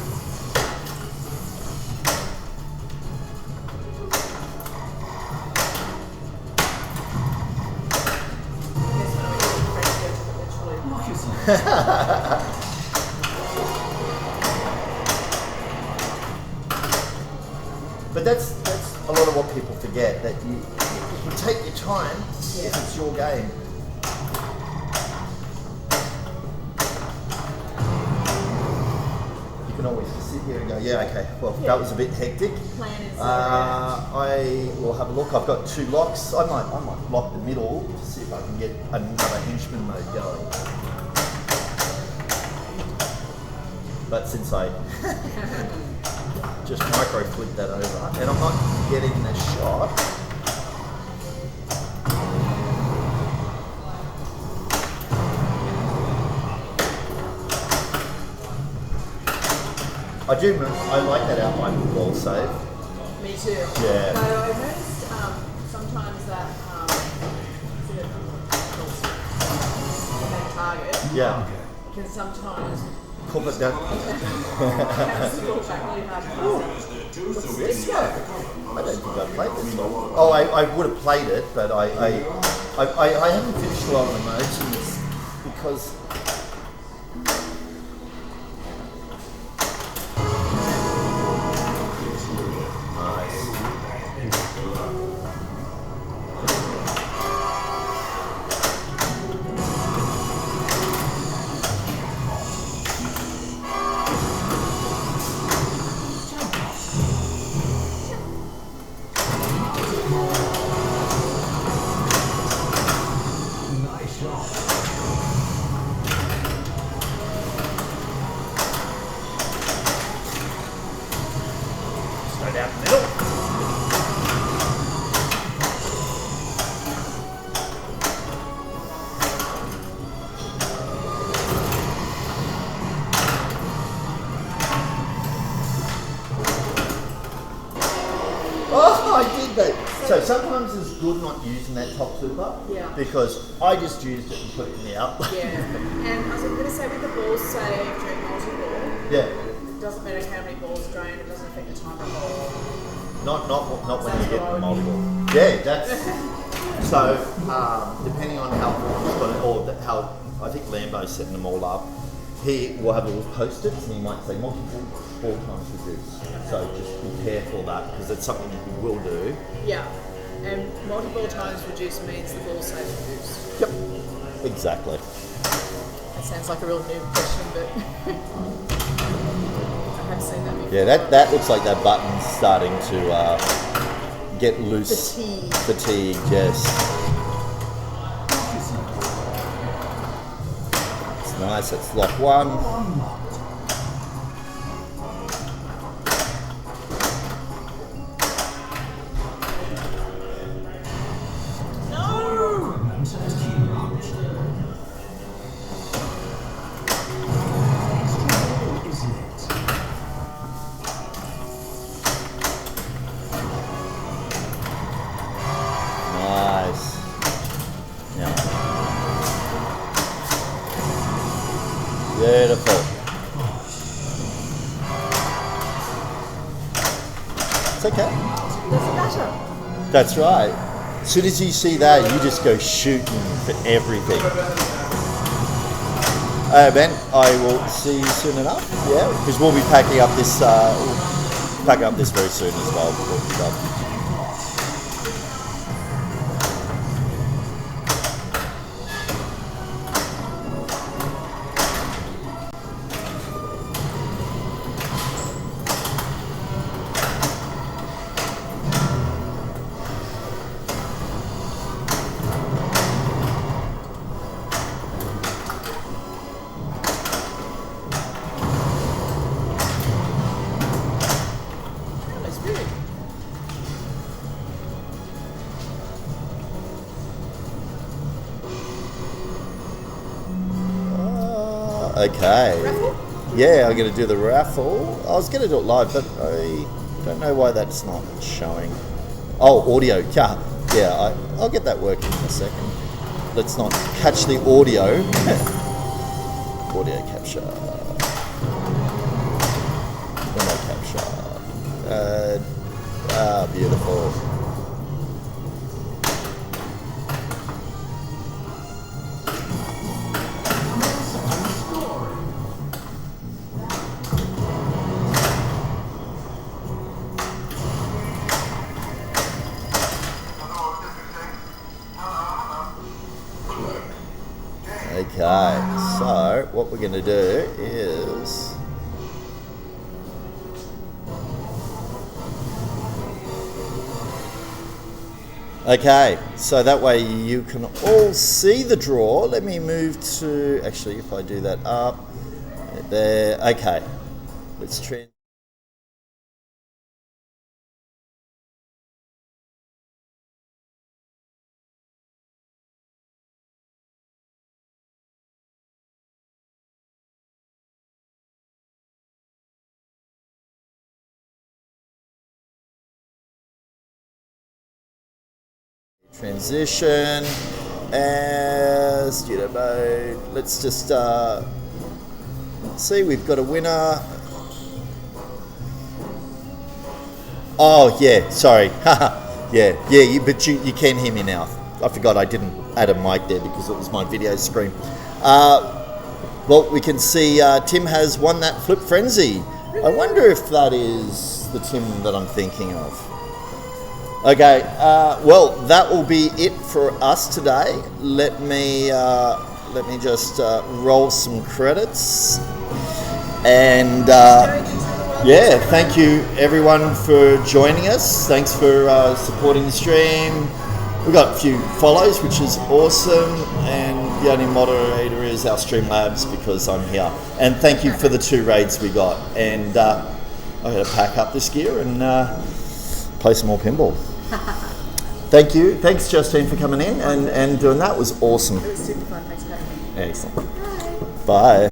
Lock yourself. but that's a lot of what people forget, that you can take your time if it's your game. You can always just sit here and go, yeah, okay, well, that was a bit hectic. plan is I will have a look. I've got 2 locks. I might lock the middle to see if I can get another henchman mode going. But since I just micro flipped that over, and I'm not getting the shot. I like that outline ball save. Me too. Yeah. So I've noticed sometimes that that target Yeah. can sometimes Pull it down. bounce the ball back really hard. What's this one? I don't think I played this one. Oh, I would have played it, but I haven't finished a lot of the motions because. Nice shot. So sometimes it's good not using that top flipper. Yeah. Because I just used it and put it in the outlet. Yeah. And I was going to say with the balls saved during multi-ball, Yeah. it doesn't matter how many balls drain, it doesn't affect the time at all. Not when you That's get what I would multiple. Yeah, that's so. Depending on how it's got it, or how I think Lambo's setting them all up, he will have little post-its and he might say multiple 4 times reduce. So just be careful of that because it's something that you will do. Yeah. And multi-ball times reduced means the ball saves reduced. Yep. Exactly. That sounds like a real noob question, but I have seen that before. Yeah, that looks like that button's starting to get loose. Fatigue, yes. It's nice. It's lock 1. Nice. Yeah. Beautiful. It's okay. Doesn't matter. That's right. As soon as you see that, you just go shooting for everything. Ben, I will see you soon enough. Yeah, because we'll be packing up this. Packing up this very soon as well. Before we're done. That's good. Okay. Raffle? Yeah, I'm going to do the raffle. I was going to do it live, but I don't know why that's not showing. Oh, audio. Yeah, I'll get that working in a second. Let's not catch the audio. Audio capture. Audio capture. Beautiful. Okay, so what we're going to do is okay, so that way you can all see the draw. Let me move to actually, if I do that up there. Okay, let's try. Transition and studio mode. Let's just see, we've got a winner. Oh yeah, sorry. But you can hear me now. I forgot I didn't add a mic there because it was my video screen. Well, we can see Tim has won that Flip Frenzy. I wonder if that is the Tim that I'm thinking of. Okay, well, that will be it for us today. Let me just roll some credits. And yeah, thank you everyone for joining us. Thanks for supporting the stream. We got a few follows, which is awesome. And the only moderator is our Streamlabs because I'm here. And thank you for the 2 raids we got. And I'm going to pack up this gear and play some more pinball. Thank you. Thanks, Justine, for coming in and doing that. It was awesome. It was super fun. Thanks for having me. Excellent. Bye.